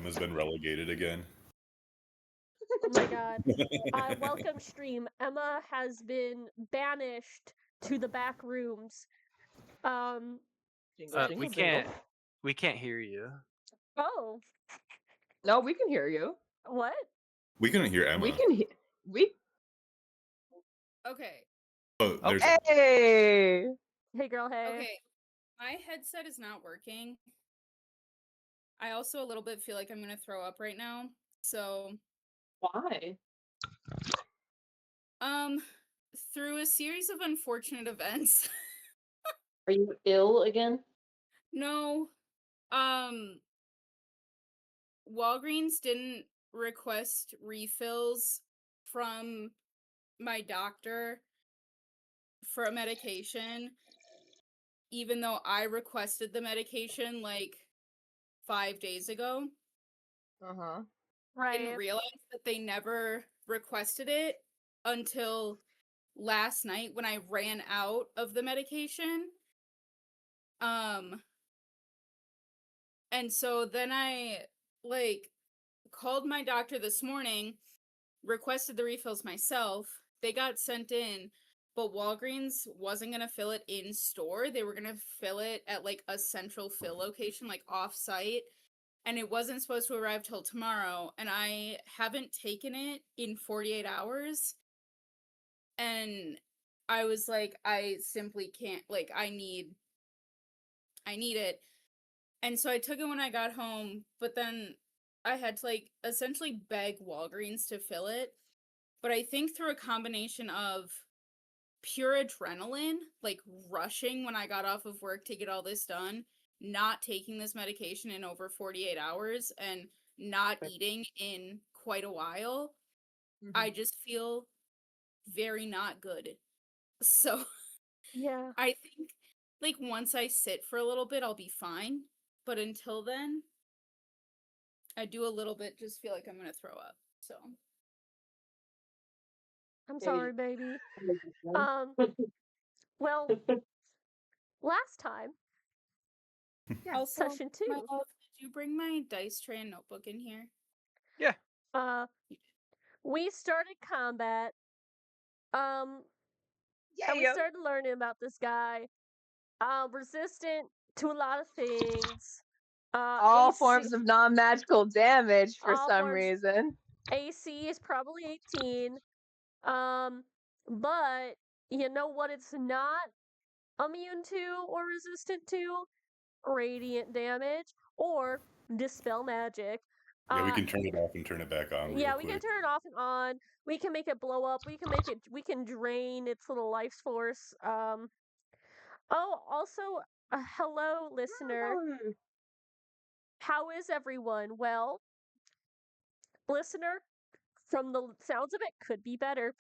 Emma's been relegated again. Oh my god. Welcome stream. Emma has been banished to the back rooms. Jingle, jingle, jingle. We can't hear you. Oh, No, we can hear you. what? We couldn't hear Emma. We can hear. Okay. Oh, there's Hey! Hey girl, hey. Okay. My headset is not working. I also a little bit feel like I'm gonna throw up right now. So Why? through a series of unfortunate events. Are you ill again? No. Walgreens didn't request refills from my doctor for a medication, even though I requested the medication like 5 days ago. Uh-huh. I Right. didn't realize that they never requested it until last night when I ran out of the medication. And so then I called my doctor this morning, requested the refills myself. They got sent in, but Walgreens wasn't going to fill it in store. They were going to fill it at like a central fill location, like off site. And it wasn't supposed to arrive till tomorrow. And I haven't taken it in 48 hours. And I was like, I simply can't, like, I need it. And so I took it when I got home, but then I had to like essentially beg Walgreens to fill it. But I think through a combination of pure adrenaline, like rushing when I got off of work to get all this done, not taking this medication in over 48 hours, and not eating in quite a while, I just feel very not good. So Yeah. I think like once I sit for a little bit, I'll be fine. But until then, I do a little bit just feel like I'm gonna throw up. So I'm sorry, baby. Well, last time, also, session 2. my love, did you bring my dice tray and notebook in here? We started combat. And we started learning about this guy. Resistant to a lot of things. All AC forms of non-magical damage for all some forms- reason. AC is probably 18. But you know what it's not immune to or resistant to? Radiant damage or dispel magic. Yeah, we can turn it off and turn it back on. Yeah, real we quick. can turn it off and on. We can make it blow up. We can drain its little life force. Oh, also, hello, listener. How is everyone? Well, listener, from the sounds of it, could be better.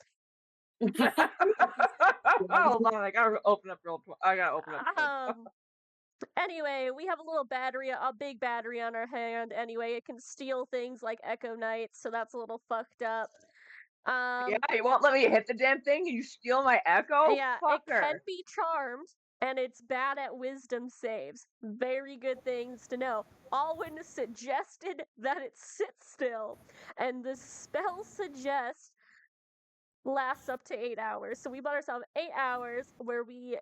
Hold on, I gotta open up real quick. I gotta open up. Anyway, we have a little battery, a big battery on our hand. Anyway, it can steal things like Echo Knights, so that's a little fucked up. Yeah, you won't let me hit the damn thing and you steal my echo? Yeah, Fucker. it can be charmed, and it's bad at wisdom saves. Very good things to know. Alwyn suggested that it sit still, and the spell suggests lasts up to 8 hours. So we bought ourselves 8 hours where we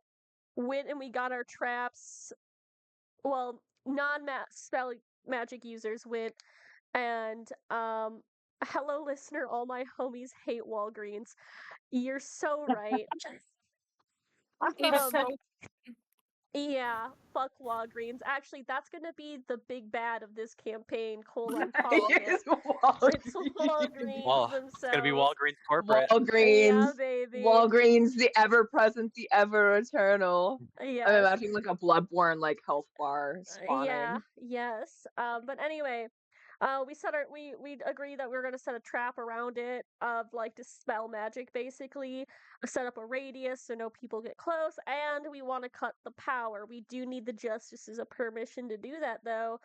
went and we got our traps. Well, spell magic users went, and hello listener, all my homies hate Walgreens. You're so right. Yeah, fuck Walgreens. Actually, that's gonna be the big bad of this campaign. I'm calling it. It's Walgreens Well, themselves. it's gonna be Walgreens corporate. Walgreens. Yeah, baby. Walgreens, the ever-present, the ever-eternal. Yes. I'm imagining like a Bloodborne like health bar spawning. Yeah, yes. But anyway, we agreed that we were gonna set a trap around it of like dispel magic, basically. Set up a radius so no people get close, and we want to cut the power. We do need the justices' permission to do that, though.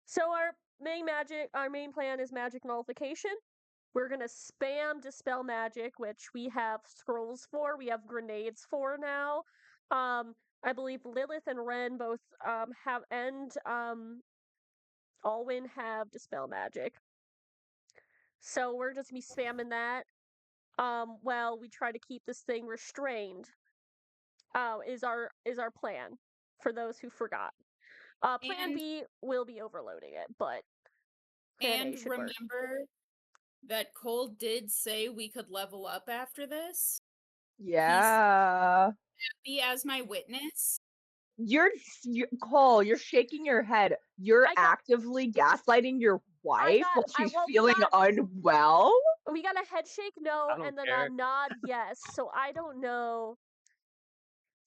So our main plan is magic nullification. We're gonna spam dispel magic, which we have scrolls for. We have grenades for now. I believe Lilith and Ren both have Alwyn have Dispel Magic. So we're just gonna be spamming that. Well, we try to keep this thing restrained. Is our plan for those who forgot. Plan And B will be overloading it, but plan A and should work. remember that Cole did say we could level up after this. Yeah. Be as my witness. Cole, you're shaking your head. You're I got- actively gaslighting your wife while she's well, feeling unwell? We got a head shake no, I don't and then care. a nod yes. So I don't know.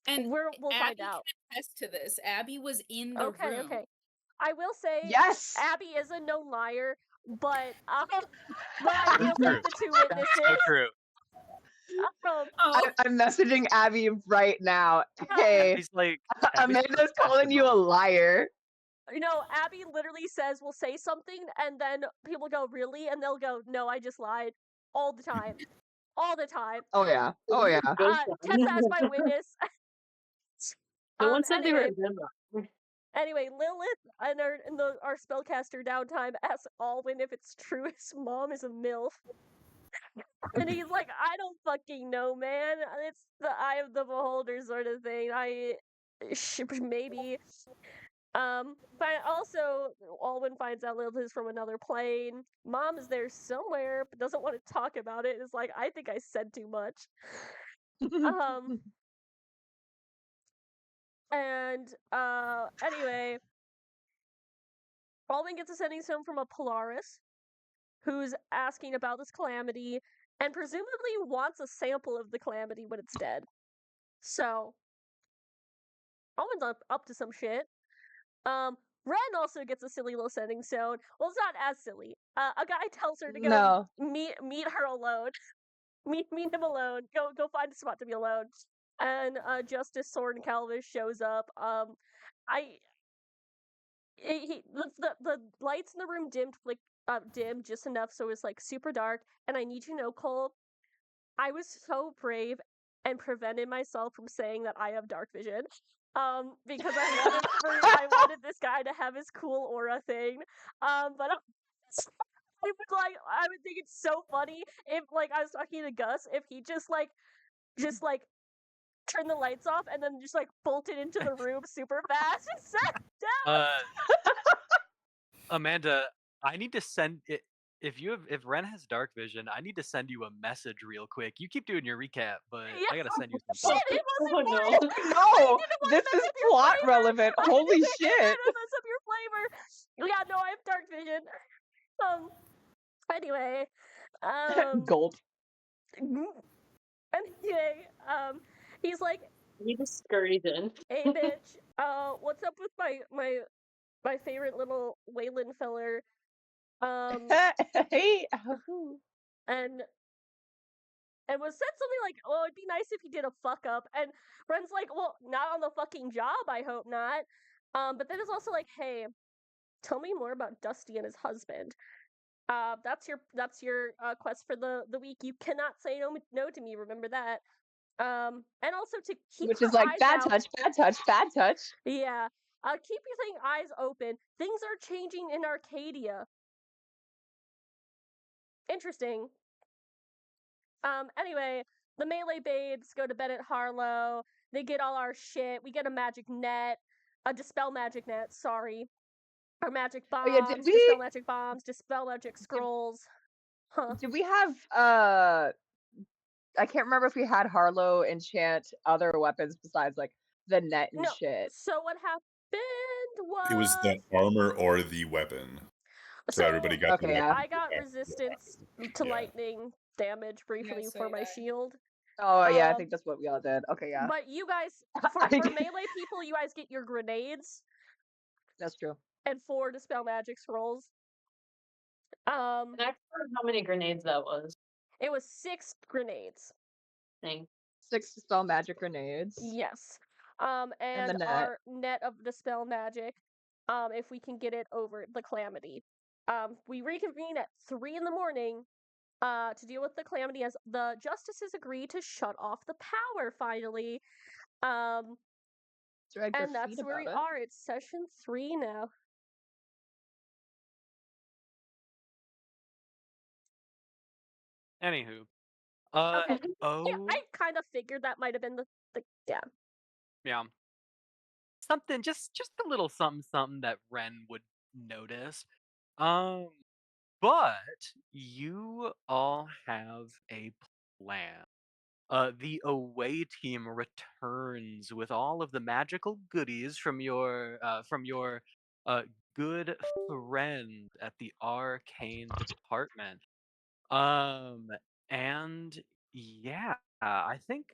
And We'll find Abby out. can attest to this. Abby was in the Okay, room. okay. I will say Yes. Abby is a known liar, but I That's will true. take the two That's witnesses. so true. Oh, I'm messaging Abby right now. Hey, He's like, Amanda's calling you a liar. You know, Abby literally says we'll say something, and then people go, really? And they'll go, no, I just lied. All the time. All the time. Oh yeah. Oh yeah. Tessa as my witness. No one said they were Anyway, Gemma. Anyway, Lilith and our spellcaster downtime asks Alwyn if it's true his mom is a MILF. And he's like, I don't fucking know, man. It's the eye of the beholder sort of thing. Maybe. But also, Alwyn finds out Lilith is from another plane. Mom is there somewhere, but doesn't want to talk about it. It's like, I think I said too much. Anyway, Alwyn gets a sending stone from a Polaris, who's asking about this calamity, and presumably wants a sample of the calamity when it's dead. So, Alwyn's up to some shit. Ren also gets a silly little sending stone. Well, it's not as silly. A guy tells her to go meet her alone. meet him alone. Go find a spot to be alone. And Justice Sword and Calvis shows up. The lights in the room dimmed just enough so it's like super dark. And I need you to know, Cole, I was so brave and prevented myself from saying that I have dark vision. Because I wanted this guy to have his cool aura thing. But I would think it's so funny if like I was talking to Gus if he just turned the lights off and then just like bolted into the room super fast and sat down. Amanda, I need to send it. If Ren has dark vision, I need to send you a message real quick. You keep doing your recap, but I gotta send you something. Shit, it wasn't Oh, funny. No, this is plot relevant. Holy shit. Mess up your flavor. Yeah, no, I have dark vision. Anyway, Gulp. Anyway, he's like, You just scurried in. hey bitch, what's up with my favorite little Wayland feller? Hey. And was said something like, "Oh, it'd be nice if he did a fuck up." And Ren's like, "Well, not on the fucking job, I hope not." But then it's also like, "Hey, tell me more about Dusty and his husband." That's your quest for the week. You cannot say no to me. Remember that. And also to keep Which your is like eyes bad out. touch, bad touch, bad touch. Yeah. Keep your eyes open. Things are changing in Arcadia. Interesting. Anyway, the melee babes go to bed at Harlow. They get all our shit. We get a magic net, a dispel magic net. Sorry, our magic bombs, dispel magic bombs, dispel magic scrolls. Did we have I can't remember if we had Harlow enchant other weapons besides like the net and shit. So what happened was it was the armor or the weapon. So everybody got the weapon. I got resistance to lightning damage briefly for my shield. Oh yeah, I think that's what we all did. Okay, yeah. But you guys, for melee people, you guys get your grenades. That's true. And 4 dispel magic scrolls. And I forgot how many grenades that was. It was 6 grenades. Thanks. 6 dispel magic grenades. Yes. And the net. our net of dispel magic. If we can get it over the calamity. We reconvene at 3 in the morning. To deal with the calamity as the justices agree to shut off the power finally. And that's where we are. It's session 3 now. Anywho, Okay. Yeah, oh I kind of figured that might have been the yeah. yeah, something just a little something something that Ren would notice. Um, but you all have a plan. The away team returns with all of the magical goodies from your uh, good friend at the arcane department. Um, and yeah, I think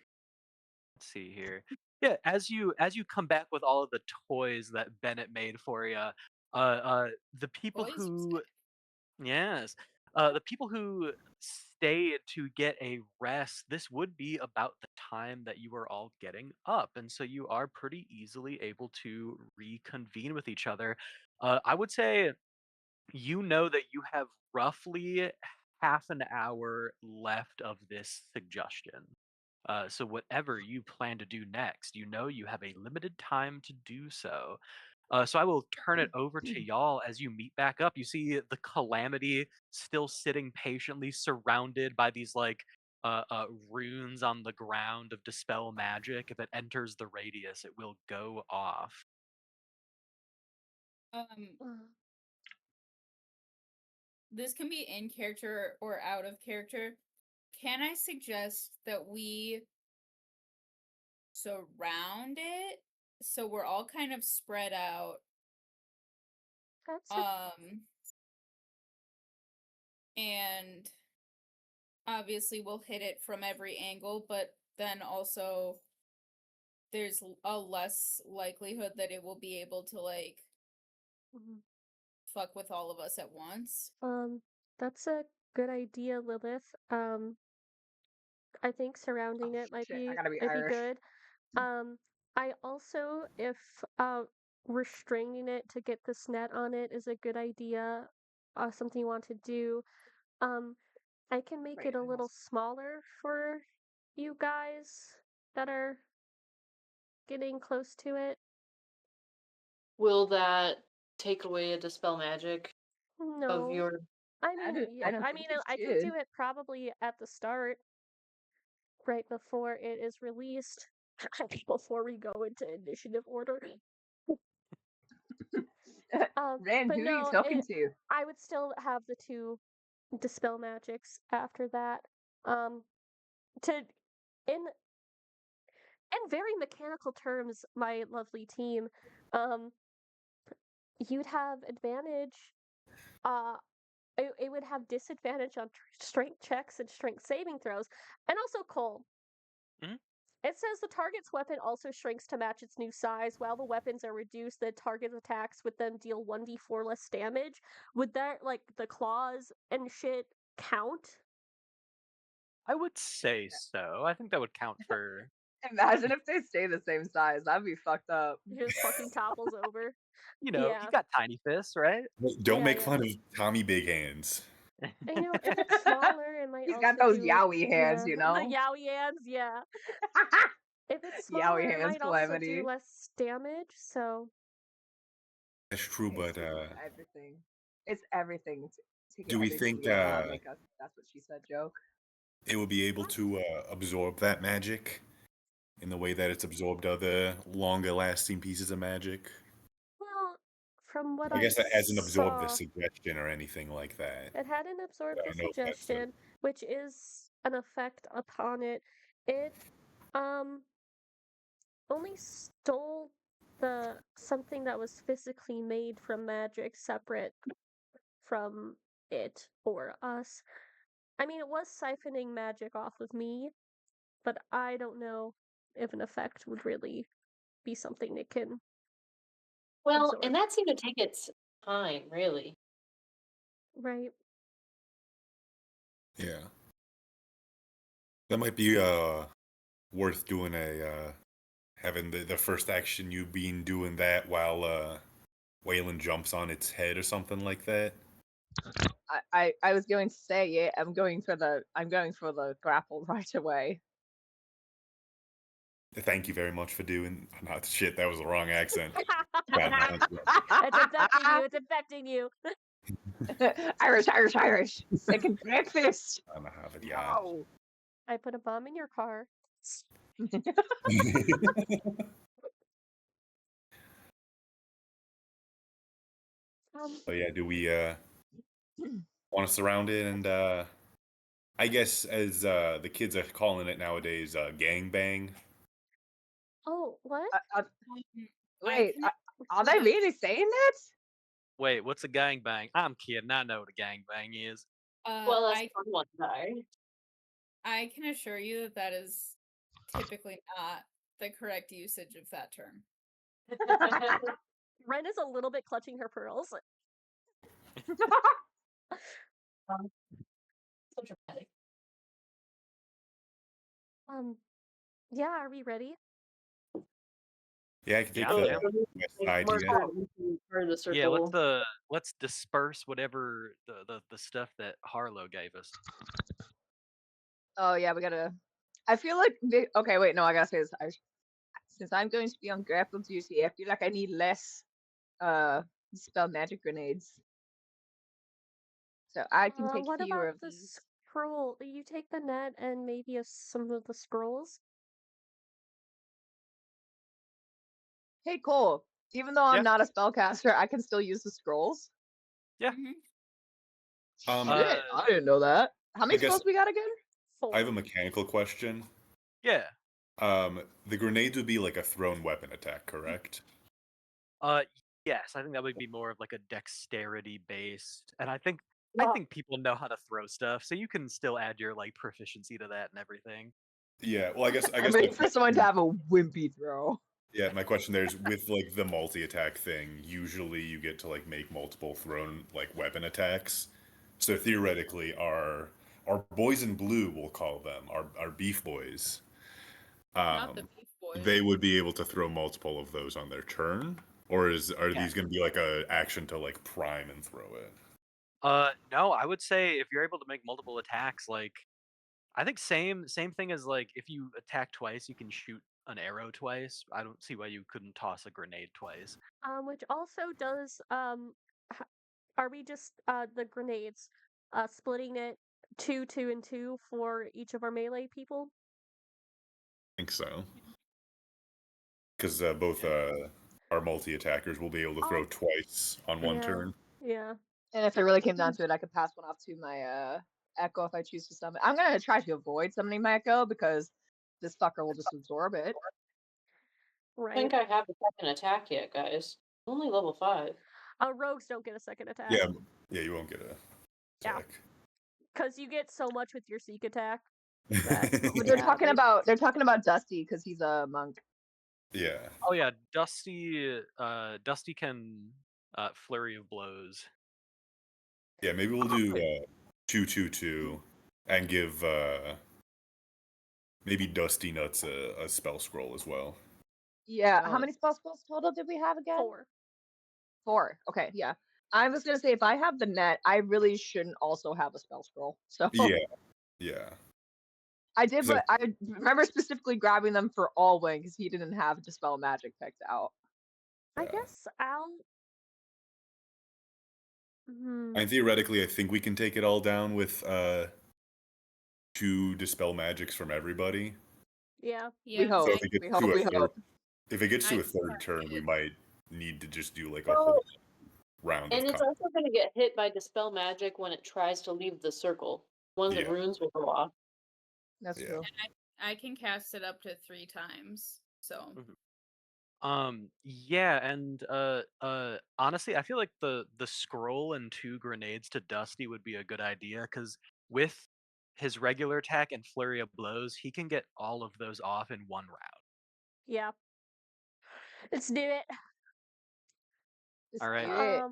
let's see here. Yeah, as you come back with all of the toys that Bennett made for you, the people Boys was who good. yes. The people who stayed to get a rest, this would be about the time that you are all getting up. And so you are pretty easily able to reconvene with each other. I would say you know that you have roughly half an hour left of this suggestion. So whatever you plan to do next, you know you have a limited time to do so. So I will turn it over to y'all as you meet back up. You see the calamity still sitting patiently, surrounded by these runes on the ground of dispel magic. If it enters the radius, it will go off. Um, Uh, this can be in character or out of character. Can I suggest that we surround it so we're all kind of spread out? That's a And obviously we'll hit it from every angle, but then also there's a less likelihood that it will be able to like mhm. fuck with all of us at once. That's a good idea, Lilith. I think Oh surrounding it shit, I gotta be might be Irish. good. I also, if restraining it to get this net on it is a good idea, something you want to do. Um, I can make Wait, it a I little almost smaller for you guys that are getting close to it. Will that take away a dispel magic of No, your? I don't I think mean, it I can should. do it probably at the start, right before it is released, before we go into initiative order. Ren, But who are you no, talking to? I would still have the two dispel magics after that. Um, to in very mechanical terms, my lovely team, um, you'd have advantage. Uh, it would have disadvantage on strength checks and strength saving throws, and also Cole. Mhm. It says the target's weapon also shrinks to match its new size. While the weapons are reduced, the target's attacks with them deal 1d4 less damage. Would that, like, the claws and shit count? I would say so. I think that would count for Imagine if they stay the same size. That'd be fucked up. It just fucking topples over. you Yeah. got tiny fists, right? Don't Yeah, make yeah. fun of Tommy Big Hands. And, if it's smaller, it might He's got also those do, yaoi hands, yeah, you the know? yowie hands, yeah. If it's Yaoi smaller, it hands might also calamity. do less damage, so That's true, but It's everything. It's everything to get do we everything think to make us. That's what she said, joke. it will be able to absorb that magic in the way that it's absorbed other longer lasting pieces of magic? well, from what I I guess that hasn't absorbed the saw, suggestion or anything like that. it hadn't But absorbed I the don't know if that's a. suggestion, which is an effect upon it. It um only stole the something that was physically made from magic separate from it or us. I mean, it was siphoning magic off of me, but I don't know if an effect would really be something it can Well, absorb. and that seemed to take its time, really. Right. Yeah. That might be worth doing a having the first action you being doing that while Waylon jumps on its head or something like that. I was going to say, yeah, I'm going for the grapple right away. Thank you very much for doing. Not shit. That was the wrong accent. God, It's infecting you. It's infecting you. Irish. Second breakfast. I'm a Harvard yard. No. I put a bomb in your car. So yeah, do we want to surround it and I guess as the kids are calling it nowadays, gangbang. Oh, what? Wait, are they really saying that? Wait, what's a gangbang? I'm kidding. I know what a gangbang is. Well, that's fun one guy. I can assure you that that is typically not the correct usage of that term. Ren is a little bit clutching her pearls. So dramatic. Yeah, are we ready? Yeah, I can take Yeah, the yeah. west side. Yeah, let's disperse whatever the stuff that Harlow gave us. Oh yeah, we gotta. I feel like okay. Wait, no, I gotta say this. Since I'm going to be on grapple duty, I feel like I need less spell magic grenades. So I can take What fewer about of the these. scroll? You take the net and maybe some of the scrolls? Hey, Cole. Even though I'm not a spellcaster, I can still use the scrolls. Yeah. Shit, I didn't know that. How many I guess- scrolls we got again? I have a mechanical question. Yeah. The grenades would be like a thrown weapon attack, correct? Yes, I think that would be more of like a dexterity based, and I think people know how to throw stuff, so you can still add your like proficiency to that and everything. Yeah, well, I guess I'm ready for someone to have a wimpy throw. Yeah, my question there is with like the multi-attack thing, usually you get to like make multiple thrown like weapon attacks. So theoretically our boys in blue, we'll call them, our beef boys. Not the beef boys. They would be able to throw multiple of those on their turn? Or are these gonna be like a action to like prime and throw it? No, I would say if you're able to make multiple attacks, like I think same thing as like if you attack twice, you can shoot an arrow twice. I don't see why you couldn't toss a grenade twice. Which also does are we just the grenades splitting it 2, 2, and 2 for each of our melee people? I think so. Because both our multi-attackers will be able to throw twice on one turn. Yeah. And if it really came down to it, I could pass one off to my Echo if I choose to summon. I'm gonna try to avoid summoning my Echo because this fucker will just absorb it. Right. I think I have a second attack yet, guys. Only level 5. Rogues don't get a second attack. Yeah, you won't get a attack. Because you get so much with your seek attack. They're talking about Dusty because he's a monk. Yeah. Oh yeah, Dusty can flurry of blows. Yeah, maybe we'll do 2/2/2 and give maybe Dusty Nuts a spell scroll as well. Yeah, how many spell scrolls total did we have again? 4. 4. Okay, yeah. I was gonna say if I have the net, I really shouldn't also have a spell scroll. So Yeah. I did, but I remember specifically grabbing them for Alwyn because he didn't have Dispel Magic picked out. I guess I'll. And theoretically, I think we can take it all down with 2 Dispel Magics from everybody. Yeah. We hope. So if it gets to a third I turn, we might need to just do like a Well, whole round And of it's also going to get hit by Dispel Magic when it tries to leave the circle. One of the runes will go off. That's true. And I can cast it up to 3 times. So Yeah, and honestly, I feel like the scroll and 2 grenades to Dusty would be a good idea because with his regular attack and flurry of blows, he can get all of those off in one round. Yeah. Let's do it. All right.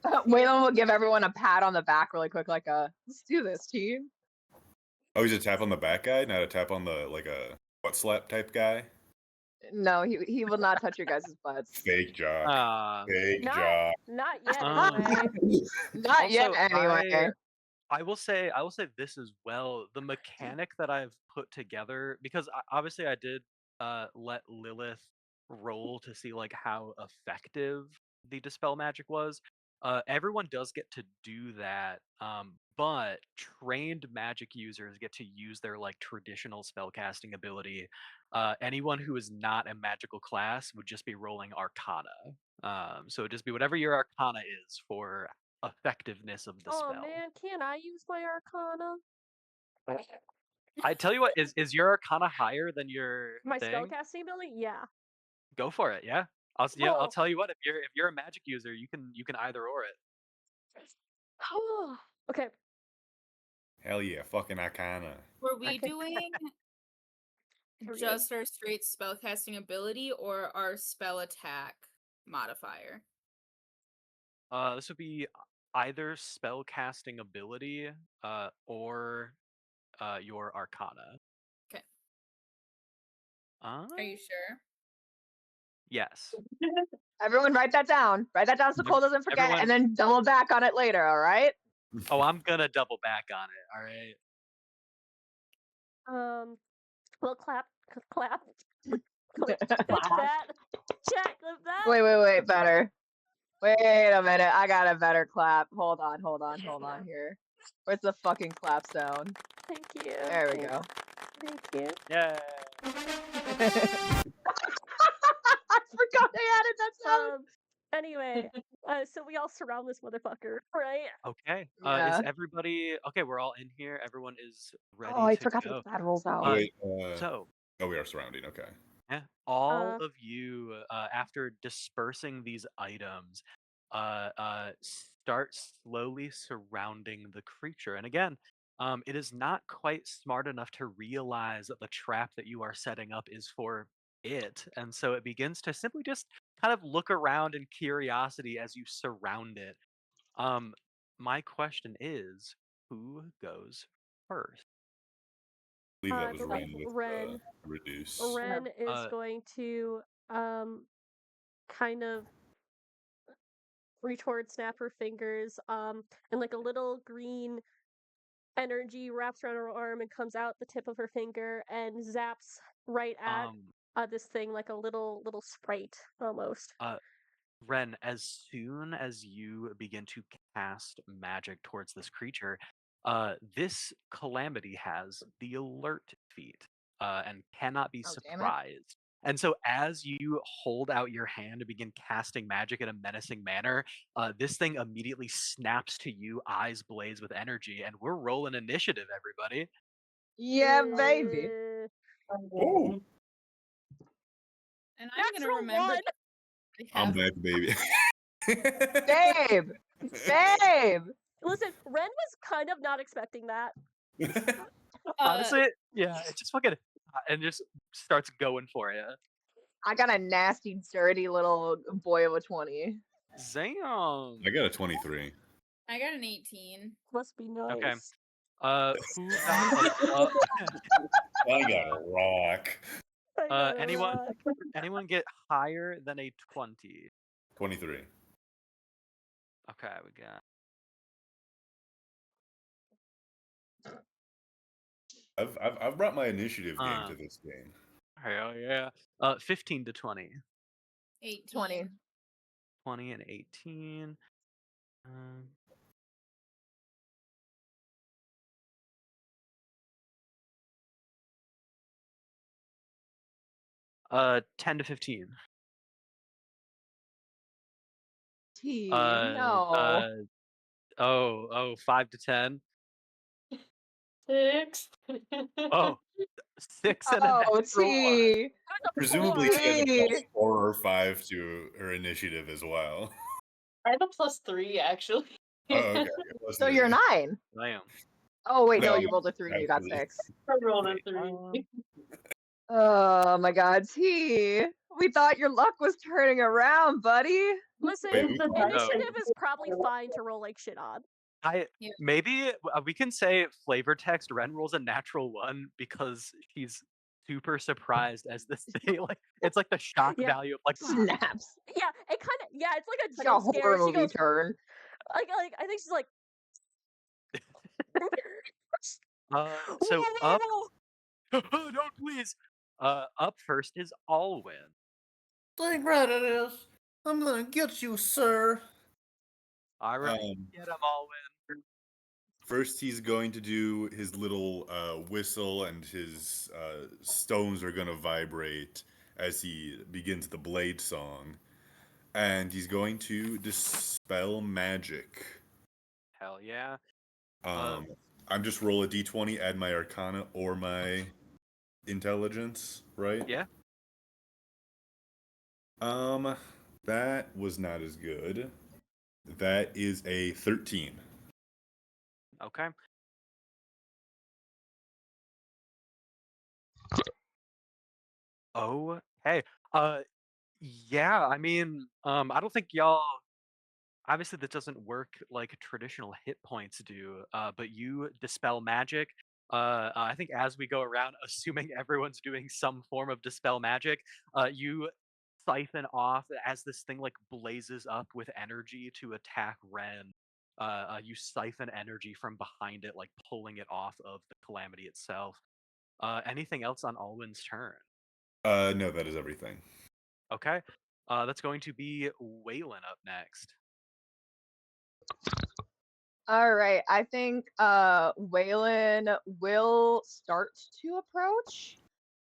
Waylon will give everyone a pat on the back really quick, like let's do this, team. Oh, he's a tap on the back guy, not a tap on the like a butt slap type guy. No, he will not touch your guys' butts. Fake jock. Fake jock. Not yet, anyway. Not yet, anyway. I will say this as well. The mechanic that I've put together, because obviously I did let Lilith roll to see like how effective the Dispel Magic was. Everyone does get to do that, but trained magic users get to use their like traditional spellcasting ability. Anyone who is not a magical class would just be rolling Arcana. So it'd just be whatever your Arcana is for effectiveness of the Oh spell. man, can I use my Arcana? I tell you what, is your Arcana higher than your My thing? spellcasting ability? Yeah. Go for it. Yeah. I'll Oh. tell you what. If you're a magic user, you can either or it. Okay. Hell yeah, fucking Arcana. Were we Okay. doing just our straight spellcasting ability or our spell attack modifier? This would be either spell casting ability, or your Arcana. Okay. Uh, Are you sure? yes. Everyone write that down. Write that down so Cole doesn't forget, and then double back on it later, all right? Oh, I'm gonna double back on it. All right. Well, clap. Click that. Check with that. Wait, better. Wait a minute, I got a better clap. Hold on here. Where's the fucking clap sound? Thank you. There we go. Thank you. Yeah. I forgot they added that sound. Anyway, so we all surround this motherfucker, right? Okay. Yeah. Is everybody okay? We're all in here. Everyone is ready. Oh, I to forgot go. the bad rolls out. Wait, So. Oh, we are surrounding. Okay. Yeah. All of you, after dispersing these items, start slowly surrounding the creature. And again, it is not quite smart enough to realize that the trap that you are setting up is for it. And so it begins to simply just kind of look around in curiosity as you surround it. My question is, who goes first? I believe that I was believe Ren with Ren. reduce. Ren is going to kind of reach forward, snap her fingers, and like a little green energy wraps around her arm and comes out the tip of her finger and zaps right at this thing like a little sprite almost. Ren, as soon as you begin to cast magic towards this creature, this calamity has the alert feat and cannot be surprised. And so, as you hold out your hand to begin casting magic in a menacing manner, this thing immediately snaps to you, eyes blaze with energy, and we're rolling initiative, everybody. Yeah, baby. Oh. And I'm gonna remember. I'm back, baby. Babe! Listen, Ren was kind of not expecting that. Honestly, yeah, it just fucking and just starts going for you. I got a nasty, dirty little boy of a 20. Zam. I got a 23. I got an 18. Must be nice. Okay. Who got I got a rock. Anyone get higher than a 20? 23. Okay, we got. I've brought my initiative game to this game. Hell yeah. 15 to 20. 18. 20. 20 and 18. 10 to 15. No. 5 to 10. 6. Oh, 6 and a natural T. Presumably she has a plus 4 or 5 to her initiative as well. I have a plus 3, actually. Oh, okay. So you're 9. I am. Oh, wait, no, No, you rolled a 3 and you got 6. I rolled a 3. Oh my god, T. We thought your luck was turning around, buddy. Listen, initiative is probably fine to roll like shit on. Maybe we can say flavor text Ren rolls a natural 1 because she's super surprised as this thing like it's like the shock value of like snaps. Yeah, it kind of it's like a like jump a horror scare. Movie goes, turn. Like I think she's like. So up. No, please. Up first is Alwyn. Dang right it is. I'm gonna get you, sir. All right, Um, get them all in. First, he's going to do his little whistle, and his stones are going to vibrate as he begins the blade song. And he's going to dispel magic. Hell yeah. Um, I'm just roll a d20, add my arcana or my intelligence, right? Yeah. That was not as good. That is a 13. Okay. Okay. Yeah, I mean, I don't think y'all obviously this doesn't work like traditional hit points do, but you dispel magic. I think as we go around, assuming everyone's doing some form of dispel magic, you siphon off as this thing like blazes up with energy to attack Ren. You siphon energy from behind it, like pulling it off of the calamity itself. Anything else on Alwyn's turn? No, that is everything. Okay. That's going to be Waylon up next. All right, I think Waylon will start to approach.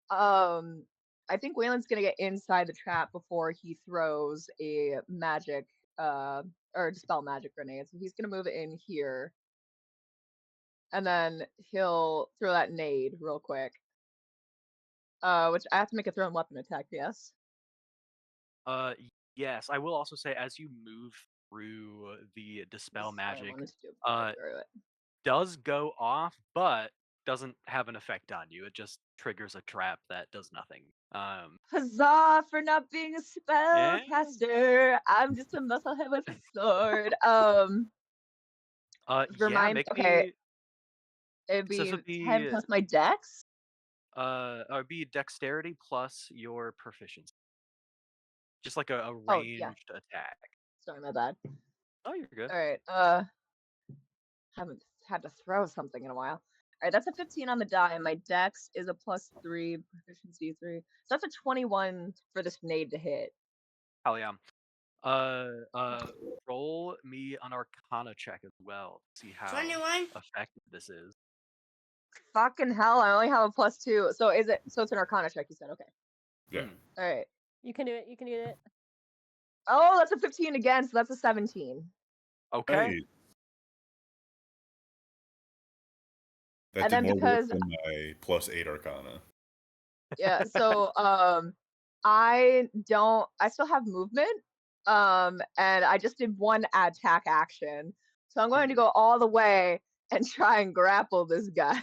I think Waylon's gonna get inside the trap before he throws a magic or dispel magic grenade. So he's gonna move it in here. And then he'll throw that nade real quick. Which I have to make a thrown weapon attack, yes. Uh, yes, I will also say as you move through the dispel That's what I magic, wanted to do before I throw it. does go off, but doesn't have an effect on you. It just triggers a trap that does nothing. Huzzah for not being a Yeah. spellcaster! I'm just a musclehead with a sword. Yeah, make Okay, me. it'd So this be would 10 be plus my dex. it'd be dexterity plus your proficiency, just like a Oh yeah, ranged attack. sorry, my bad. Oh, you're good. All right, haven't had to throw something in a while. All right, that's a 15 on the die, and my dex is a +3, proficiency 3. So that's a 21 for this nade to hit. Hell yeah. Roll me an Arcana check as well. See how 21. effective this is. Fucking hell, I only have a +2. So is it? So it's an Arcana check. You said okay. Yeah. All right. You can do it. You can do it. Oh, that's a 15 again. So that's a 17. Okay. Hey, that And did then more work because than my +8 arcana. yeah, so I still have movement. And I just did one attack action. So I'm going to go all the way and try and grapple this guy.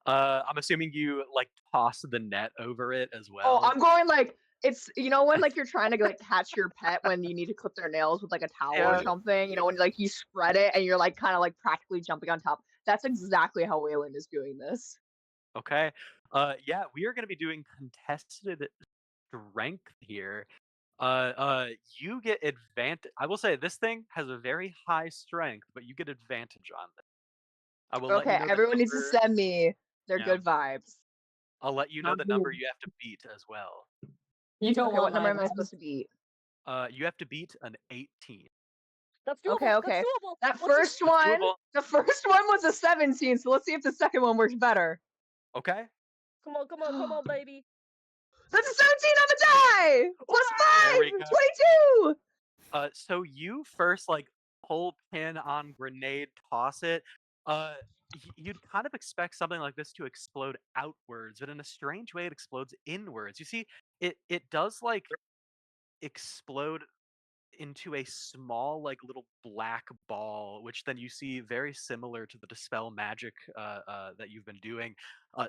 I'm assuming you like toss the net over it as Oh, well. I'm going like it's when like you're trying to like catch your pet when you need to clip their nails with like a towel or Yeah. something, when like you spread it and you're like kind of like practically jumping on top. That's exactly how Waylon is doing this. Okay. Yeah, we are going to be doing contested strength here. You get advantage. I will say this thing has a very high strength, but you get advantage on this. I will let you Okay, know the everyone needs to number. send me their Yeah, good vibes. I'll let you know the number you have to beat as well. You don't Okay, want what number my am I supposed to beat? You have to beat an 18. That's doable. Okay, okay. That's doable. That What's first That's one, doable. the first one was a 17, so let's see if the second one works better. Okay. Come on, come on, come on, baby. That's a 17 on the die! Plus There 5! we go. 22! So you first like pull pin on grenade, toss it. You'd kind of expect something like this to explode outwards, but in a strange way, it explodes inwards. You see, it does like explode into a small like little black ball, which then you see very similar to the dispel magic that you've been doing,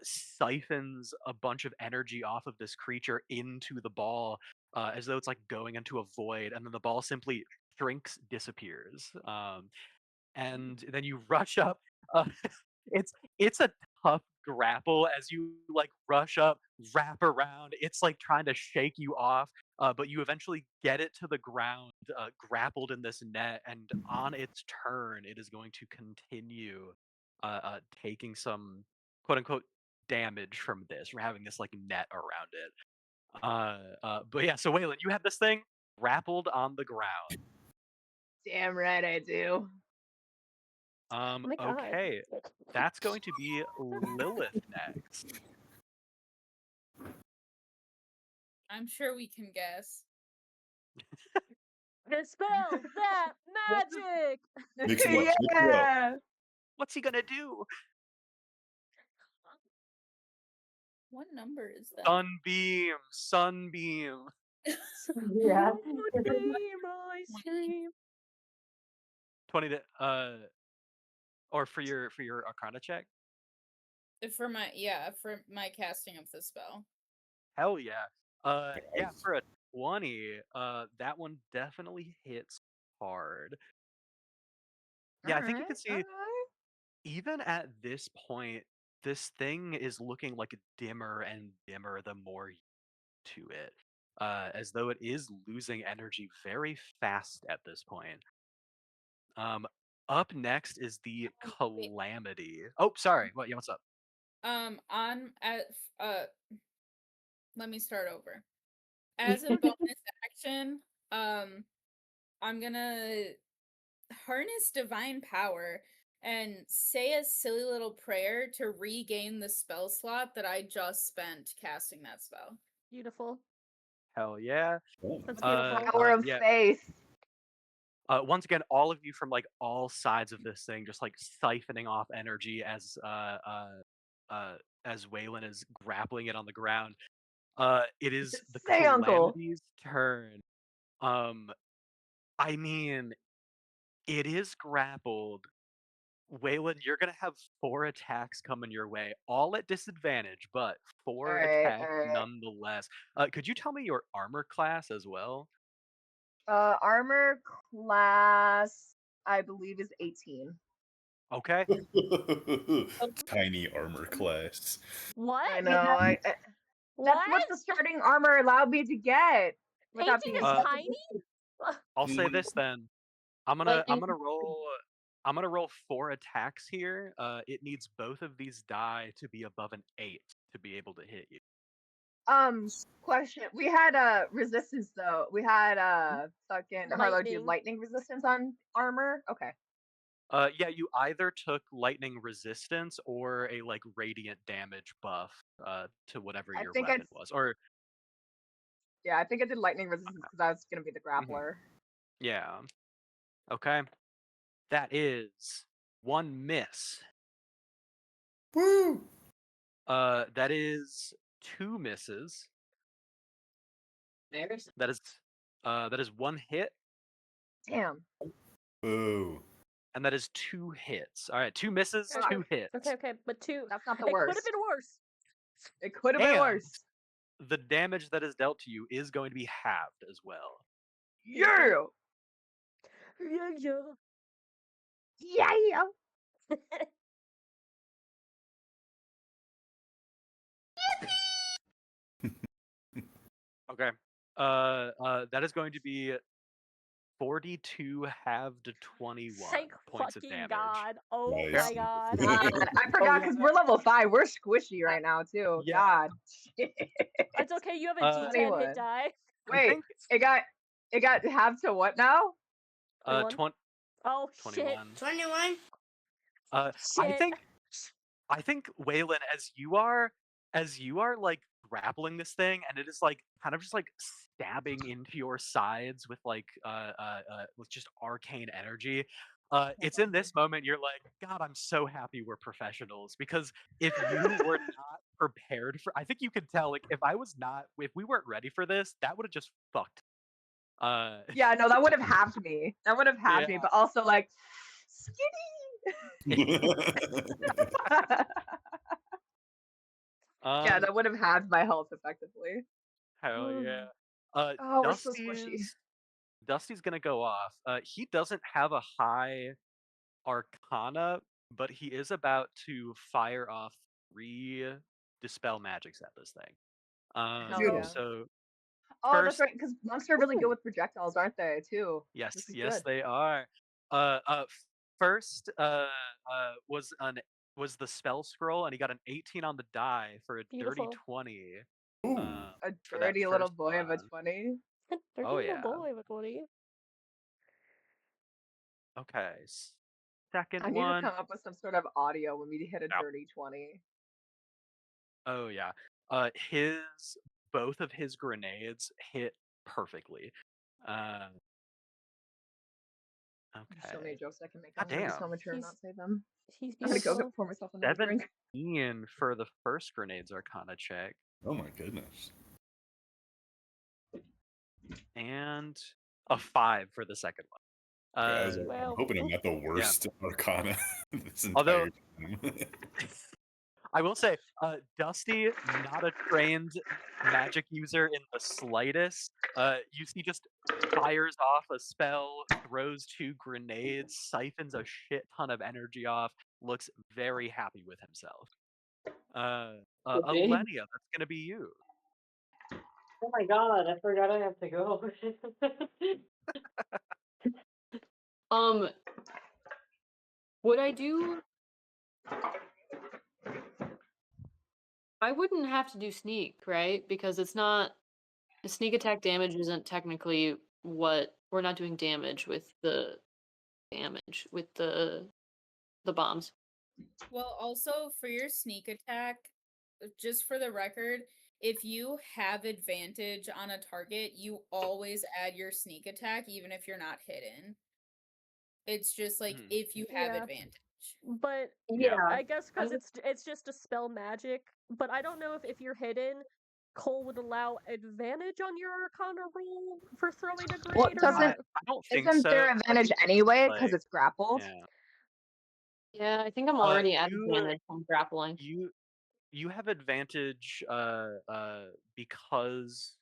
siphons a bunch of energy off of this creature into the ball, as though it's like going into a void, and then the ball simply shrinks, disappears, and then you rush up. Uh, it's a tough grapple as you like rush up, wrap around. It's like trying to shake you off, but you eventually get it to the ground, grappled in this net, and on its turn, it is going to continue taking some quote unquote damage from this, from having this like net around it. But yeah, so Waylon, you have this thing. grappled on the ground. Damn right I do. Oh my god. Okay, that's going to be Lilith next. I'm sure we can guess. Dispel that magic! Mix 'em up, mix 'em up. Yeah. What's he gonna do? What number is that? Sunbeam, sunbeam. Yeah. Would be my stream. 20 to or for your Arcana check. For my casting of the spell. Hell yeah. Yeah, for a 20, that one definitely hits hard. Yeah, I think you can see even at this point, this thing is looking like dimmer and dimmer the more you to it. As though it is losing energy very fast at this point. Up next is the Calamity. Oh, sorry. What? Yeah, what's up? Let me start over. As a bonus action, I'm gonna harness divine power and say a silly little prayer to regain the spell slot that I just spent casting that spell. Beautiful. Hell yeah. That's beautiful. Power of yeah. faith. Once again, all of you from like all sides of this thing, just like siphoning off energy as Waylon is grappling it on the ground. It is the Say, Uncle. Calamity's turn. I mean, it is grappled. Waylon, you're gonna have 4 attacks coming your way, all at disadvantage, but 4 attacks nonetheless. Could you tell me your armor class as well? Armor class, I believe, is 18. Okay. Tiny armor class. What? I know. That's what the starting armor allowed me to get. 18 is tiny? I'll say this then. I'm gonna roll 4 attacks here. It needs both of these die to be above an 8 to be able to hit you. Question. We had resistance though. We had fucking Harlow, do you have lightning resistance on armor? Okay. Yeah, you either took lightning resistance or a like radiant damage buff to whatever your weapon was. Or yeah, I think I did lightning resistance because I was gonna be the grappler. Yeah. Okay. That is 1 miss. Woo! That is 2 misses. That is 1 hit. Damn. Ooh. And that is 2 hits. All right, 2 misses, 2 hits. Okay, but 2. That's not the worst. worst. It could have been worse. It could have been worse. The damage that is dealt to you is going to be halved as well. Yeah. Yeah. Yeah. Okay. That is going to be 42 halved to 21 Thank points of fucking damage. God. Oh Nice. my God. I forgot because we're level 5. We're squishy right now too. Yeah. God. It's okay. You have a D10 21. hit die. Wait, it got halved to what now? 21. Oh 21. shit. 21. Shit. I think Waylon, as you are like grappling this thing, and it is like kind of just like stabbing into your sides with like with just arcane energy. It's in this moment you're like, God, I'm so happy we're professionals, because if you were not prepared for, I think you could tell, like if we weren't ready for this, that would have just fucked. Yeah, no, that would have halved me. That would have halved me, but also like skinny. Yeah, that would have halved my health effectively. Hell yeah. Oh, we're so squishy. Dusty's gonna go off. He doesn't have a high Arcana, but he is about to fire off 3 dispel magics at this thing. So that's right, because monks are really good with projectiles, aren't they? Too. Yes, good. they are. First was the spell scroll, and he got an 18 on the die for a dirty 20. A dirty little boy of a 20. Oh yeah. boy, McWoody. Okay. Second I need to one. come up with some sort of audio when we hit a Yeah. dirty 20. Oh yeah. Both of his grenades hit perfectly. There's so many Okay. jokes I can make God on him. Just damn. so mature and He's not say them. he's I'm gonna go beautiful. pour myself another drink. 17 for the first grenades Arcana check. Oh my goodness. And a 5 for the second one. Guys, Wow. I'm hoping I'm not the worst Arcana this Although- entire time. I will say, Dusty, not a trained magic user in the slightest. You see, just fires off a spell, throws 2 grenades, siphons a shit ton of energy off, looks very happy with himself. Alenia, that's gonna be you. Oh my god, I forgot I have to go. Would I do? I wouldn't have to do sneak, right? Because it's not the sneak attack damage isn't technically what we're not doing damage with the bombs. Well, also for your sneak attack, just for the record, if you have advantage on a target, you always add your sneak attack, even if you're not hidden. It's just like if you have Yeah. advantage. But Yeah. I guess because it's just a spell magic. But I don't know if you're hidden, Cole would allow advantage on your Arcana roll for throwing a grenade Well, or doesn't not. I don't think isn't so. there I advantage think anyway like- because it's grappled? Yeah. Yeah, I think I'm already at advantage on grappling. You have advantage because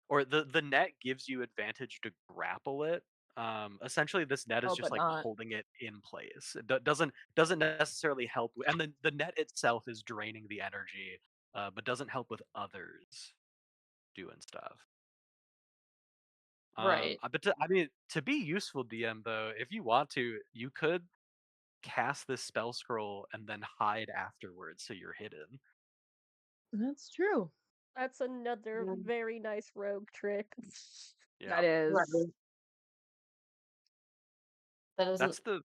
or the net gives you advantage to grapple it. Essentially this net is Oh, just but like not. holding it in place. It doesn't necessarily help and then the net itself is draining the energy, but doesn't help with others doing stuff. Right. But to be useful, DM though, if you want to, you could cast this spell scroll and then hide afterwards so you're hidden. That's true. That's another Yeah. very nice rogue trick. Yeah. That is. Right. That isn't. That's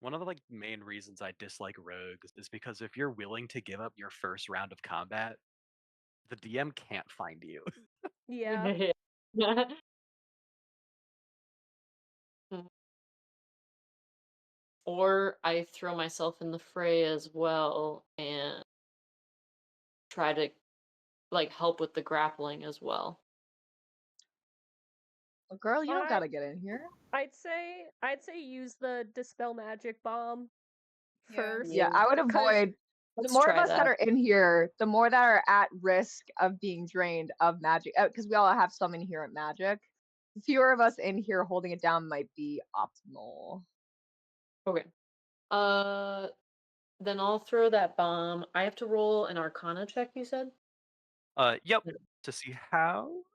one of the like main reasons I dislike rogues is because if you're willing to give up your first round of combat, the DM can't find you. Yeah. Or I throw myself in the fray as well and try to like help with the grappling as well. Well, girl, you don't I- gotta get in here. I'd say use the dispel magic bomb Yeah. first. Yeah, I would 'cause- avoid. The Let's more of try us that are in here, the more that are at risk of being drained of magic, because we all have some inherent magic. The fewer of us in here holding it down might be optimal. Okay. Then I'll throw that bomb. I have to roll an Arcana check, you said? Yep. To see how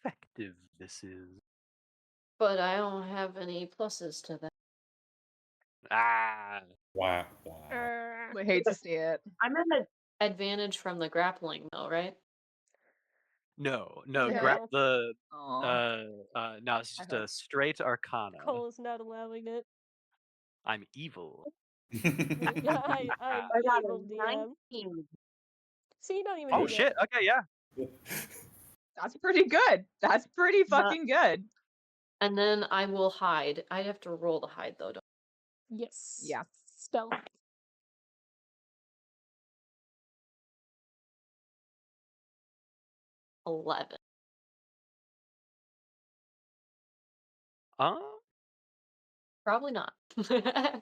effective this is. But I don't have any pluses to that. Ah. Wow. I hate to see it. I'm at an advantage from the grappling though, right? No. No. Aw. No, it's just hope. a straight Arcana. Cole is not allowing it. I'm evil. I'm I got evil a DM. 19. See, you don't even Oh need shit! it. Okay, yeah. That's pretty good. That's pretty fucking good. And then I will hide. I'd have to roll to hide though. Yes. Yeah. Stealth. $11. Probably not. I'm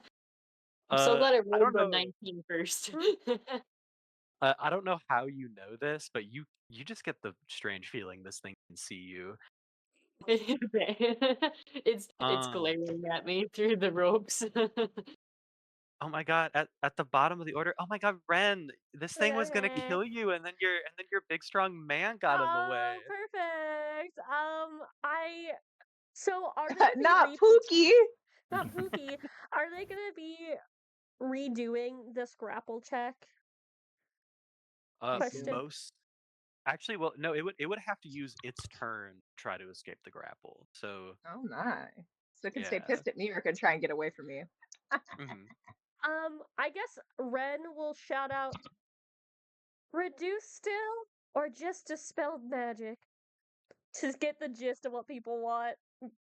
so glad I don't rolled the know. 19 first. I don't know how you know this, but you just get the strange feeling this thing can see you. It's glaring at me through the ropes. Oh my god! At the bottom of the order. Oh my god, Ren! This thing was gonna kill you, and then your big strong man got in the way. Oh, perfect. So are they gonna be Not Pookie. Not Pookie. Are they gonna be redoing this grapple check? Question. Actually, well, no, it would have to use its turn to try to escape the grapple. So Oh my. So it can stay yeah. pissed at me or it can try and get away from me. hmm I guess Ren will shout out, reduce still, or just dispel magic, to get the gist of what people want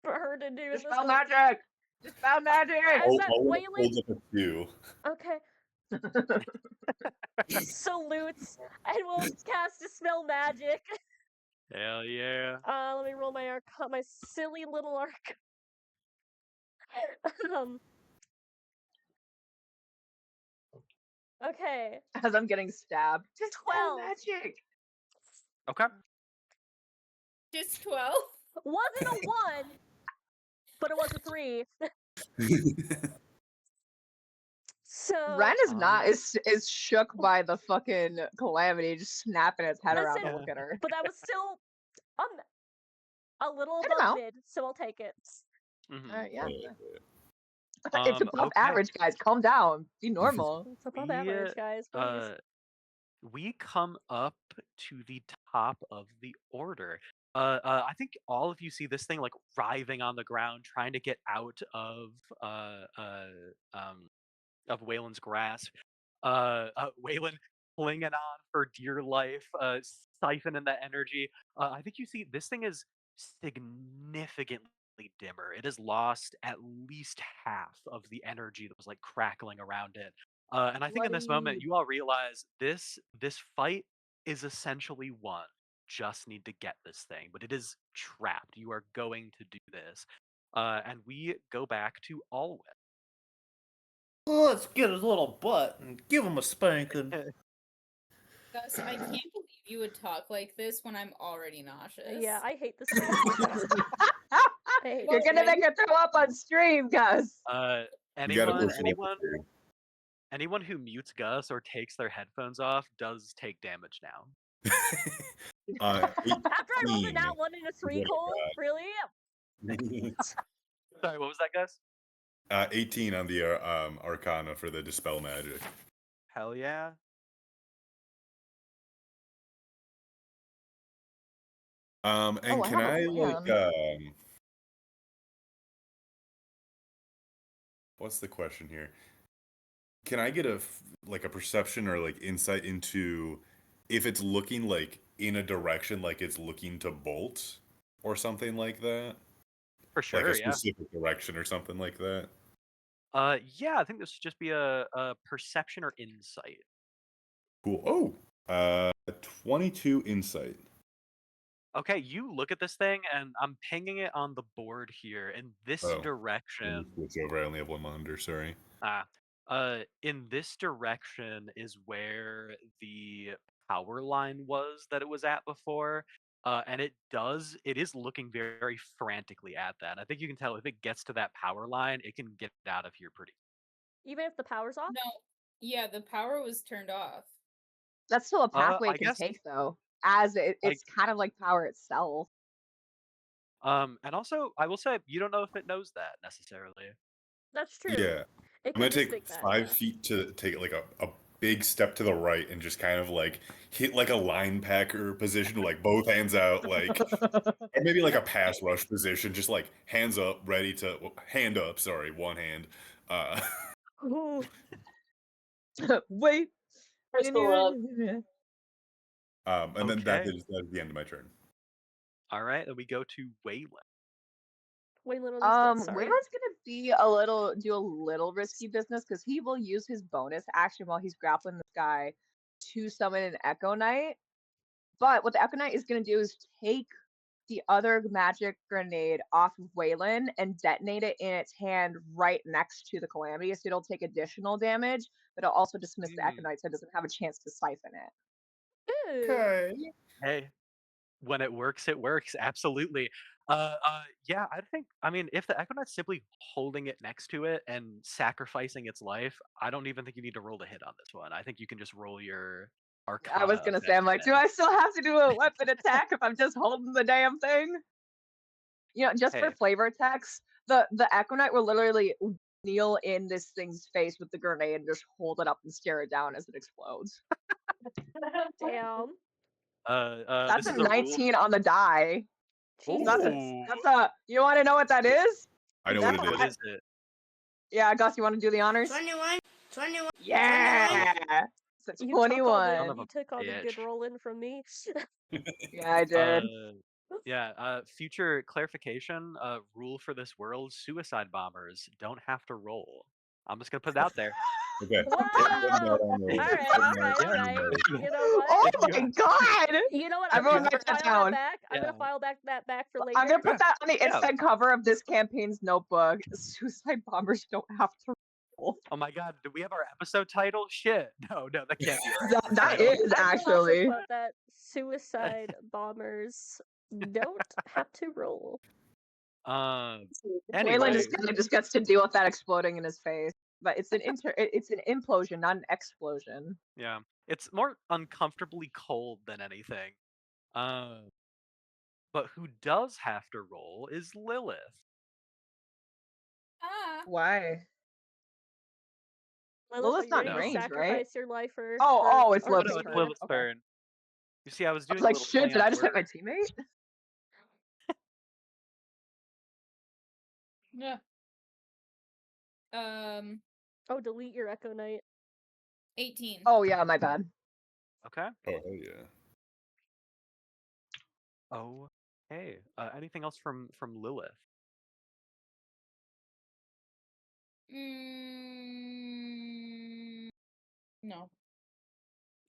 for her to do in this Dispel moment. magic! Dispel magic! Is that I'll Waylon? hold up a few. Okay. Salutes and will cast dispel magic. Hell yeah. Let me roll my my silly little arc. um. Okay. As I'm getting stabbed. Dispel 12. magic! Okay. Just 12. Wasn't a 1, but it was a 3. So Ren is not Um, is shook by the fucking calamity, just snapping its head around to Listen, look at her. but that was still a little Good above amount. mid, so I'll take it. mhm. Alright, yeah. It's above Okay. average, guys. Calm down. Be normal. It's above We average, guys. Please. we come up to the top of the order. I think all of you see this thing like writhing on the ground, trying to get out of Waylon's grasp. Waylon clinging on for dear life, siphoning that energy. I think you see this thing is significantly dimmer. It has lost at least half of the energy that was like crackling around it. And I think in this moment Bloody. you all realize this fight is essentially won. Just need to get this thing, but it is trapped. You are going to do this. And we go back to Alwyn. Let's get his little butt and give him a spanking. Gus, I can't believe you would talk like this when I'm already nauseous. Yeah, I hate this man so much. I hate You're this gonna man. make her throw up on stream, Gus. You gotta Anyone, push it up anyone, there. anyone who mutes Gus or takes their headphones off does take damage now. After I rolled a 18 nat 1 and a 3, what I Cole? Really? Sorry, what was that, Gus? 18 on the Arcana for the dispel magic. Hell yeah. And Oh, I can have a I like plan. what's the question here? Can I get like a perception or like insight into if it's looking like in a direction like it's looking to bolt or something like that? For Like sure, a yeah. specific direction or something like that? Yeah, I think this would just be a perception or insight. Cool. Oh, 22 insight. Okay, you look at this thing, and I'm pinging it on the board here in this Oh. direction. Switch over. I only have one monitor. Sorry. In this direction is where the power line was that it was at before. And it is looking very frantically at that. I think you can tell if it gets to that power line, it can get out of here pretty. Even if the power's off? No, yeah, the power was turned off. That's still a pathway I it can guess, take, though. As it's kind of like power itself. and also I will say you don't know if it knows that necessarily. That's true. Yeah. It I'm gonna could just take think that. 5 feet to take like a big step to the right and just kind of like hit like a linebacker position, like both hands out, like or maybe like a pass rush position, just like hands up, ready to hand up. Sorry, one hand. Ooh. Wait. Crystal up. And then that Okay. is the end of my turn. All right, then we go to Waylon. Waylon on these Waylon's sorry. gonna do a little risky business because he will use his bonus action while he's grappling this guy to summon an Echo Knight. But what the Echo Knight is gonna do is take the other magic grenade off of Waylon and detonate it in its hand right next to the Calamity, so it'll take additional damage, but it'll also dismiss the Echo Knight so it doesn't have a chance to siphon it. Ooh. Okay. Hey, when it works, absolutely. Yeah, I mean, if the Echo Knight's simply holding it next to it and sacrificing its life, I don't even think you need to roll to hit on this one. I think you can just roll your Arcana. I was gonna say, I'm like, do effectiveness. I still have to do a weapon attack if I'm just holding the damn thing? You know, just for Hey. flavor text, the Echo Knight will literally kneel in this thing's face with the grenade and just hold it up and stare it down as it explodes. Damn. That's This a is a rule. 19 on the die. Jesus. That's a. You want to know what that is? I know what it What is. is it? Yeah, Gus, you want to do the honors? 21. 21. Yeah. It's a You took all 21. the, you took all the good bitch. rolling from me. Yeah, I did. Future clarification, rule for this world, suicide bombers don't have to roll. I'm just gonna put it out there. Okay. Whoa! Alright. You know what? Oh If you my have- god! You know what? Everyone I'm gonna write that file down. that back. I'm gonna Yeah. file that back for later. I'm gonna put that on the Yeah. inside cover of this campaign's notebook. Suicide bombers don't have to roll. Oh my god, do we have our episode title? Shit. No, that can't be our episode That title. is I will actually. also put that suicide bombers don't have to roll. Waylon Waylon anyway, just gets to deal with that exploding in his face. But it's an it's an implosion, not an explosion. yeah, it's more uncomfortably cold than anything. But who does have to roll is Lilith. Ah. Why? Lilith's are not you in ready to range, sacrifice right? your life for? Oh, it's for Lilith's No, it's turn. Lilith's Okay. turn. You see, I was I doing was like, a little shit, play did on I just hit my words. teammate? Yeah. Oh, delete your Echo Knight. 18. Oh yeah, my bad. Okay. Oh hell yeah. Oh, hey. Anything else from Lilith? No.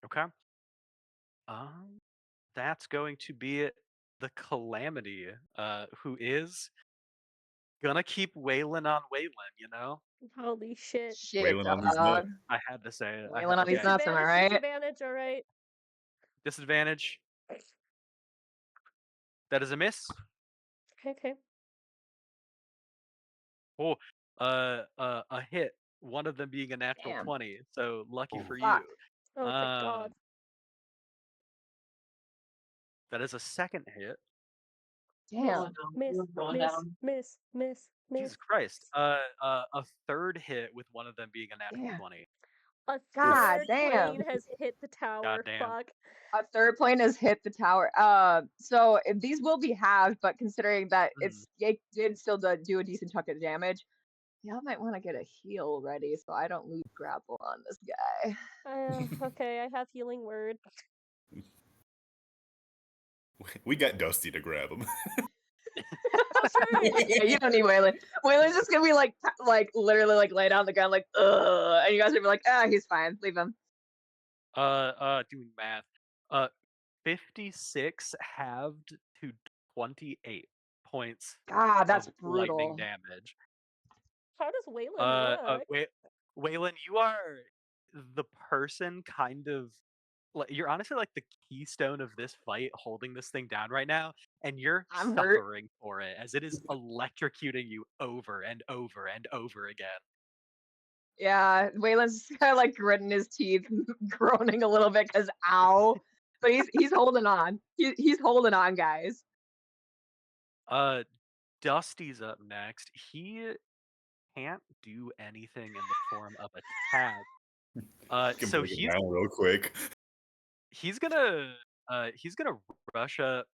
Okay. That's going to be the Calamity, who is gonna keep Waylon on Waylon, you know? Holy shit. Shit, Waylon on these dog. nuts. I had to say it. Waylon on these Okay. nuts, am I right? Disadvantage, alright. Disadvantage. That is a miss. Okay. Oh, a hit. One of them being a natural Damn. 20. So lucky for Fuck. you. Oh, thank God. That is a second hit. Damn. Miss. Jesus Christ. A third hit with one of them being a natural Damn. 20. A God third damn. plane has hit the tower. damn. Fuck. A third plane has hit the tower. So these will be halved, but considering that it did still do a decent chunk of damage, y'all might want to get a heal ready so I don't lose grapple on this guy. Okay, I have healing word. We got Dusty to grab him. Yeah, you don't need Waylon. Waylon's just gonna be like literally like lay down on the ground like ugh, and you guys are gonna be like, he's fine, leave him. Doing math. 56 halved to 28 points God, that's of brutal. lightning damage. How does Waylon look? Waylon, you are the person kind of like you're honestly like the keystone of this fight, holding this thing down right now, and you're I'm hurt. suffering for it as it is electrocuting you over and over and over again. Yeah, Waylon's kind of like gritting his teeth, groaning a little bit because ow. But he's holding on. He's holding on, guys. Dusty's up next. He can't do anything in the form of attack. Can So break it he's down real quick. he's gonna rush up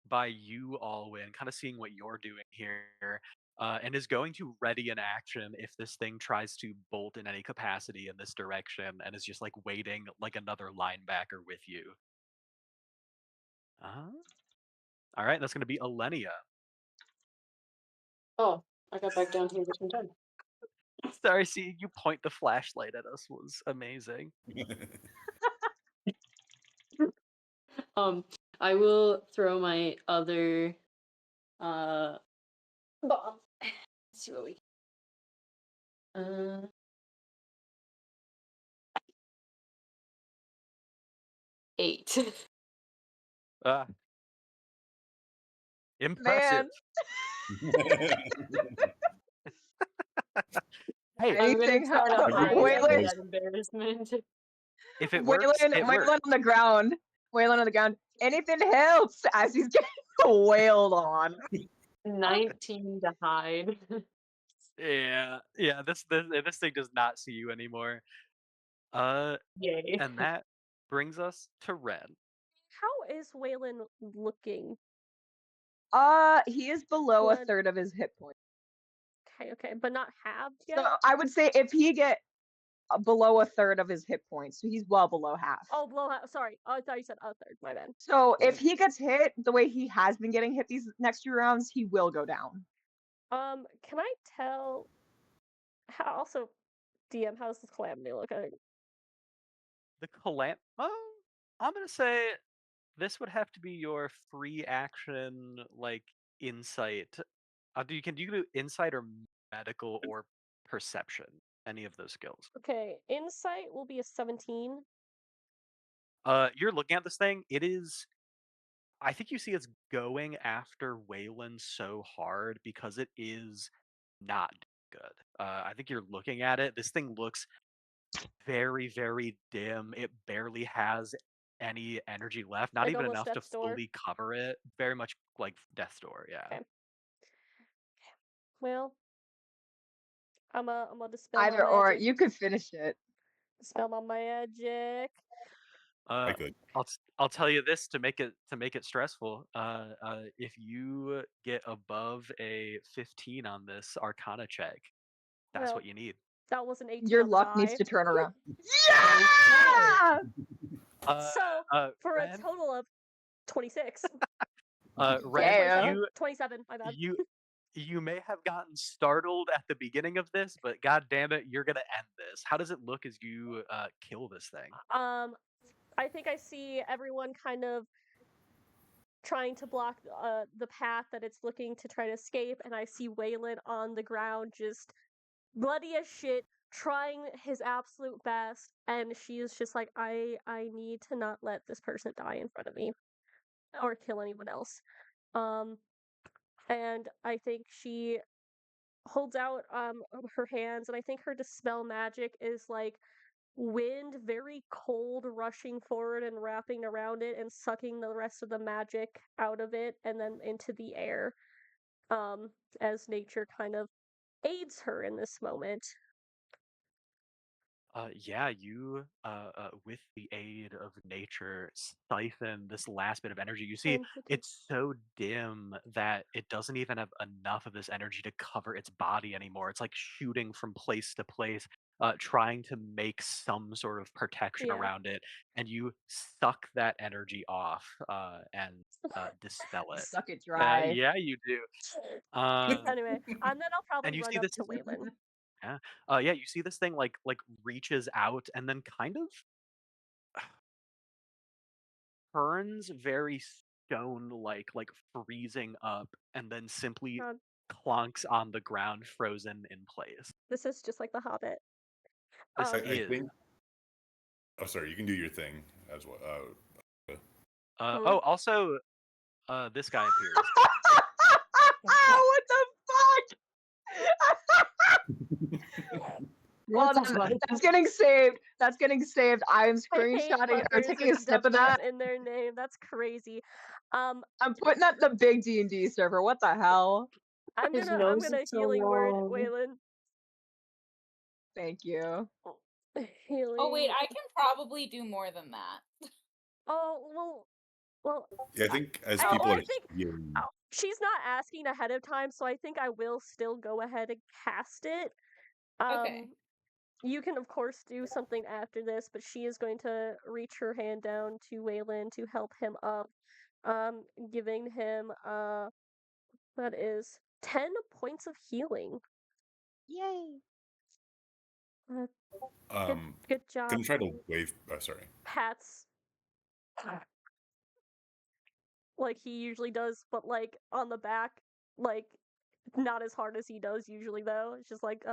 by you, Alwyn, kind of seeing what you're doing here, and is going to ready an action if this thing tries to bolt in any capacity in this direction, and is just like waiting like another linebacker with you. All right, that's gonna be Alenia. Oh, I got back down here just in time. Sorry, seeing you point the flashlight at us was amazing. I will throw my other bomb. Let's see what we 8. Impressive. Hey, I'm gonna Anything try to Waylon- hide Waylon- that embarrassment. if it works, it Waylon works. on the ground. Waylon on the ground. Anything helps as he's getting wailed on. 19 to hide. Yeah. This thing does not see you anymore. Yay. And that brings us to Ren. is Waylon looking? He is below a Blood. third of his hit points. Okay, but not halved yet? So I would say if he get below a third of his hit points, so he's well below half. Oh, below half. Sorry. Oh, I thought you said a third. My bad. So if he gets hit the way he has been getting hit these next 2 rounds, he will go down. Can I tell? Also, DM, how's this calamity looking? The I'm gonna say this would have to be your free action, like insight. You can do insight or medical or perception, any of those skills. Okay, insight will be a 17. You're looking at this thing. It is. I think you see it's going after Waylon so hard because it is not good. I think you're looking at it. This thing looks very, very dim. It barely has any energy left. Not Like even almost enough to Death's Door? fully cover it. Very much like Death's Door, yeah. Okay. Well, I'm a dispel Either my or, magic. you could finish it. Dispel my magic. I could. I'll tell you this to make it stressful. If you get above a 15 on this Arcana check, that's Well, what you need. That was an 18 Your on the luck needs die. to turn around. Yeah! So, for Ren, a total of 26. Ren, Yeah. 27, my bad. you may have gotten startled at the beginning of this, but god damn it, you're gonna end this. How does it look as you kill this thing? I think I see everyone kind of trying to block the path that it's looking to try to escape, and I see Waylon on the ground just bloody as shit, trying his absolute best, and she is just like, I need to not let this person die in front of me or kill anyone else. And I think she holds out her hands, and I think her dispel magic is like wind, very cold, rushing forward and wrapping around it and sucking the rest of the magic out of it and then into the air, as nature kind of aids her in this moment. Yeah, you with the aid of nature siphon this last bit of energy. You see, it's so dim that it doesn't even have enough of this energy to cover its body anymore. It's like shooting from place to place, trying to make some sort of protection Yeah. around it, and you suck that energy off and dispel it. Suck it dry. Yeah, you do. Anyway, and then I'll probably and you run see up this to Waylon. yeah, you see this thing like reaches out and then kind of turns very stone like freezing up and then simply God, clonks on the ground frozen in place. this is just like The Hobbit. This I is think. Oh, sorry. You can do your thing as well. oh, also this guy appears. What the fuck? Well, that's getting saved. That's getting saved. I am screenshotting or taking a snip of that. In their name. That's crazy. I'm putting up the big D&D server. What the hell? I'm His gonna nose is so healing word long. Waylon. Thank you. Healing. Oh wait, I can probably do more than that. Oh well. Yeah, I think as I people are think healing, she's not asking ahead of time, so I think I will still go ahead and cast it. Okay. You can of course do something after this, but she is going to reach her hand down to Waylon to help him up, giving him that is 10 points of healing. Yay. Good job. gonna try to wave. Sorry. Pats like he usually does, but like on the back, like not as hard as he does usually though. It's just like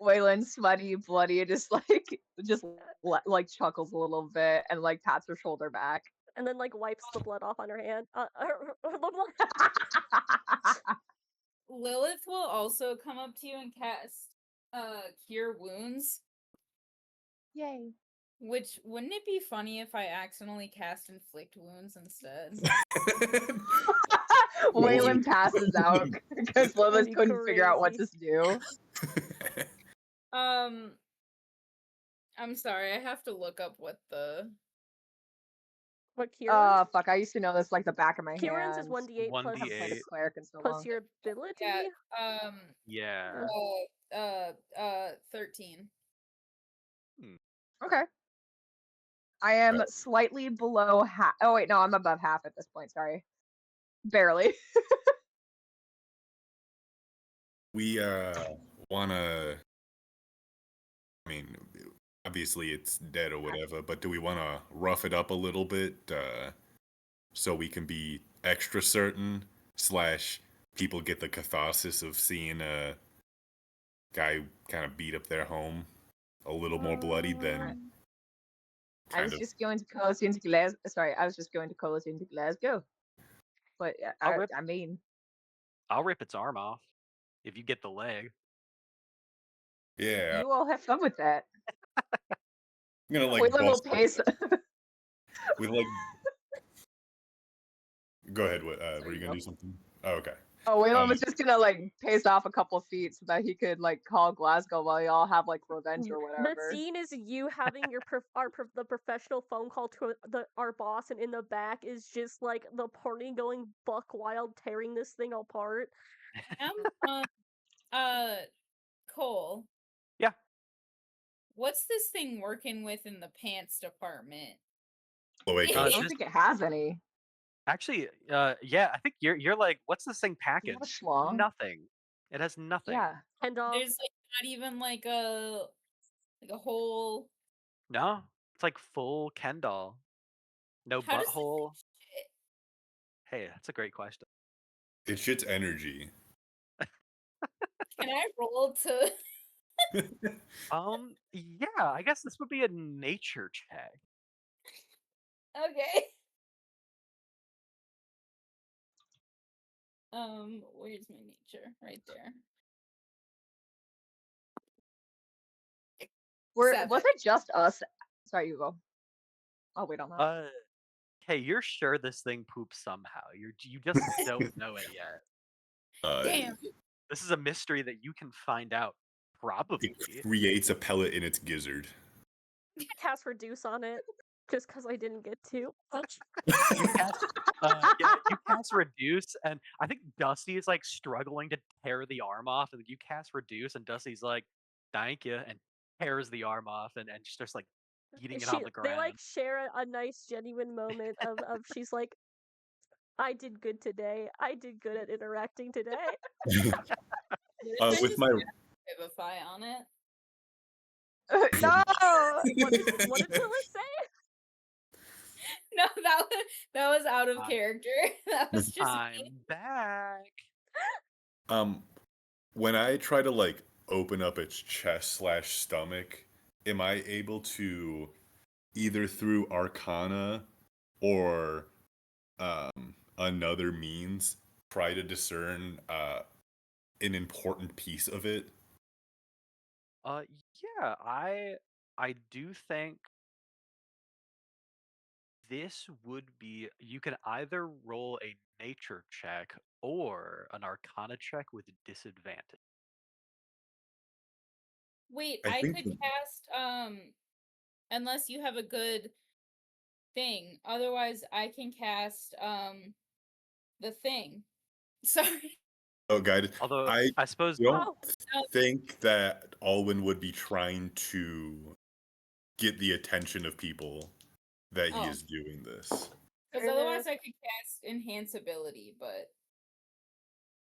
Waylon, sweaty, bloody, just like chuckles a little bit and like pats her shoulder back. And then like wipes the blood off on her hand. Lilith will also come up to you and cast Cure Wounds. Yay. Which, wouldn't it be funny if I accidentally cast Inflict Wounds instead? Waylon passes out because Lilith couldn't figure out what to do. I'm sorry, I have to look up what the... What Kieran's? Fuck, I used to know this like the back of my Kieran's is hand. 1d8 One plus I haven't played a d8. cleric in so plus long. your ability. Yeah. Yeah. 13. Okay. I am slightly below half. Oh wait, no, I'm above half at this point. Sorry, barely. We wanna. I mean, obviously it's dead or whatever, but do we want to rough it up a little bit so we can be extra certain? Slash, people get the catharsis of seeing a guy kind of beat up their home a little more bloody than I was kind of. just going to call it into Glasgow. Sorry, I was just going to call it into Glasgow. But I mean, I'll rip its arm off if you get the leg. Yeah, you all have fun with that. I'm gonna like Waylon will bust. pace. We like. Go ahead. Were Sorry, you gonna go. do something? Oh, okay. Oh, Waylon was just gonna like pace off a couple feet so that he could like call Glasgow while y'all have like revenge or The whatever. scene is you having your the professional phone call to our boss, and in the back is just like the party going buck wild, tearing this thing apart. Cole. Yeah. What's this thing working with in the pants department? Oh, wait, I gosh. don't think it has any. Actually, yeah, I think you're like, what's this thing Is that a packaged? schlong? Nothing. It has nothing. Yeah. And There's like not even like a whole. No, it's like full Ken doll. No How does this butthole. shit? Hey, that's a great question. It shits energy. Can I roll to? Yeah, I guess this would be a nature check. Okay. Where's my nature? Right there. Was it just us? Sorry, you go. I'll wait on that. Hey, you're sure this thing poops somehow. You just don't know it yet. Damn. This is a mystery that you can find out probably. It creates a pellet in its gizzard. cast reduce on it just because I didn't get to. You cast reduce, and I think Dusty is like struggling to tear the arm off, and you cast reduce, and Dusty's like, "Thank you," and tears the arm off, and just starts like beating it on the ground. They like share a nice genuine moment of she's like, I did good today. I did good at interacting today. With my Vivify on it. No. What did Lilith say? No, that was out of character. That was just. I'm back. When I try to like open up its chest / stomach, am I able to either through Arcana or another means try to discern an important piece of it? Yeah, I do think this would be, you can either roll a nature check or an arcana check with disadvantage. Wait, I I think could the- cast unless you have a good thing. Otherwise, I can cast the thing. Sorry. Oh, guided. Although I I suppose don't think that Alwyn would be trying to get the attention of people that he is doing this. Because otherwise I could cast enhance ability, but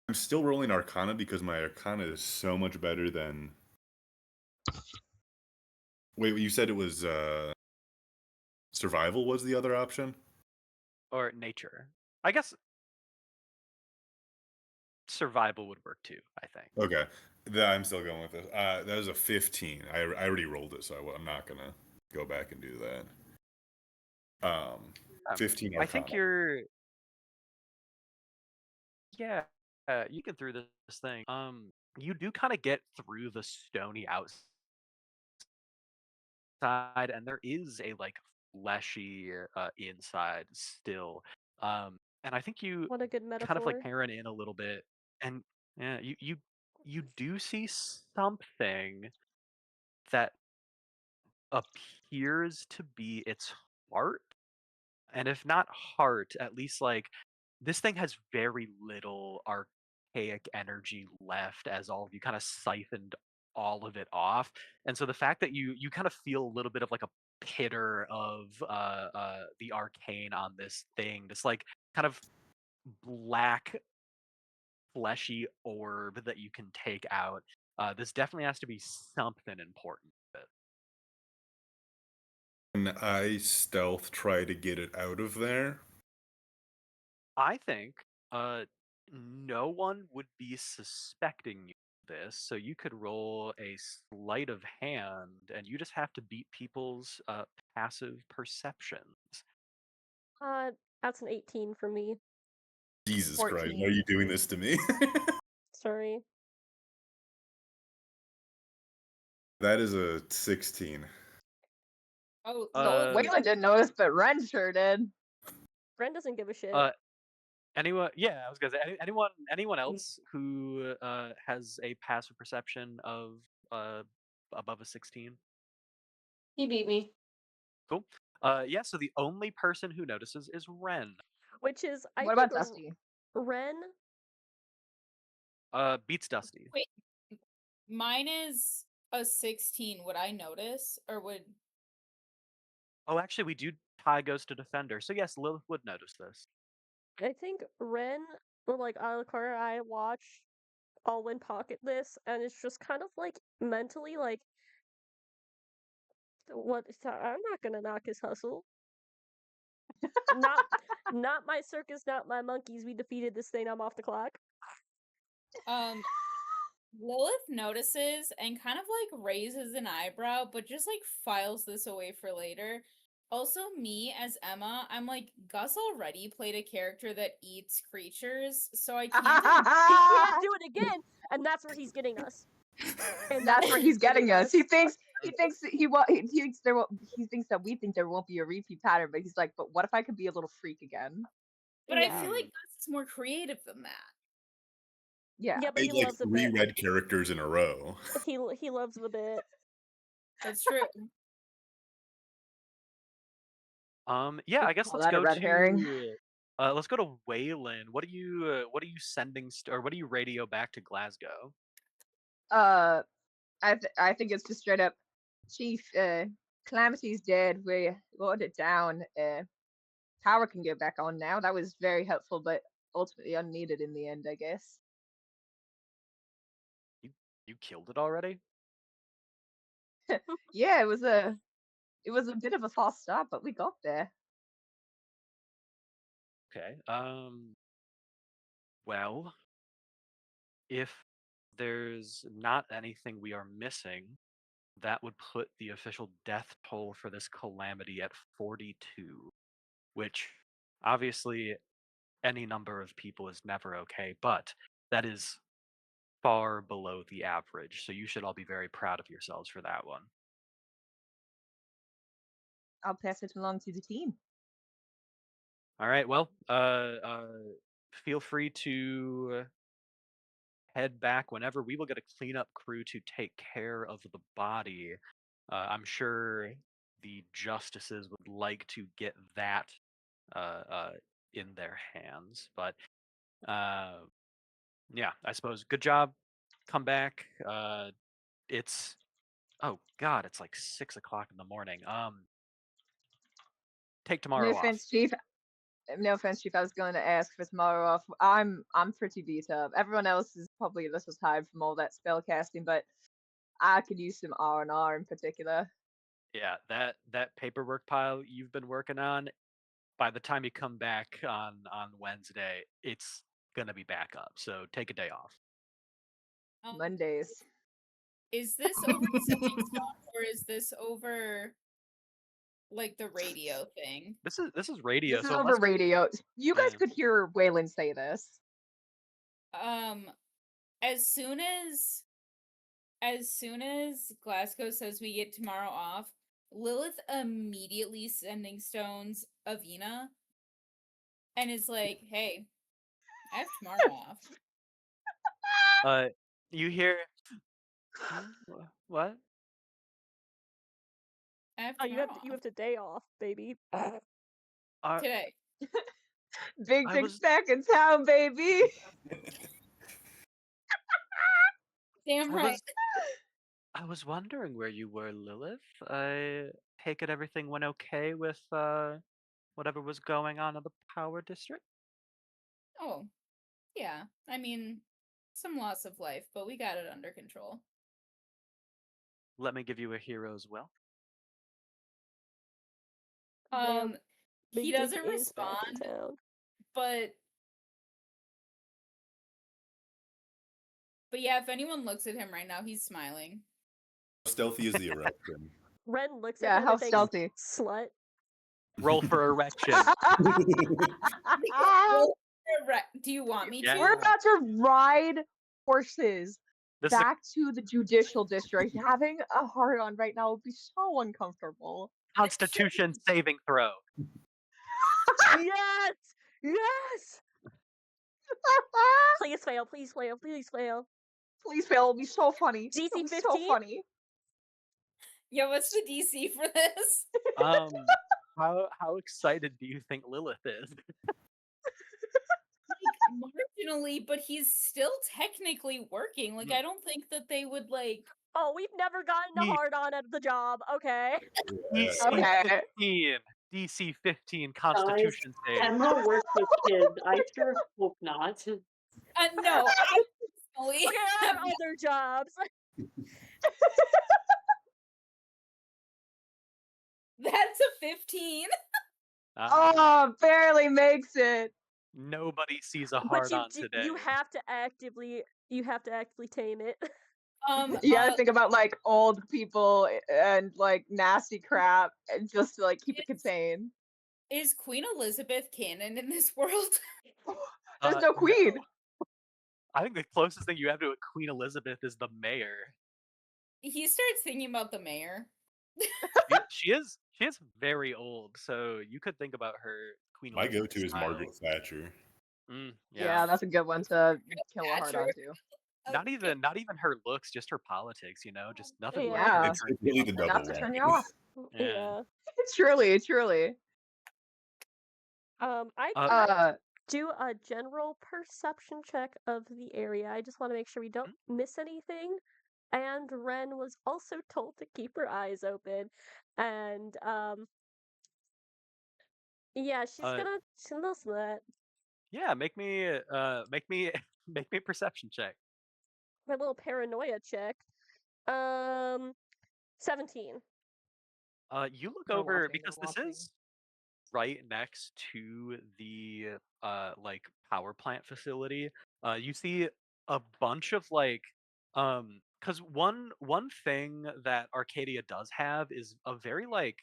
I'm still rolling Arcana because my Arcana is so much better than. Wait, you said it was Survival was the other option? or nature. I guess survival would work too, I think. Okay. I'm still going with this. That was a 15. I already rolled it, so I'm not going to go back and do that. 15 Arcana. I think you're. Yeah, you get through this thing. You do kind of get through the stony outside, and there is a like fleshy inside still. And I think you What a good kind of metaphor. like parent in a little bit, and yeah, you do see something that appears to be its heart, and if not heart, at least like this thing has very little archaic energy left, as all of you kind of siphoned all of it off. And so the fact that you kind of feel a little bit of like a pitter of the arcane on this thing, this like kind of black fleshy orb that you can take out. This definitely has to be something important. And I stealth try to get it out of there. I think no one would be suspecting you of this, so you could roll a sleight of hand, and you just have to beat people's passive perceptions. That's an 18 for me. Jesus Christ, why 14. are you doing this to me? Sorry. That is a 16. Oh, Uh, Waylon didn't notice, but Ren sure did. Ren doesn't give a shit. Anyone? Yeah, I was gonna say anyone else who has a passive perception of above a 16. He beat me. Cool. Yeah. So the only person who notices is Ren. Which is, I What think about Dusty? Ren. Beats Dusty. wait. Mine is a 16. Would I notice, or would? Oh, actually, we do tie Ghost to Defender. So yes, Lilith would notice this. I think Ren, or like Alakara, I watch Alwyn pocket this, and it's just kind of like mentally like, what? I'm not gonna knock his hustle. not my circus, not my monkeys. We defeated this thing. I'm off the clock. Lilith notices and kind of like raises an eyebrow, but just like files this away for later. Also, me as Emma, I'm like, Gus already played a character that eats creatures, so I can't. He can't do it again, and that's where he's getting us. And That's where he's getting us. He thinks he thinks he thinks that we think there won't be a repeat pattern, but he's like, but what if I could be a little freak again? But I Yeah. feel like Gus is more creative than that. Yeah. Yeah, but he Made like loves a 3 bit. red characters in a row. He loves the bit. That's true. Yeah, I guess Call let's that a go red herring. let's go to Waylon. What are you sending or what do you radio back to Glasgow? I think it's just straight up, Chief. Calamity's dead. We wrote it down. Power can get back on now. That was very helpful, but ultimately unneeded in the end, I guess. You killed it already? Yeah, it was a bit of a false start, but we got there. Okay. Well, if there's not anything we are missing, that would put the official death toll for this calamity at 42, which obviously any number of people is never okay, but that is far below the average. So you should all be very proud of yourselves for that one. I'll pass it along to the team. All right. Well, feel free to head back whenever. We will get a cleanup crew to take care of the body. I'm sure the justices would like to get that in their hands, but yeah, I suppose. Good job. Come back. It's oh god, it's like 6 o'clock in the morning. Take No tomorrow off. offense, Chief. No offense, Chief. I was going to ask for tomorrow off. I'm pretty beat up. Everyone else is probably a little tired from all that spell casting, but I could use some R&R in particular. Yeah, that paperwork pile you've been working on, by the time you come back on Wednesday, it's gonna be back up. So take a day off. Mondays. Is this over the stepping stone, or is this over like the radio thing? This is radio. This is so over radio. You guys Yeah. could hear Waylon say this. As soon as Glasgow says we get tomorrow off, Lilith immediately sending stones Avina and is like, "Hey, I have tomorrow off." You hear what? I have Oh, tomorrow you have off. to day off, baby. Uh, today. Big I Dick was back in town, baby. Damn I right. was I was wondering where you were, Lilith. I take it everything went okay with whatever was going on in the power district. Oh, yeah. I mean, some loss of life, but we got it under control. Let me give you a hero's wealth. Um, he Big Dick doesn't is back in respond, town. but yeah, if anyone looks at him right now, he's smiling. Stealthy is the erection. Ren looks Yeah, at him how and thinks, stealthy. "Slut." Roll for erection. Well, do you want me Yeah. We're to? about to ride horses This is a back to the judicial district. Having a hard on right now would be so uncomfortable. Constitution saving throw. Yes! Yes! Please fail, please fail, please fail. Please fail. It'll be so funny. DC It'll be so 15? funny. Yeah, what's the DC for this? How excited do you think Lilith is? Like, marginally, but he's still technically working. Like, I don't think that they would, like... Oh, we've never gotten a Ye- hard on at the job. Okay. DC Okay. 15. DC 15 Constitution save. Emma works with kids. I sure hope not. No, I personally Okay, our have other jobs. That's a 15. Oh, barely makes it. Nobody sees a But hard you on today. you have to actively tame it. You gotta think about like old people and like nasty crap, and just to like keep it contained. Is Queen Elizabeth canon in this world? There's no queen. No. I think the closest thing you have to a Queen Elizabeth is the mayor. He starts thinking about the mayor. She is very old, so you could think about her Queen My Elizabeth go-to is style. Margaret Thatcher. Yeah, that's a good one to kill a hard Thatcher. on to. Not even her looks, just her politics. Just nothing. Yeah. Nothing It's turns really you the off. double Enough to turn you whammy. off. Yeah. Truly, truly. I do a general perception check of the area. I just want to make sure we don't miss anything. And Ren was also told to keep her eyes open. And yeah, she's gonna listen to that. Yeah, make me make me a perception check. My little paranoia check. 17. You look They're over watching, because they're this watching. is right next to the like power plant facility. You see a bunch of like because one thing that Arcadia does have is a very like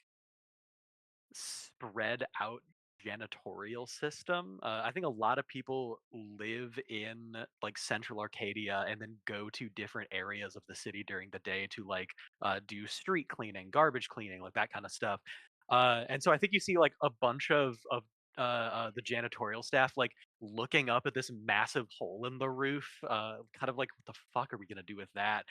spread out janitorial system. I think a lot of people live in like central Arcadia and then go to different areas of the city during the day to like do street cleaning, garbage cleaning, like that kind of stuff. And so I think you see like a bunch of the janitorial staff like looking up at this massive hole in the roof, kind of like what the fuck are we gonna do with that?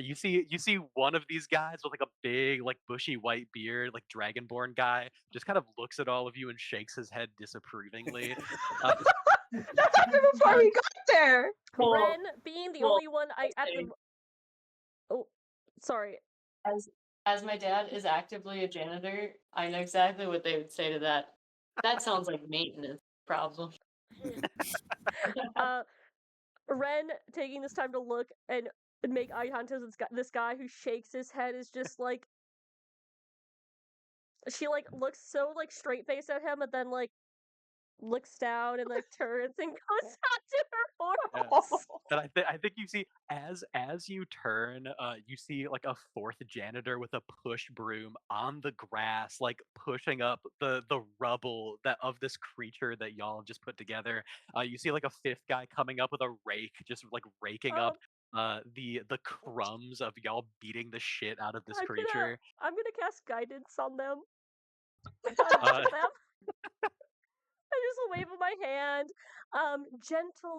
You see one of these guys with like a big, like bushy white beard, like dragonborn guy, just kind of looks at all of you and shakes his head disapprovingly. That happened before we got there. Ren being the only one at the. say- Oh, sorry. As my dad is actively a janitor, I know exactly what they would say to that. That sounds like maintenance problem. Ren taking this time to look and make eye contact with this guy who shakes his head is just like she like looks so like straight face at him and then like looks down and like turns and goes out to her horse. And I think you see as you turn, you see like a fourth janitor with a push broom on the grass, like pushing up the rubble that of this creature that y'all have just put together. You see like a fifth guy coming up with a rake, just like raking up the crumbs of y'all beating the shit out of this creature. I'm gonna cast guidance on them. I just wave of my hand.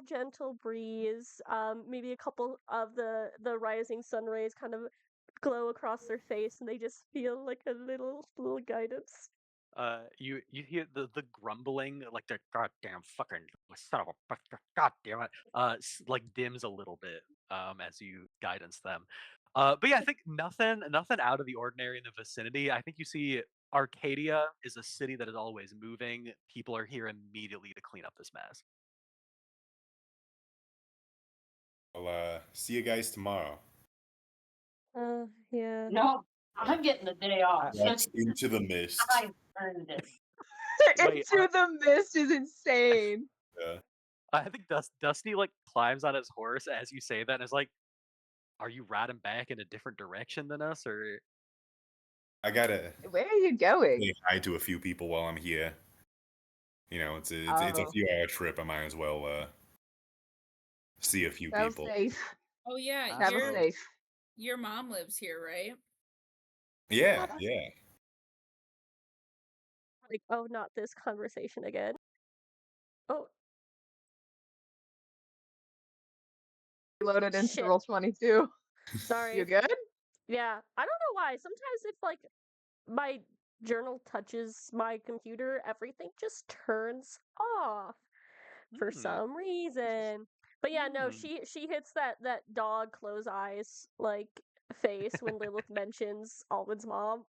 Gentle breeze. Maybe a couple of the rising sun rays kind of glow across their face, and they just feel like a little guidance. You hear the grumbling, like the goddamn fucking son of a god damn it, like dims a little bit as you guidance them. But yeah, I think nothing out of the ordinary in the vicinity. I think you see Arcadia is a city that is always moving. People are here immediately to clean up this mess. I'll see you guys tomorrow. Yeah. No, I'm getting the day off. Walks into the mist. I earned it. Wait, Into the mist is insane. Yeah. I think Dusty like climbs on his horse as you say that, and is like, "Are you riding back in a different direction than us, or?" I gotta Where are you going? say hi to a few people while I'm here. You know, it's a Oh, few hour trip. I might as well see a few travel people. safe. Oh yeah, Travel Absolutely. safe. your mom lives here, right? Yeah, yeah. Like, oh, not this conversation again. Oh, Loaded into shit. roll 22. Sorry. You good? Yeah, I don't know why. Sometimes if like my journal touches my computer, everything just turns off for Hmm. some reason. But yeah, no, Hmm. she hits that dog close eyes like face when Lilith mentions Alwyn's mom.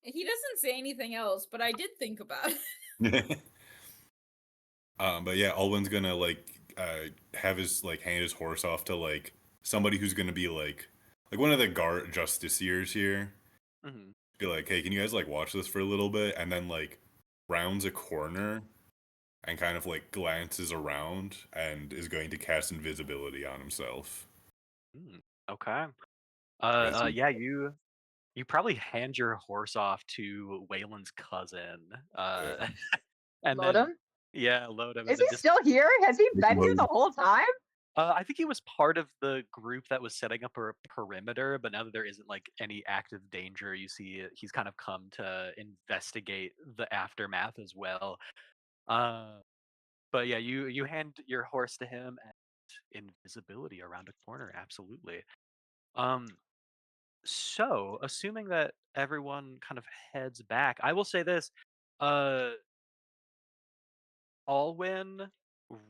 He doesn't say anything else, but I did think about it. But yeah, Alwyn's gonna like have his like hand his horse off to like somebody who's gonna be like one of the guard justiciars here. Hmm. Be like, hey, can you guys like watch this for a little bit? And then like rounds a corner and kind of like glances around and is going to cast invisibility on himself. Hmm. Okay. As Yeah, you probably hand your horse off to Waylon's cousin, and Load then him? yeah, load him, and Is then he just still here? Has he been here the load. whole time? I think he was part of the group that was setting up a perimeter, but now that there isn't like any active danger, you see he's kind of come to investigate the aftermath as well. Uh, but yeah, you hand your horse to him and invisibility around a corner, absolutely. Um, so assuming that everyone kind of heads back, I will say this: uh, Alwyn,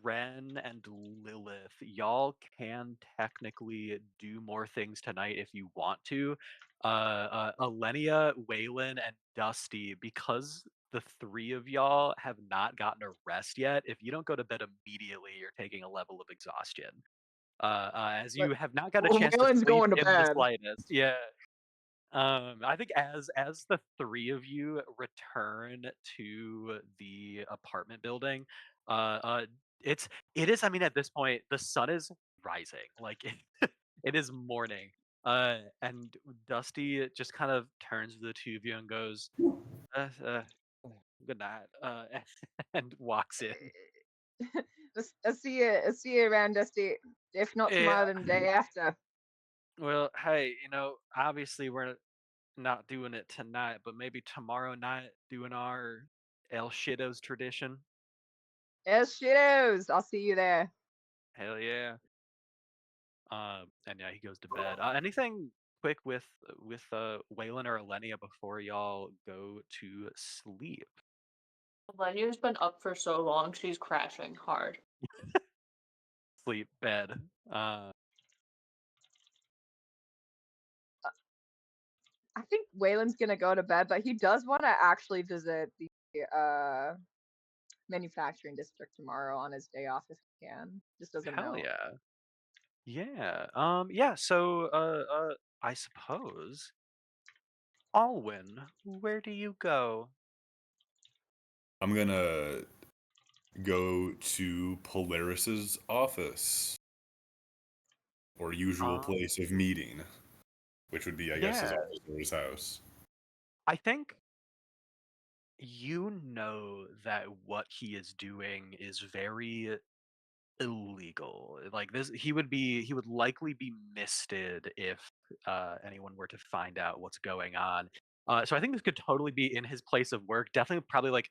Ren, and Lilith, y'all can technically do more things tonight if you want to. Alenia, Waylon, and Dusty, because the three of y'all have not gotten a rest yet, if you don't go to bed immediately, you're taking a level of exhaustion. As But you have not got a chance to Waylon's sleep going to in the bed. slightest. Yeah. I think as the three of you return to the apartment building, uh, uh, it's it is. I mean, at this point, the sun is rising. Like it is morning. And Dusty just kind of turns to the two of you and goes, uh, uh, "Good night," and walks in. I'll see you around, Dusty. If not Yeah. tomorrow, then the day after. Well, hey, obviously we're not doing it tonight, but maybe tomorrow night doing our El Shido's tradition. Yes, shittos. I'll see you there. Hell yeah. And yeah, he goes to bed. Anything quick with Waylon or Alenia before y'all go to sleep? Lenya's been up for so long, she's crashing hard. Sleep, bed. I think Waylon's gonna go to bed, but he does want to actually visit the manufacturing district tomorrow on his day off if he can. Just doesn't Hell know. yeah. Yeah. Yeah. So, I suppose Alwyn, where do you go? I'm gonna go to Polaris's office or usual Um, place of meeting, which would be, I guess, his yeah. office or his house. I think you know that what he is doing is very illegal. Like this, he would likely be misted if anyone were to find out what's going on. So I think this could totally be in his place of work. Definitely, probably like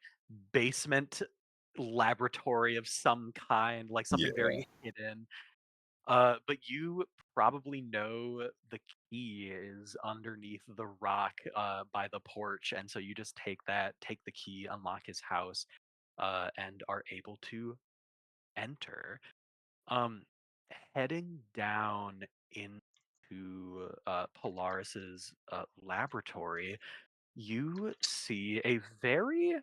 basement laboratory of some kind, like something Yeah. very hidden. But you probably know the key is underneath the rock by the porch, and so you just take the key, unlock his house, and are able to enter. Um, Heading down into Polaris's laboratory, you see a very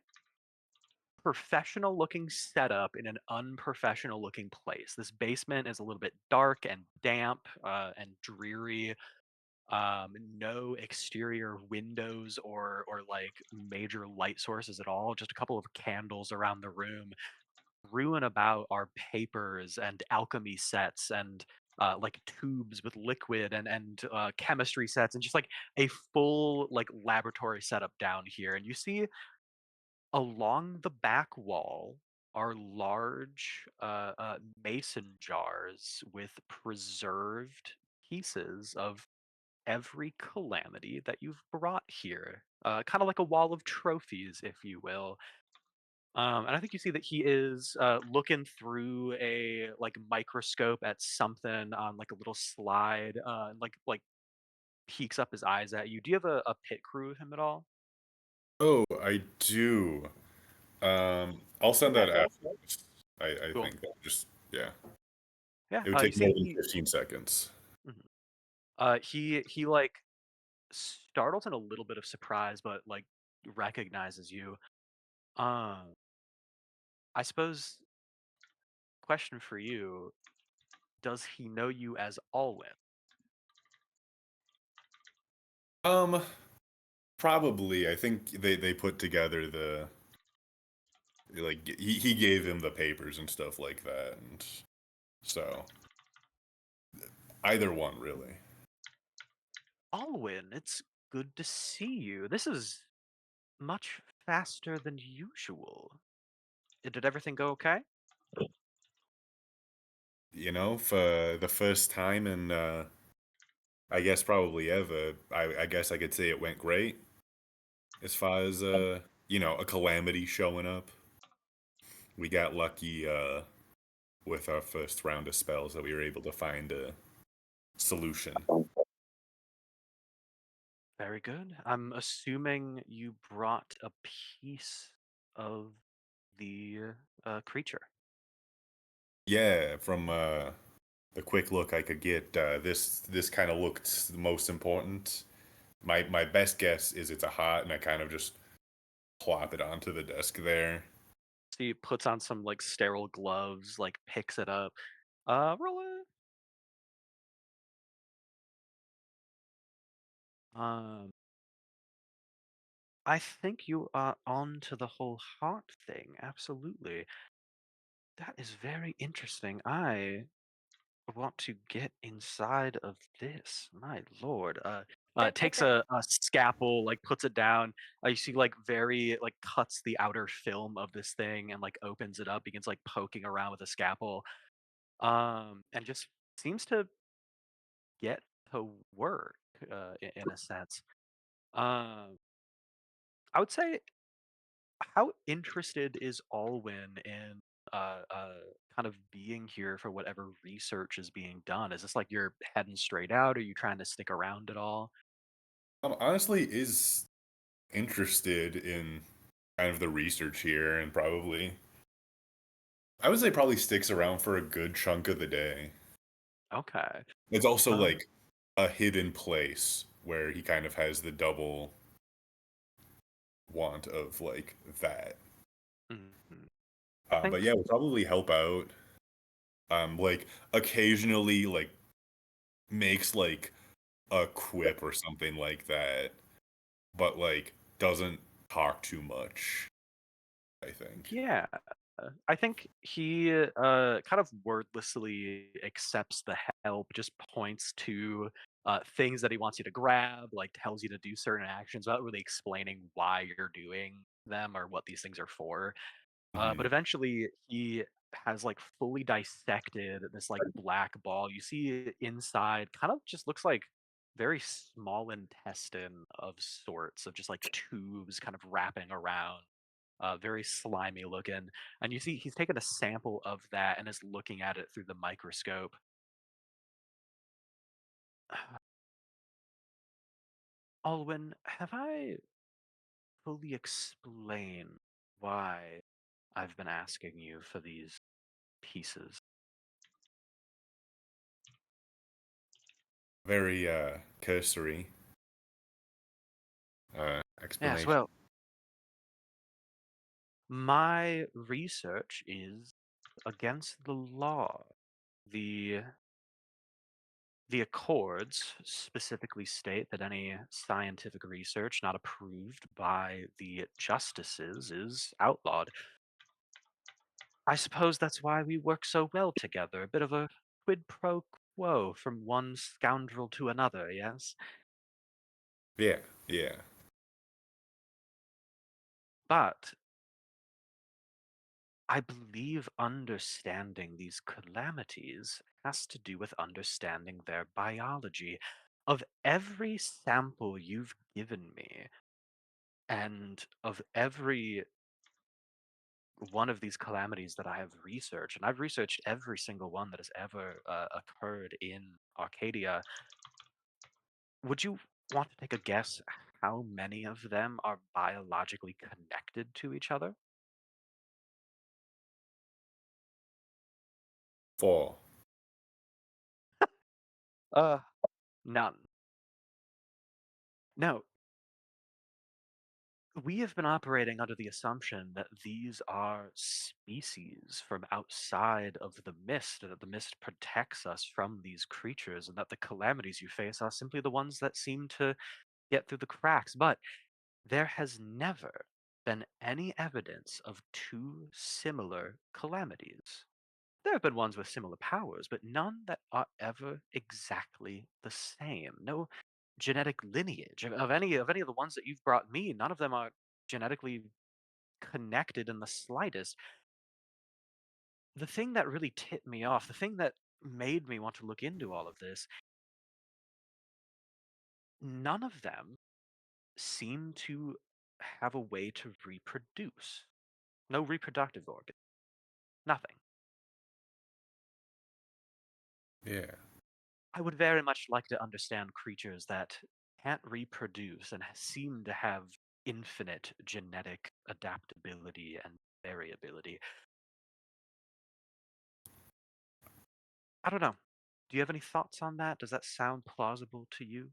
professional looking setup in an unprofessional looking place. This basement is a little bit dark and damp and dreary. No exterior windows or like major light sources at all. Just a couple of candles around the room. Ruin about are papers and alchemy sets and like tubes with liquid and chemistry sets and just like a full like laboratory setup down here. And you see along the back wall are large mason jars with preserved pieces of every calamity that you've brought here. Kind of like a wall of trophies, if you will. And I think you see that he is looking through a like microscope at something on like a little slide, like peeks up his eyes at you. Do you have a pit crew of him at all? Oh, I do. I'll send that Okay. after. I Cool. think that just yeah. Yeah. It would You take see more that than 15 seconds. mhm. He like startles in a little bit of surprise, but like recognizes you. Um, I suppose question for you: does he know you as Alwyn? Um, Probably. I think they put together the like he gave him the papers and stuff like that, and so either one really. Alwyn, it's good to see you. This is much faster than usual. Did everything go okay? You know, for the first time in I guess probably ever, I guess I could say it went great as far as a calamity showing up. We got lucky with our first round of spells that we were able to find a solution. Very good. I'm assuming you brought a piece of the creature. Yeah, from the quick look I could get, this kind of looked the most important. My best guess is it's a heart, and I kind of just plop it onto the desk there. So he puts on some like sterile gloves, like picks it up. Roll it. Um, I think you are on to the whole heart thing. Absolutely. That is very interesting. I want to get inside of this. My lord. Takes a scalpel, like puts it down. You see, like very like cuts the outer film of this thing and like opens it up. Begins like poking around with a scalpel. And just seems to get to work in a sense. Um, I would say, how interested is Alwyn in kind of being here for whatever research is being done? Is this like you're heading straight out? Are you trying to stick around at all? Honestly, is interested in kind of the research here, and probably I would say probably sticks around for a good chunk of the day. Okay. It's also Um, like a hidden place where he kind of has the double want of like that. mhm. I But think, yeah, we'll probably help out. Like occasionally, like makes like a quip or something like that, but like doesn't talk too much. I think. yeah. I think he kind of wordlessly accepts the help, just points to things that he wants you to grab, like tells you to do certain actions without really explaining why you're doing them or what these things are for. But Mhm. eventually, he has like fully dissected this like black ball. You see inside, kind of just looks like very small intestine of sorts, of just like tubes kind of wrapping around. Very slimy looking, and you see he's taken a sample of that and is looking at it through the microscope. Alwyn, have I fully explained why I've been asking you for these pieces? Very cursory Yes, explanation. well, my research is against the law. The the Accords specifically state that any scientific research not approved by the justices is outlawed. I suppose that's why we work so well together. A bit of a quid pro quo from one scoundrel to another, yes? Yeah, yeah. But I believe understanding these calamities has to do with understanding their biology. Of every sample you've given me, and of every one of these calamities that I have researched, and I've researched every single one that has ever occurred in Arcadia, would you want to take a guess how many of them are biologically connected to each other? 4. Uh, None. No, we have been operating under the assumption that these are species from outside of the mist, that the mist protects us from these creatures, and that the calamities you face are simply the ones that seem to get through the cracks. But there has never been any evidence of two similar calamities. There have been ones with similar powers, but none that are ever exactly the same. No genetic lineage of any of the ones that you've brought me. None of them are genetically connected in the slightest. The thing that really tipped me off, the thing that made me want to look into all of this, none of them seem to have a way to reproduce. No reproductive organ. Nothing. Yeah. I would very much like to understand creatures that can't reproduce and seem to have infinite genetic adaptability and variability. I don't know. Do you have any thoughts on that? Does that sound plausible to you?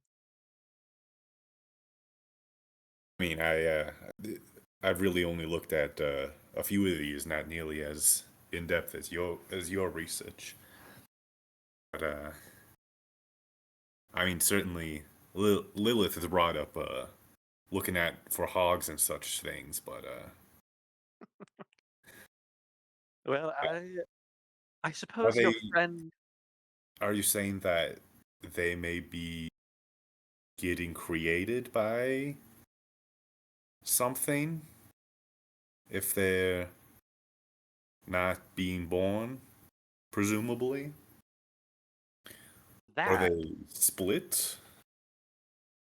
I mean, I've really only looked at a few of these, not nearly as in depth as your research. But I mean, certainly Lilith has brought up looking at for hogs and such things. But Well, I are suppose your they? friend. Are you saying that they may be getting created by something if they're not being born, presumably? Or that they split?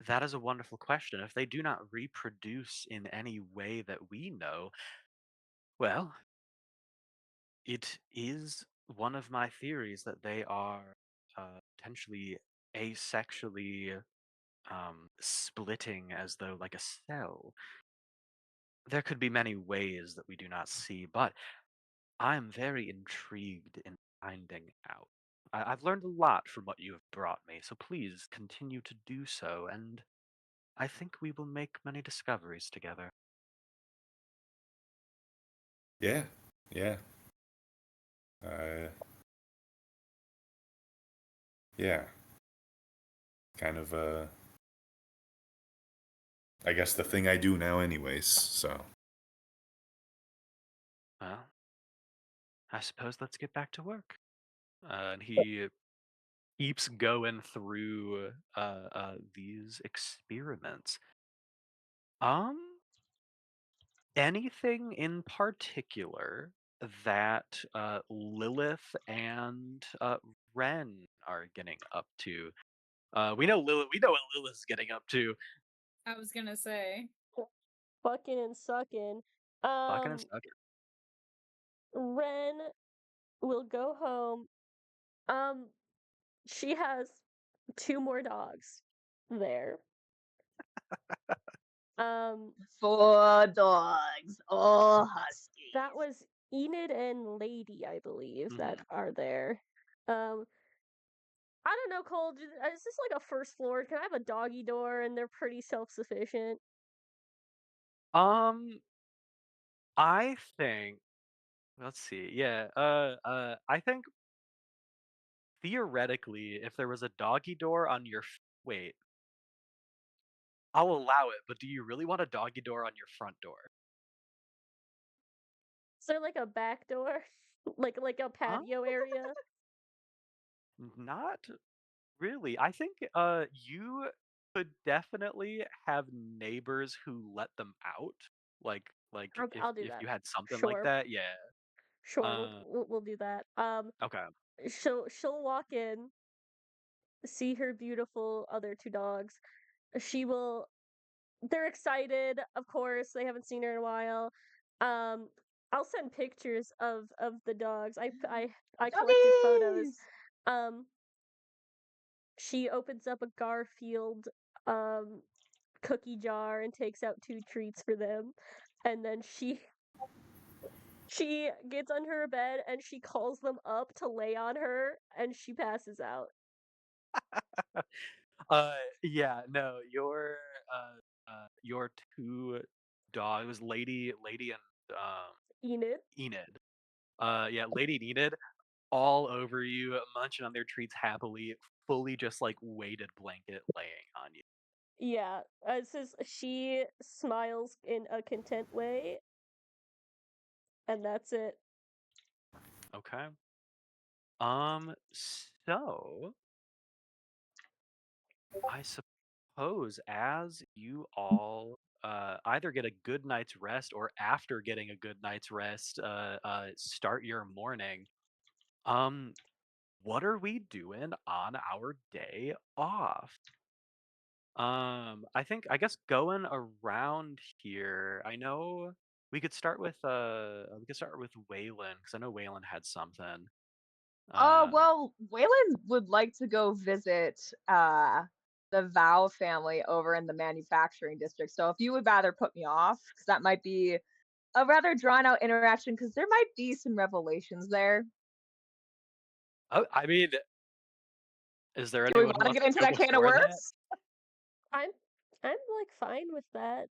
that is a wonderful question. If they do not reproduce in any way that we know, well, it is one of my theories that they are potentially asexually splitting as though like a cell. There could be many ways that we do not see, but I'm very intrigued in finding out. I've learned a lot from what you have brought me, so please continue to do so, and I think we will make many discoveries together. Yeah, yeah, uh, yeah. Kind of, I guess the thing I do now, anyways. So, Well, I suppose let's get back to work. And he keeps going through these experiments. Um, Anything in particular that Lilith and Ren are getting up to? We know Lilith. We know what Lilith's getting up to. I was gonna say. Fucking and sucking. Fucking and Um, sucking. Ren will go home. Um, she has two more dogs there. Um, 4 dogs, all that huskies. was Enid and Lady, I believe, that Mhm. are there. Um, I don't know, Cole. Is this like a first floor? Can I have a doggy door and they're pretty self-sufficient? Um, I think let's see. Yeah. I think theoretically, if there was a doggy door on your wait, I'll allow it, but do you really want a doggy door on your front door? Is there like a back door? Like a Huh? patio area? Not really. I think you could definitely have neighbors who let them out. Like I'll do if that. you had something like Sure. that, yeah. Sure, Uh we'll do that. okay. She'll walk in, see her beautiful other two dogs. She will They're excited, of course. They haven't seen her in a while. Um, I'll send pictures of the dogs. I collected photos. Doggies! Um, she opens up a Garfield um cookie jar and takes out two treats for them. And then she gets under her bed and she calls them up to lay on her and she passes out. Uh yeah, no, your two dogs, Lady and Enid. Enid. Yeah, Lady and Enid all over you, munching on their treats happily, fully just like weighted blanket laying on you. Yeah, it says she smiles in a content way, and that's it. Okay. So I suppose as you all either get a good night's rest or after getting a good night's rest, start your morning. Um, what are we doing on our day off? I guess going around here, I know we could start with Waylon because I know Waylon had something. Uh, Well, Waylon would like to go visit the Vow family over in the manufacturing district. So if you would rather put me off, because that might be a rather drawn out interaction, because there might be some revelations there. oh, I mean, is there Do we anyone want who to wants get to into go that can of before that? worms? I'm I'm like fine with that.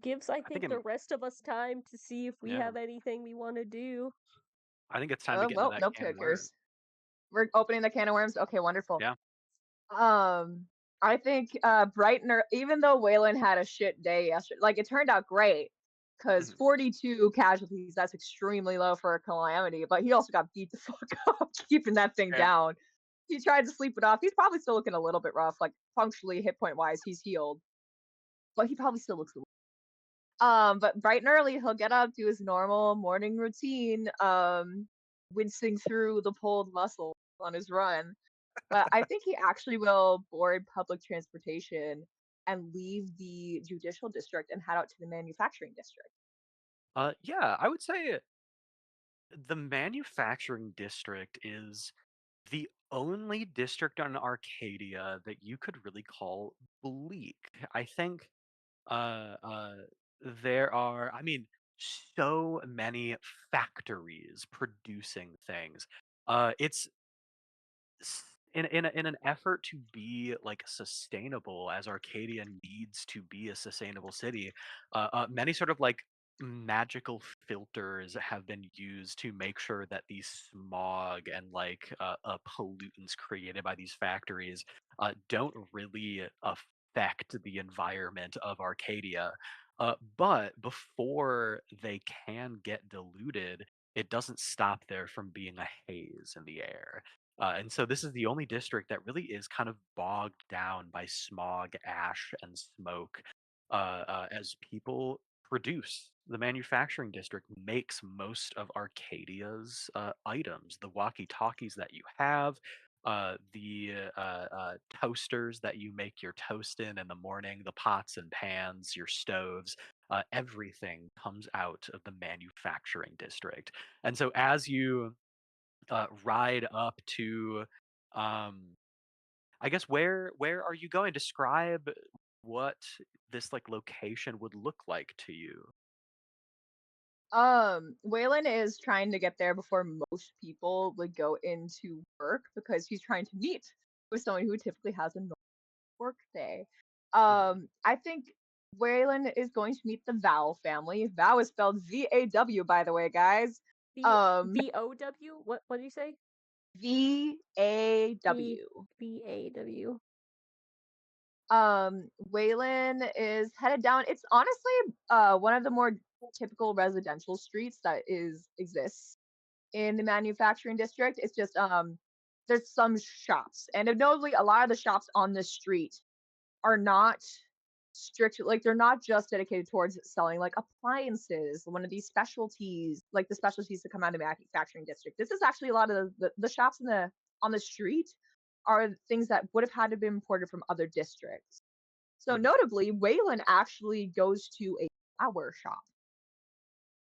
Gives I I think think the rest of us time to see if we yeah, have anything we want to do. I think it's time to get into Well, that no can of worms. takers. We're opening the can of worms. Okay, wonderful. Yeah. Um, I think Brightener, even though Waylon had a shit day yesterday, like it turned out great because Mhm. 42 casualties, that's extremely low for a calamity, but he also got beat the fuck up keeping that thing Yeah. down. He tried to sleep it off. He's probably still looking a little bit rough, like functionally hit point wise, he's healed, but he probably still looks. But bright and early, he'll get up, do his normal morning routine, wincing through the pulled muscle on his run. But I think he actually will board public transportation and leave the judicial district and head out to the manufacturing district. Yeah, I would say the manufacturing district is the only district on Arcadia that you could really call bleak. I think uh, uh, there are, I mean, so many factories producing things. It's in an effort to be like sustainable as Arcadia needs to be a sustainable city. Many sort of like magical filters have been used to make sure that the smog and like pollutants created by these factories don't really affect the environment of Arcadia. But before they can get diluted, it doesn't stop there from being a haze in the air. And so this is the only district that really is kind of bogged down by smog, ash, and smoke as people produce. The manufacturing district makes most of Arcadia's items, the walkie talkies that you have. The toasters that you make your toast in the morning, the pots and pans, your stoves, everything comes out of the manufacturing district. And so as you ride up to um I guess where are you going? Describe what this like location would look like to you. Waylon is trying to get there before most people would go into work because he's trying to meet with someone who typically has a normal work day. Mhm. I think Waylon is going to meet the Val family. Val is spelled V-A-W, by the way, guys. V Um, V-O-W? What did you say? V V-A-W. V-A-W. Waylon is headed down. It's honestly one of the more typical residential streets that exists in the manufacturing district. It's just there's some shops, and notably a lot of the shops on this street are not strict, like they're not just dedicated towards selling like appliances, one of these specialties, like the specialties that come out of the manufacturing district. This is actually a lot of the shops in the on the street are things that would have had to be imported from other districts. So Mhm. notably, Waylon actually goes to a flower shop.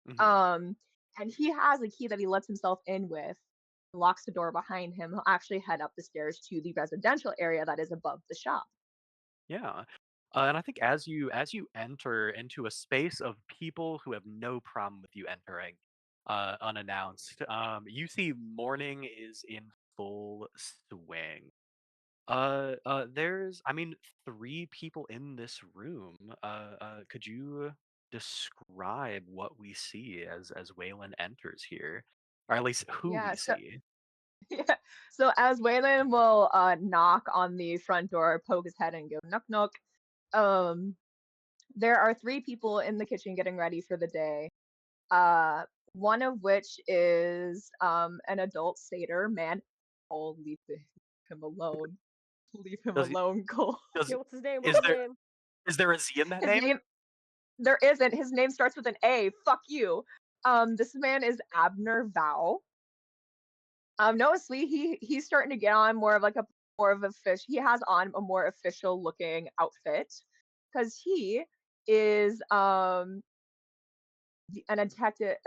Mhm. Um, and he has a key that he lets himself in with, locks the door behind him. He'll actually head up the stairs to the residential area that is above the shop. Yeah. And I think as you enter into a space of people who have no problem with you entering unannounced, you see morning is in full swing. There's, I mean, three people in this room. Could you describe what we see as Waylon enters here, or at least who Yeah, we so see? yeah. So as Waylon will knock on the front door, poke his head and go knock knock. Um, there are three people in the kitchen getting ready for the day. Uh, one of which is an adult satyr man. Oh, leave him alone. Leave him Does alone, Cole. does Yeah, what's his name? What's is his there name? is there a Z in that His name? name there isn't. His name starts with an A. Fuck you. This man is Abner Vow. Noticeably, he's starting to get on more of a fish. He has on a more official looking outfit because he is a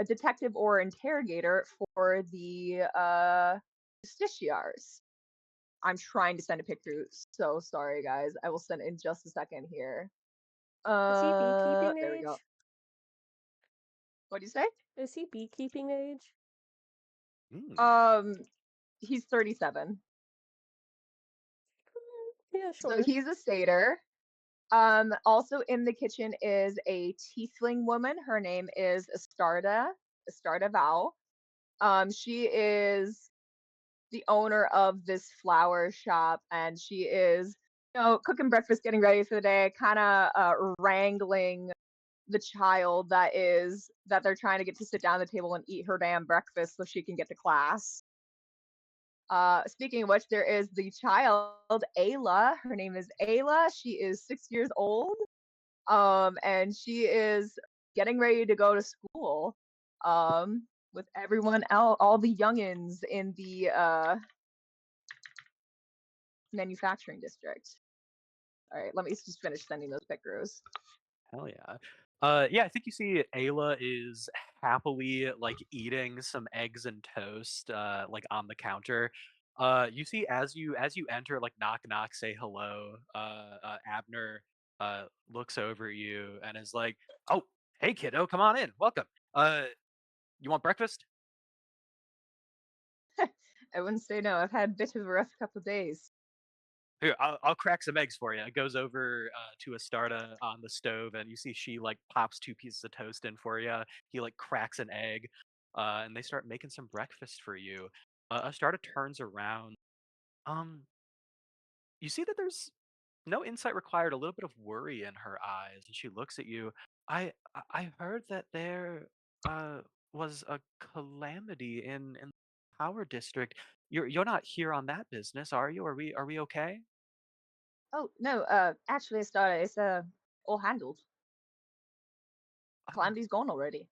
detective or interrogator for the justiciars. I'm trying to send a picture. So sorry, guys. I will send it in just a second here. Is he beekeeping There we go. age? What do you say? Is he beekeeping age? Hmm. Um, he's 37. Yeah, So sure. he's a satyr. Also in the kitchen is a tiefling woman. Her name is Astarda Val. She is the owner of this flower shop, and she is, cooking breakfast, getting ready for the day, kind of wrangling the child that they're trying to get to sit down at the table and eat her damn breakfast so she can get to class. Speaking of which, there is the child, Ayla. Her name is Ayla. She is 6 years old. And she is getting ready to go to school. With everyone else, all the youngins in the manufacturing district. All right, let me just finish sending those pictures. Hell yeah. Yeah, I think you see Ayla is happily like eating some eggs and toast, like on the counter. You see as you enter, like knock knock, say hello. Abner looks over at you and is like, "Oh, hey kiddo, come on in, welcome. You want breakfast? I wouldn't say no. I've had a bit of a rough couple days. Here, I'll crack some eggs for you." It goes over to Astarta on the stove, and you see she like pops two pieces of toast in for you. He like cracks an egg, and they start making some breakfast for you. Astarta turns around. Um, you see that there's no insight required. A little bit of worry in her eyes, and she looks at you. I heard that there uh was a calamity in the power district. You're not here on that business, are you? Are we okay? Oh no, actually, it's all handled. Oh, Calamity's gone already.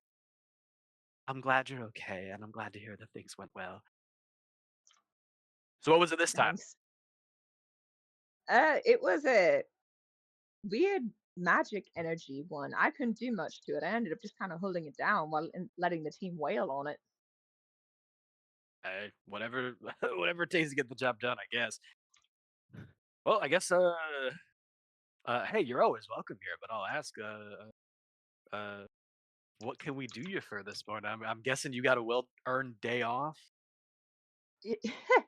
I'm glad you're okay, and I'm glad to hear that things went well. So what was it this time? Thanks. It was a weird magic energy one. I couldn't do much to it. I ended up just kind of holding it down while letting the team wail on it. Whatever, whatever it takes to get the job done, I guess. Well, I guess Hey, you're always welcome here, but I'll ask, what can we do you for this morning? I'm guessing you got a well-earned day off.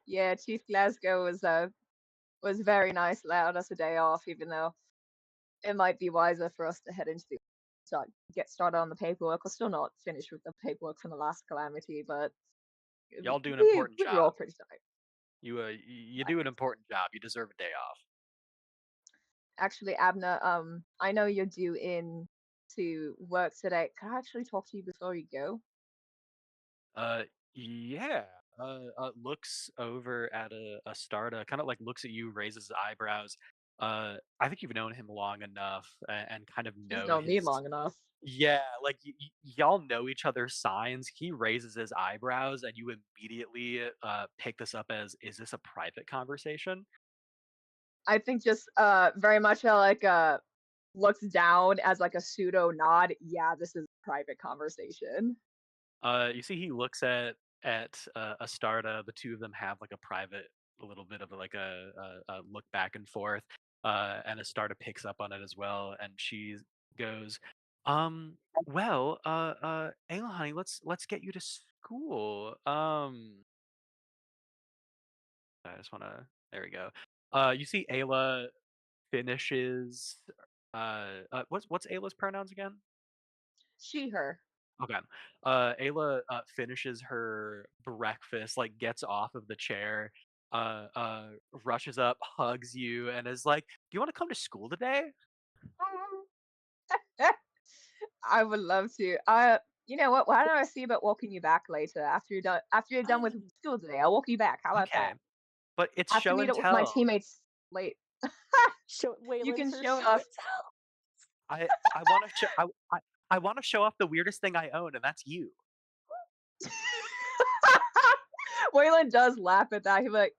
Yeah, Chief Glasgow was very nice, allowed us a day off, even though it might be wiser for us to head into the get started on the paperwork. We're still not finished with the paperwork from the last calamity, but Y'all do an we important we were all job. pretty tired. You do an important job. You deserve a day off. Actually, Abner, I know you're due in to work today. Can I actually talk to you before you go? Uh, yeah. Looks over at a Starta, kind of like looks at you, raises his eyebrows. I think you've known him long enough and kind of He's know known me his. long enough. Yeah, like y'all know each other's signs. He raises his eyebrows, and you immediately pick this up as, is this a private conversation? I think just very much looks down as like a pseudo nod. Yeah, this is a private conversation. You see, he looks at Astarta. The two of them have like a private, a little bit of like a look back and forth. And Astarta picks up on it as well, and she goes, well, Ayla, honey, let's get you to school. I just wanna. There we go. You see, Ayla finishes. What's Ayla's pronouns again? She, her. Okay. Ayla finishes her breakfast, like gets off of the chair, uh, uh, rushes up, hugs you, and is like, "Do you want to come to school today?" I would love to. You know what? Why don't I see about walking you back later after you're done? After you're done with Um, school today, I'll walk you back. How about okay, that? but it's I have to show meet and up with my tell. teammates late. You Waylon's can her show show off. and tell. I want to show I want to show off the weirdest thing I own, and that's you. Waylon does laugh at that. He's like,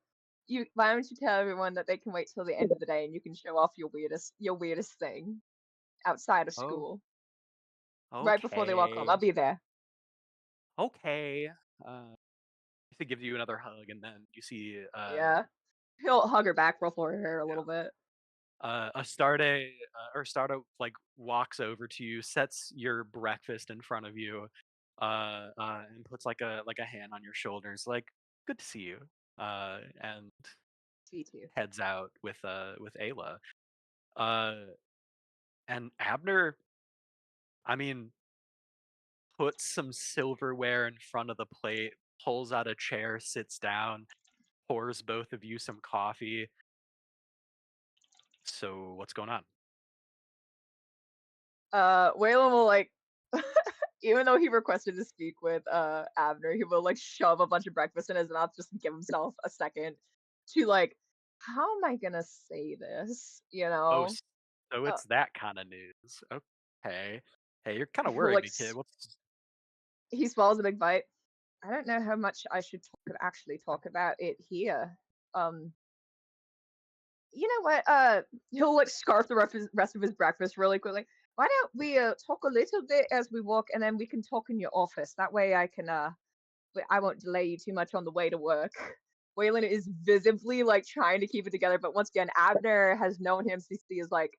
"You, why don't you tell everyone that they can wait till the end of the day and you can show off your weirdest thing outside of Oh, school, right before they walk home. okay, I'll be there." okay. He gives you another hug, and then you see Yeah, he'll hug her back, ruffle her hair a yeah. little bit. Astarte or Starta like walks over to you, sets your breakfast in front of you, and puts like a hand on your shoulders, like good to see you, and Me too. heads out with Ayla. Uh, and Abner, I mean, puts some silverware in front of the plate, pulls out a chair, sits down, pours both of you some coffee. So what's going on? Waylon will like, even though he requested to speak with Abner, he will like shove a bunch of breakfast in his mouth just to give himself a second to like, how am I gonna say this? You Oh, know, so uh, it's that kind of news. Okay. Hey, you're kind of he'll worried like me, kid. What's he swallows a big bite. I don't know how much I should actually talk about it here. Um, you know what? He'll like scarf the rest of his breakfast really quickly. Why don't we talk a little bit as we walk, and then we can talk in your office. That way, I won't delay you too much on the way to work. Waylon is visibly like trying to keep it together, but once again, Abner has known him since he is like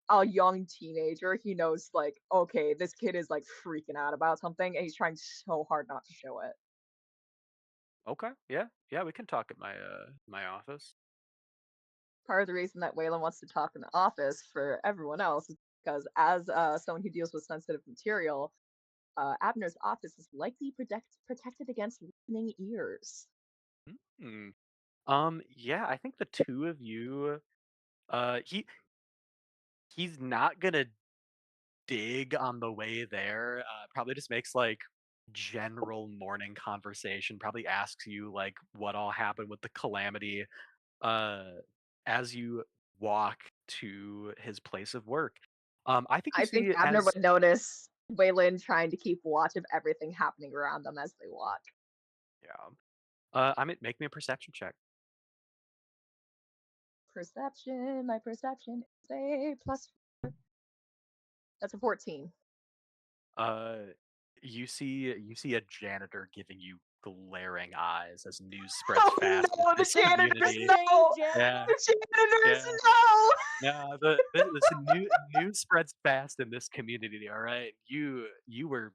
a young teenager. He knows like, okay, this kid is like freaking out about something, and he's trying so hard not to show it. okay? Yeah, yeah. We can talk at my office. Part of the reason that Waylon wants to talk in the office for everyone else is because as someone who deals with sensitive material, Abner's office is likely protected against listening ears. Hmm. Yeah. I think the two of you. He's not gonna dig on the way there. Probably just makes like general morning conversation. Probably asks you like what all happened with the calamity. Uh, as you walk to his place of work. I think you I think see Abner as would notice Waylon trying to keep watch of everything happening around them as they walk. yeah. Make me a perception check. Perception, my perception is a plus. That's a 14. Uh, you see a janitor giving you glaring eyes as news spreads Oh fast in no, the this janitors community. no! Yeah, The janitors yeah. no! No, this news spreads fast in this community. All right, you were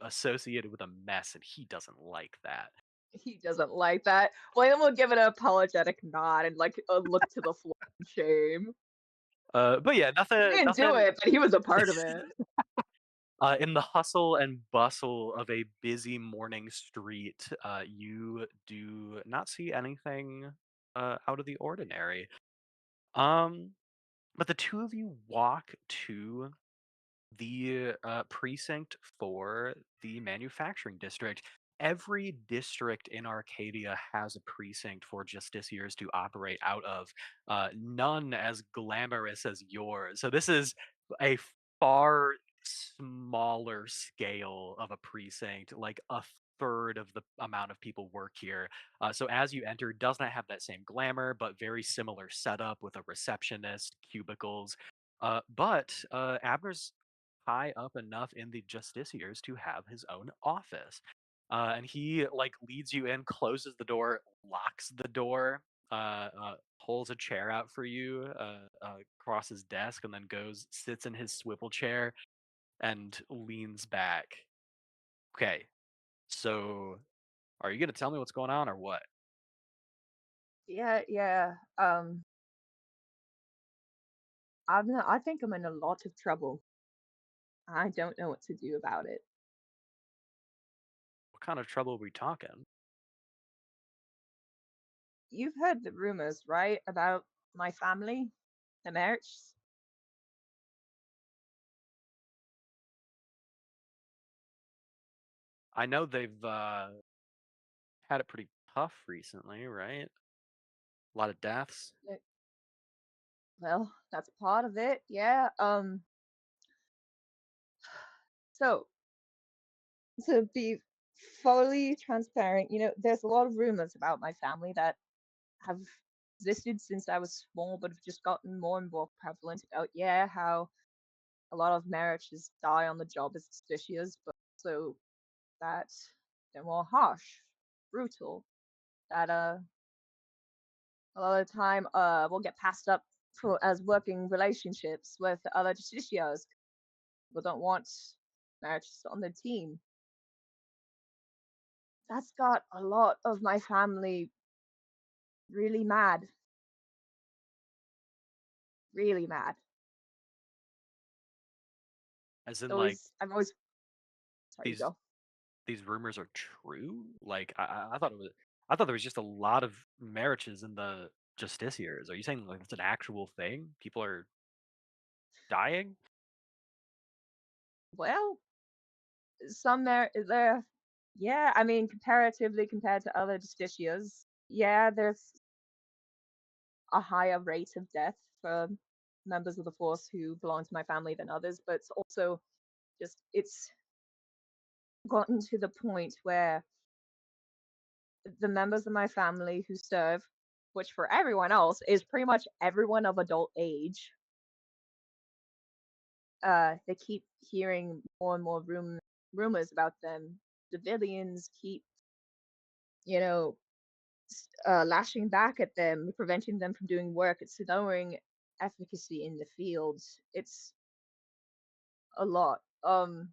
associated with a mess, and he doesn't like that. He doesn't like that. William will give it an apologetic nod and like a look to the floor in shame. But yeah, He didn't do nothing. it, but he was a part of it. In the hustle and bustle of a busy morning street, you do not see anything out of the ordinary. Um, but the two of you walk to the precinct for the manufacturing district. Every district in Arcadia has a precinct for justiciars to operate out of, none as glamorous as yours. So this is a far smaller scale of a precinct, like a third of the amount of people work here. So as you enter, does not have that same glamour, but very similar setup with a receptionist, cubicles. But Abner's high up enough in the justiciars to have his own office. And he like leads you in, closes the door, locks the door, pulls a chair out for you across his desk, and then goes, sits in his swivel chair, and leans back. Okay, so are you gonna tell me what's going on or what? Yeah. I think I'm in a lot of trouble. I don't know what to do about it. What kind of trouble are we talking? You've heard the rumors, right, about my family, the Merchs? I know they've had it pretty tough recently, right? A lot of deaths. Well, that's part of it. Yeah. So to be fully transparent, there's a lot of rumors about my family that have existed since I was small, but have just gotten more and more prevalent about, yeah, how a lot of marriages die on the job as suspicious, but also that they're more harsh, brutal, that a lot of the time will get passed up for as working relationships with other justiciars. People don't want marriages on their team. That's got a lot of my family really mad. Really mad. As in, like, I've always sorry, you these go. these rumors are true. Like, I thought I thought there was just a lot of marriages in the justiciars. Are you saying like it's an actual thing? People are dying? Well, some there yeah, I mean comparatively compared to other justiciars, yeah, there's a higher rate of death for members of the force who belong to my family than others, but it's also just it's gotten to the point where the members of my family who serve, which for everyone else is pretty much everyone of adult age, they keep hearing more and more rumors about them. Civilians keep, you know, lashing back at them, preventing them from doing work. It's lowering efficacy in the fields. It's a lot. I'm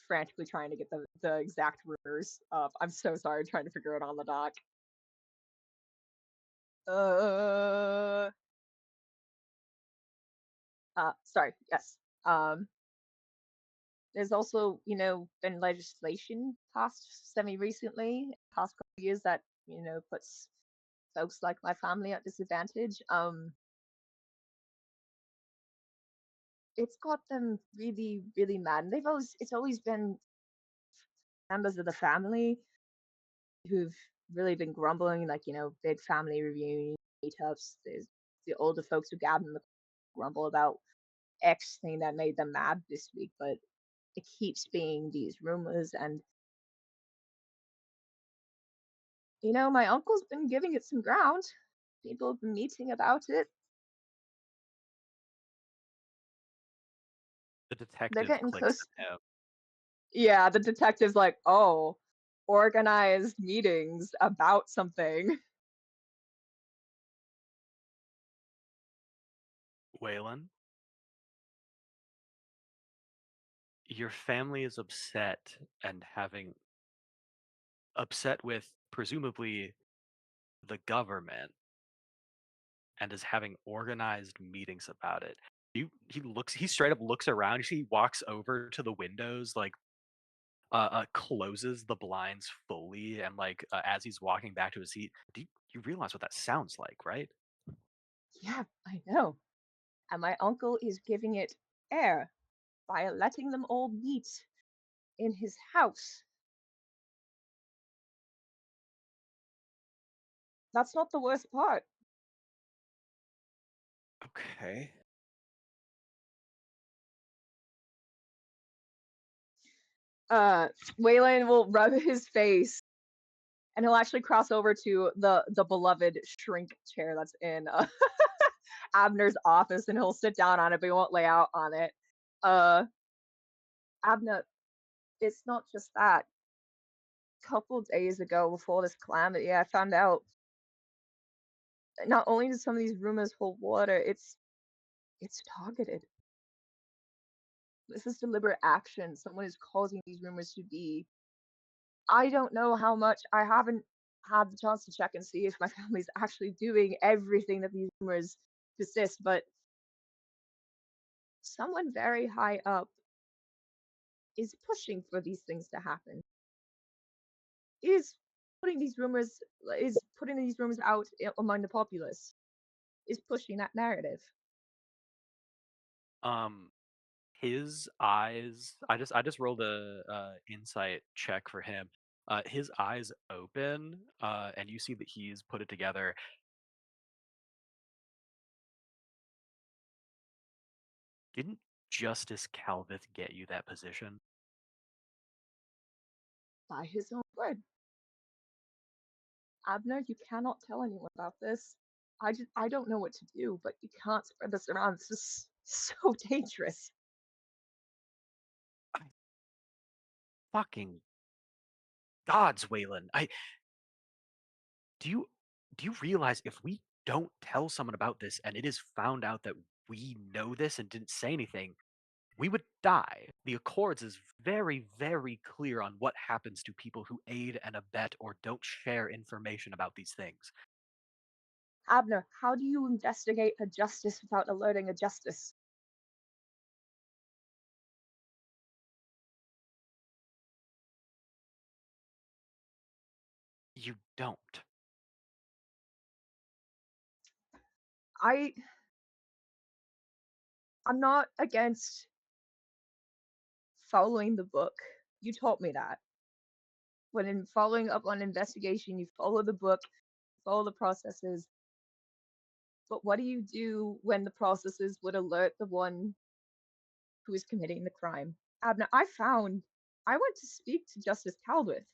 frantically trying to get the exact rumors up. I'm so sorry, trying to figure it on the doc. Uh, sorry. Yes. Um, there's also, been legislation passed semi recently, past couple of years that, puts folks like my family at disadvantage. It's got them really, really mad. And it's always been members of the family who've really been grumbling, like, big family reunion meetups. There's the older folks who gather in the grumble about X thing that made them mad this week, but it keeps being these rumors. And, my uncle's been giving it some ground. People have been meeting about it. The They're detective getting clicks close. at him. Yeah, the detective's like, oh, organized meetings about something. Waylon, your family is upset and having upset with presumably the government and is having organized meetings about it. He straight up looks around. You see, he walks over to the windows, like closes the blinds fully, and like as he's walking back to his seat, you realize what that sounds like, right? Yeah, I know. And my uncle is giving it air by letting them all meet in his house. That's not the worst part. Okay. Waylon will rub his face and he'll actually cross over to the beloved shrink chair that's in Abner's office and he'll sit down on it, but he won't lay out on it. Uh, Abner, it's not just that. A couple days ago, before this calamity, I found out not only do some of these rumors hold water, it's targeted. This is deliberate action. Someone is causing these rumors to be. I don't know how much. I haven't had the chance to check and see if my family's actually doing everything that these rumors persist, but someone very high up is pushing for these things to happen. Is putting these rumors is putting these rumors out among the populace. Is pushing that narrative. Um, his eyes. I just rolled a insight check for him. His eyes open, and you see that he's put it together. Didn't Justice Calvith get you that position? By his own word. Abner, you cannot tell anyone about this. I don't know what to do, but you can't spread this around. This is so dangerous. I fucking gods, Waylon. I do you do you realize if we don't tell someone about this and it is found out that we know this and didn't say anything, we would die. The Accords is very, very clear on what happens to people who aid and abet or don't share information about these things. Abner, how do you investigate a justice without alerting a justice? You don't. I I'm not against following the book. You taught me that. When in following up on investigation, you follow the book, follow the processes. But what do you do when the processes would alert the one who is committing the crime? Abner, I went to speak to Justice Calvert.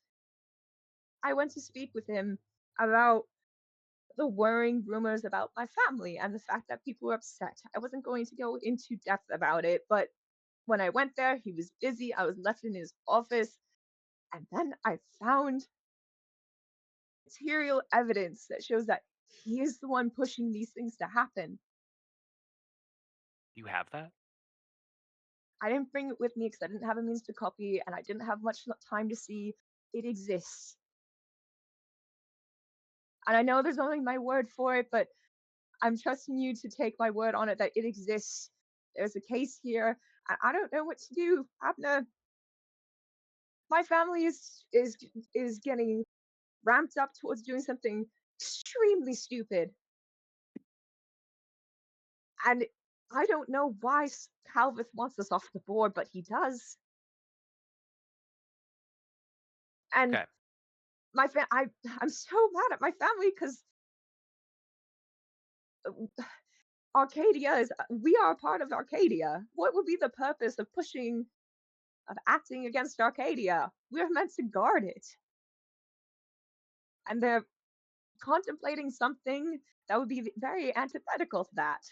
I went to speak with him about the worrying rumors about my family and the fact that people were upset. I wasn't going to go into depth about it, but when I went there, he was busy. I was left in his office, and then I found material evidence that shows that he is the one pushing these things to happen. You have that? I didn't bring it with me because I didn't have a means to copy, and I didn't have much time to see. It exists. And I know there's only my word for it, but I'm trusting you to take my word on it that it exists. There's a case here. I don't know what to do. Abner, my family is getting ramped up towards doing something extremely stupid. And I don't know why Calvith wants us off the board, but he does. And Okay. I'm so mad at my family because Arcadia is we are a part of Arcadia. What would be the purpose of acting against Arcadia? We're meant to guard it. And they're contemplating something that would be very antithetical to that.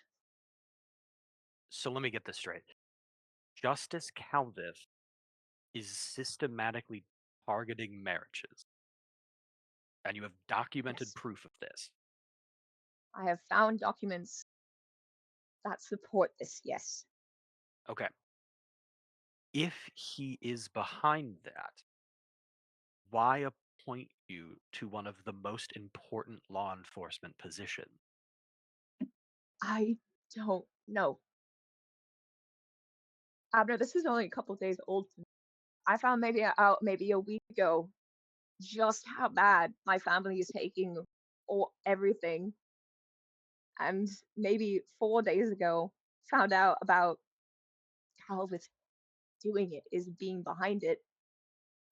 So let me get this straight. Justice Calvith is systematically targeting marriages. And you have documented Yes. proof of this. I have found documents that support this, yes. Okay. If he is behind that, why appoint you to one of the most important law enforcement positions? I don't know. Abner, this is only a couple days old. I found out maybe a week ago just how bad my family is taking everything. And maybe 4 days ago, found out about Calvin doing it, is being behind it.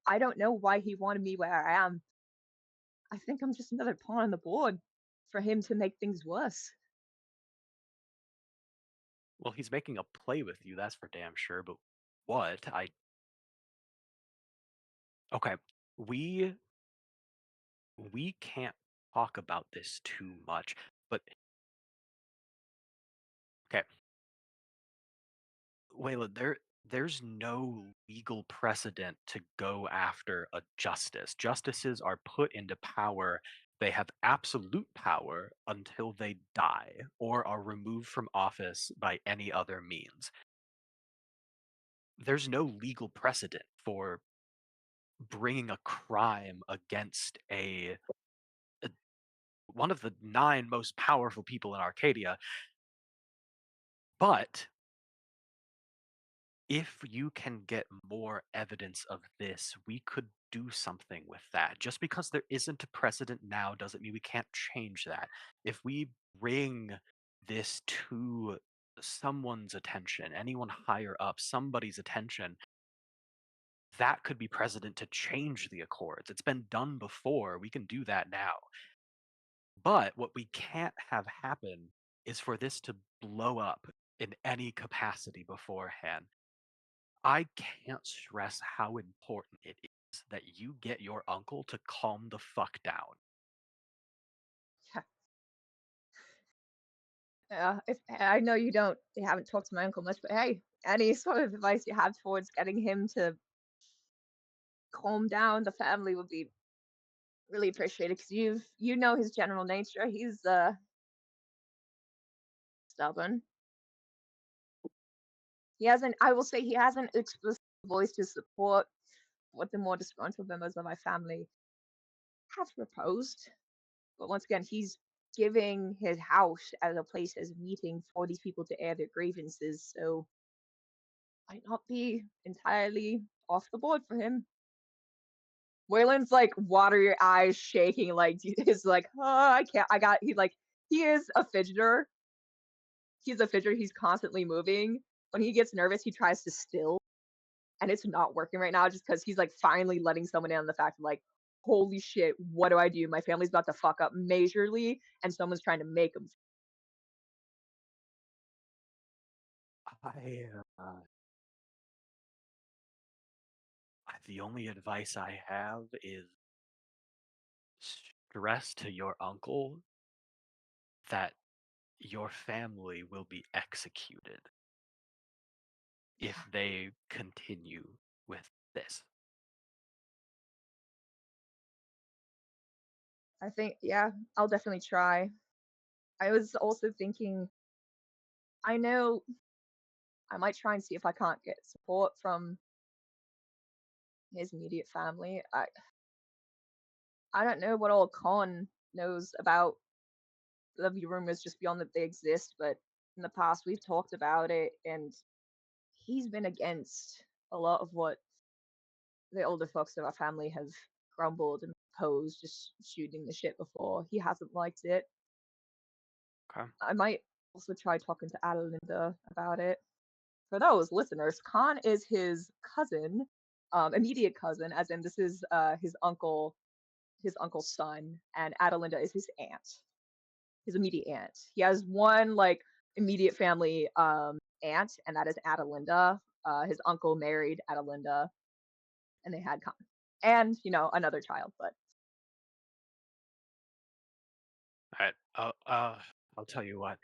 I don't know why he wanted me where I am. I think I'm just another pawn on the board for him to make things worse. Well, he's making a play with you, that's for damn sure, but what? Okay. We can't talk about this too much, but okay. Wayla, there's no legal precedent to go after a justice. Justices are put into power. They have absolute power until they die or are removed from office by any other means. There's no legal precedent for bringing a crime against one of the 9 most powerful people in Arcadia. But if you can get more evidence of this, we could do something with that. Just because there isn't a precedent now doesn't mean we can't change that. If we bring this to someone's attention, anyone higher up, somebody's attention, that could be precedent to change the Accords. It's been done before. We can do that now. But what we can't have happen is for this to blow up in any capacity beforehand. I can't stress how important it is that you get your uncle to calm the fuck down. If I know you haven't talked to my uncle much, but hey, any sort of advice you have towards getting him to calm down the family would be really appreciated because you know his general nature. He's stubborn. I will say he hasn't explicitly voiced his support what the more disgruntled members of my family have proposed. But once again, he's giving his house as a place as a meeting for these people to air their grievances, so might not be entirely off the board for him. Waylon's like watery eyes shaking, like is like, oh, I can't. He is a fidgeter. He's a fidgeter. He's constantly moving. When he gets nervous, he tries to still, and it's not working right now just because he's like finally letting someone in on the fact of like, holy shit, what do I do? My family's about to fuck up majorly, and someone's trying to make him. I, the only advice I have is stress to your uncle that your family will be executed if they continue with this. I think, yeah, I'll definitely try. I was also thinking, I know I might try and see if I can't get support from his immediate family. I don't know what all Con knows about the rumors just beyond that they exist, but in the past we've talked about it, and he's been against a lot of what the older folks of our family have grumbled and proposed, just shooting the shit before. He hasn't liked it. Okay. I might also try talking to Adelinda about it. For those listeners, Khan is his cousin, immediate cousin, as in this is his uncle's son, and Adelinda is his aunt, his immediate aunt. He has one like immediate family aunt, and that is Adelinda. His uncle married Adelinda, and they had Khan, and another child. But All right. I'll tell you what.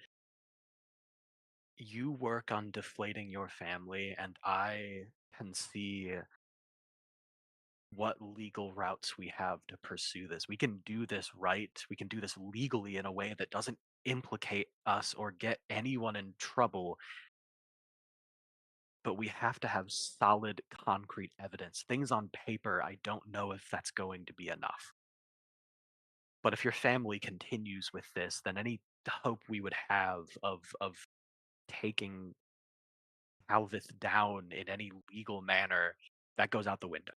You work on deflating your family, and I can see what legal routes we have to pursue this. We can do this right. We can do this legally in a way that doesn't implicate us or get anyone in trouble, but we have to have solid, concrete evidence. Things on paper, I don't know if that's going to be enough. But if your family continues with this, then any hope we would have of taking Calvith down in any legal manner, that goes out the window.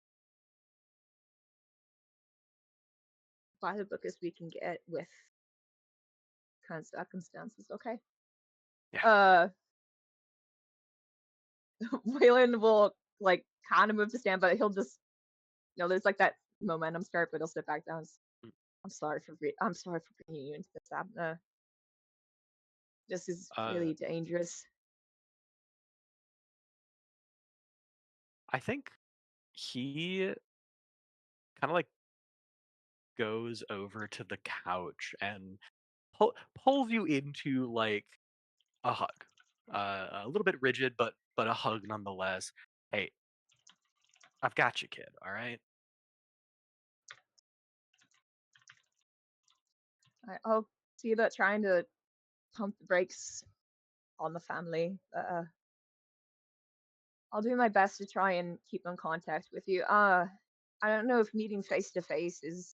Buy the book as we can get with current circumstances. Okay. Yeah. Waylon will like kind of move to stand, but he'll just there's like that momentum start, but he'll sit back down. Mm. I'm sorry for bringing you into this, Abner. This is Uh, really dangerous. I think he kind of like goes over to the couch and pulls you into like a hug, a little bit rigid, but a hug nonetheless. Hey, I've got you, kid. All right. I'll see about trying to pump the brakes on the family. I'll do my best to try and keep in contact with you. I don't know if meeting face to face is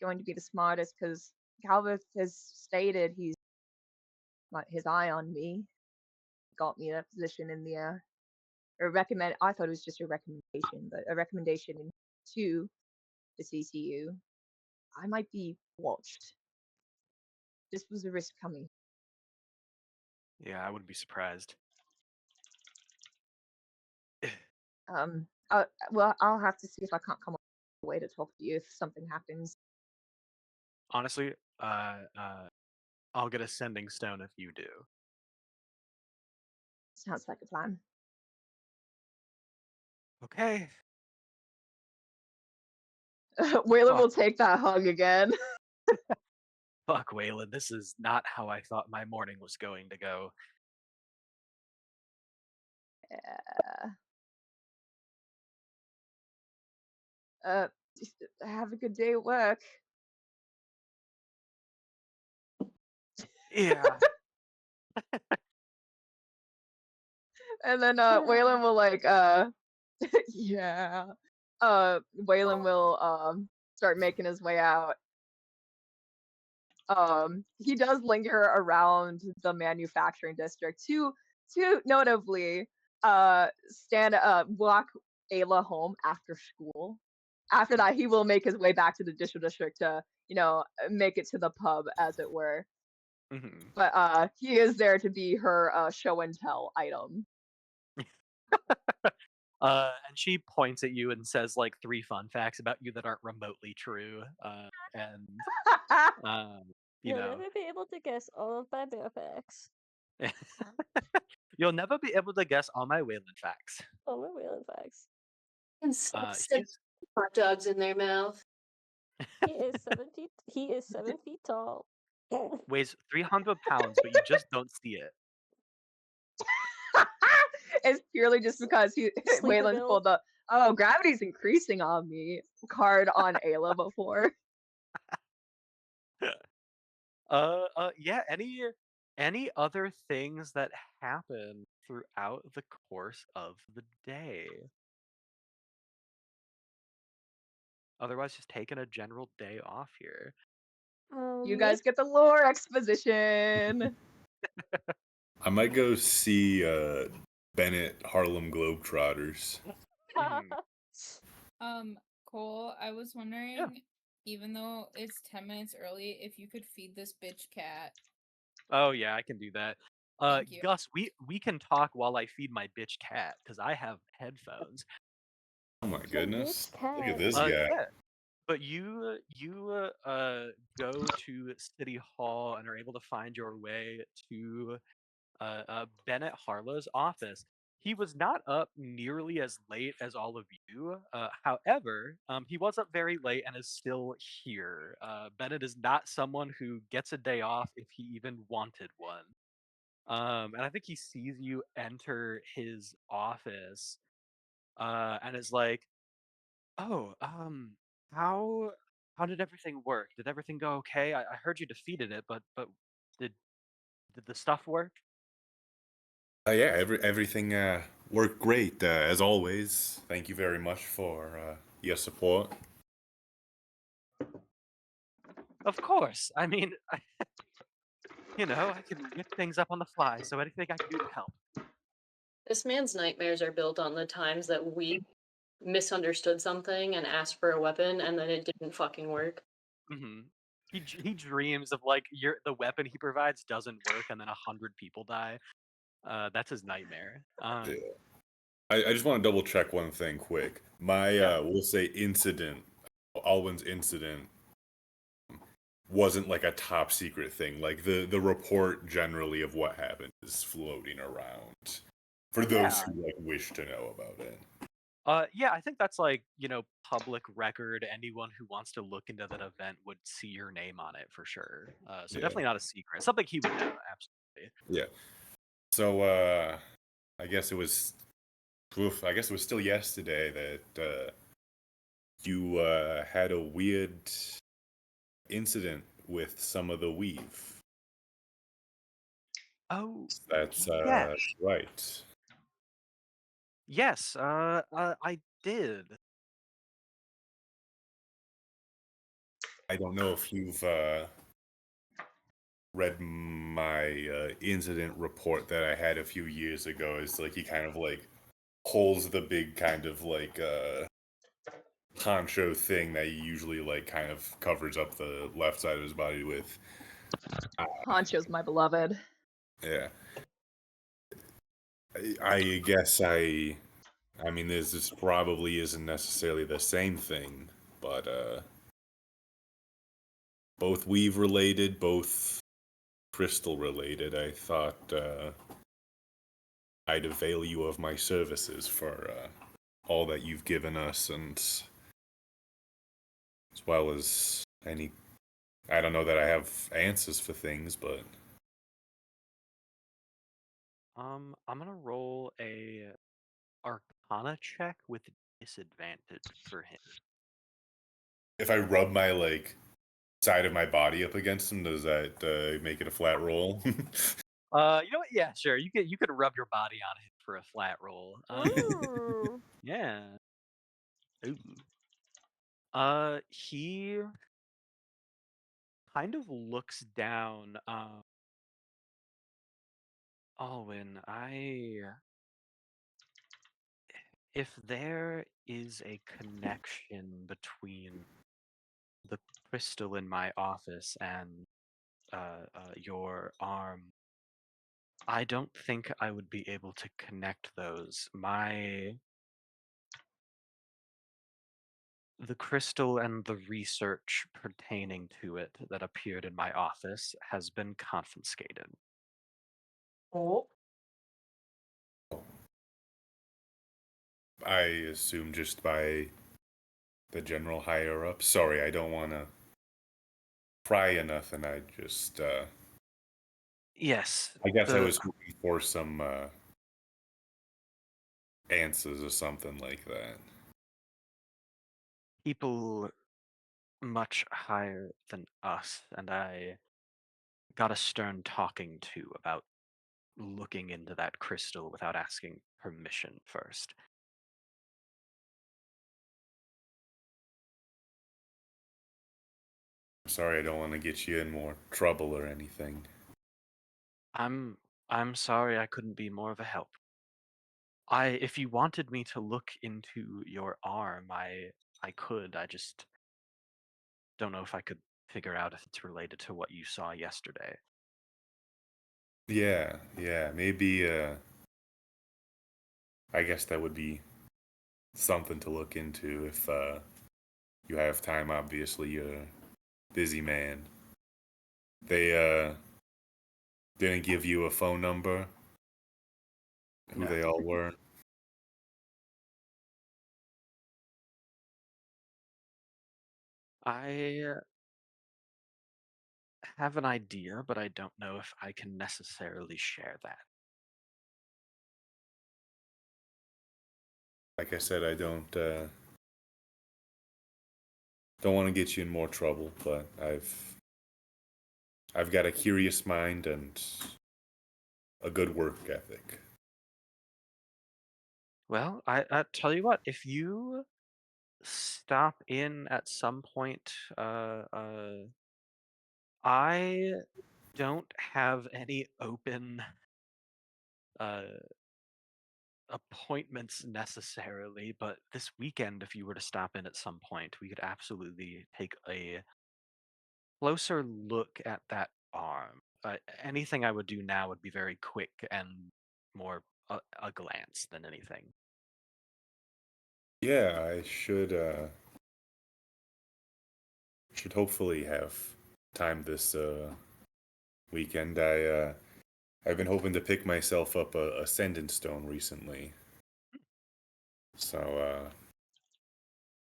going to be the smartest because Calvert has stated he's got his eye on me, got me in a position in the or recommend. I thought it was just a recommendation, but a recommendation to the CCU. I might be watched. This was a risk coming. Yeah, I wouldn't be surprised. Well, I'll have to see if I can't come up with a way to talk to you if something happens. Honestly, I'll get a sending stone if you do. Sounds like a plan. Okay. Waylon will take that hug again. Fuck, Waylon, this is not how I thought my morning was going to go. Yeah. Just have a good day at work. Yeah. And then Waylon will like yeah. Waylon will start making his way out. He does linger around the manufacturing district to notably walk Ayla home after school. After that, he will make his way back to the district to make it to the pub, as it were. Mm-hmm. But he is there to be her show and tell item. And she points at you and says like 3 fun facts about you that aren't remotely true. And you You'll know, never be able to guess all of my bear facts. you'll never be able to guess all my Wayland facts. All my Wayland facts. And stuff He's hot dogs in their mouth. He is 7 feet. He is 7 feet tall. weighs 300 pounds, but you just don't see it. It's purely just because Sleeper Waylon build. pulled the gravity's increasing on me card on Ayla before. Yeah. Any other things that happen throughout the course of the day? Otherwise, just taking a general day off here. You guys get the lore exposition. I might go see Bennett Harlem Globetrotters. Cole, I was wondering, Yeah. even though it's 10 minutes early, if you could feed this bitch cat. Oh yeah, I can do that. Thank you. Gus, we can talk while I feed my bitch cat because I have headphones. Oh my goodness! Look at cat. this guy. Yeah. But you go to City Hall and are able to find your way to Bennett Harlow's office. He was not up nearly as late as all of you. However, he was up very late and is still here. Bennett is not someone who gets a day off if he even wanted one. And I think he sees you enter his office and is like, Oh, how how did everything work? Did everything go okay? I heard you defeated it, but did did the stuff work? Yeah, everything worked great as always. Thank you very much for your support. Of course. I mean, I can whip things up on the fly, so anything I can do to help. This man's nightmares are built on the times that we misunderstood something and asked for a weapon and then it didn't fucking work. Hmm. He dreams of like the weapon he provides doesn't work and then 100 people die. That's his nightmare. Yeah. I just want to double check one thing quick. My Yeah. we'll say incident, Alwyn's incident wasn't like a top secret thing. Like the report generally of what happened is floating around for those Yeah. who like wish to know about it. Yeah, I think that's like, public record. Anyone who wants to look into that event would see your name on it for sure. So Yeah. definitely not a secret. Something he would know, absolutely. Yeah. So I guess it was I guess it was still yesterday that you had a weird incident with some of the weave. Oh, That's yes. right. Yes, I did. I don't know if you've read my incident report that I had a few years ago. It's like he kind of like pulls the big kind of like poncho thing that he usually like kind of covers up the left side of his body with. Poncho's my beloved. Yeah. I guess I mean this probably isn't necessarily the same thing, but both weave related, both crystal related. I thought I'd avail you of my services for all that you've given us, and as well as any. I don't know that I have answers for things, but I'm gonna roll a Arcana check with disadvantage for him. if I rub my like side of my body up against him, does that make it a flat roll? You know what? Yeah, sure. You could rub your body on it for a flat roll. Ooh. Yeah. Ooh. He kind of looks down. Alwyn, if there is a connection between the crystal in my office and your arm, I don't think I would be able to connect those. The crystal and the research pertaining to it that appeared in my office has been confiscated. Oh. I assume just by the general higher up. Sorry, I don't want to pry or nothing. I just, Yes, I guess I the was hoping for some answers or something like that. people much higher than us, and I got a stern talking to about looking into that crystal without asking permission first. I'm sorry, I don't want to get you in more trouble or anything. I'm I'm sorry I couldn't be more of a help. If you wanted me to look into your arm, I could. I just don't know if I could figure out if it's related to what you saw yesterday. Yeah, yeah, maybe, I guess that would be something to look into if you have time. Obviously, you're a busy man. They didn't give you a phone number, who No. they all were. I have an idea, but I don't know if I can necessarily share that. Like I said, I don't don't want to get you in more trouble, but I've got a curious mind and a good work ethic. Well, I tell you what, if you stop in at some point, I don't have any open uh appointments necessarily, but this weekend, if you were to stop in at some point, we could absolutely take a closer look at that arm. Anything I would do now would be very quick and more a glance than anything. Yeah, I should hopefully have time this weekend. I've been hoping to pick myself up a ascendant stone recently. So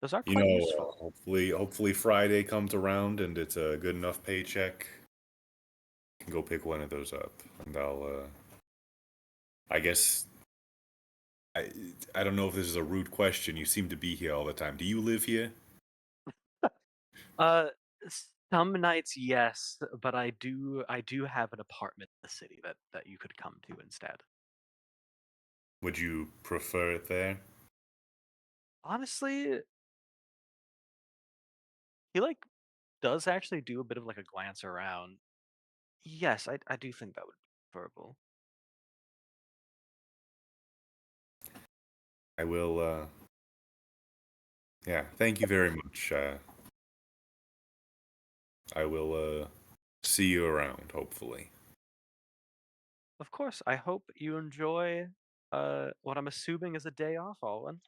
Those are you quite know, useful. hopefully Friday comes around and it's a good enough paycheck. I can go pick one of those up, and I guess I I don't know if this is a rude question. You seem to be here all the time. Do you live here? Uh, some nights, yes, but I do have an apartment in the city that you could come to instead. Would you prefer it there? Honestly, he like does actually do a bit of like a glance around. Yes, I do think that would be preferable. I will. Yeah. Thank you very much. I will see you around. Hopefully. Of course, I hope you enjoy what I'm assuming is a day off, Alwyn.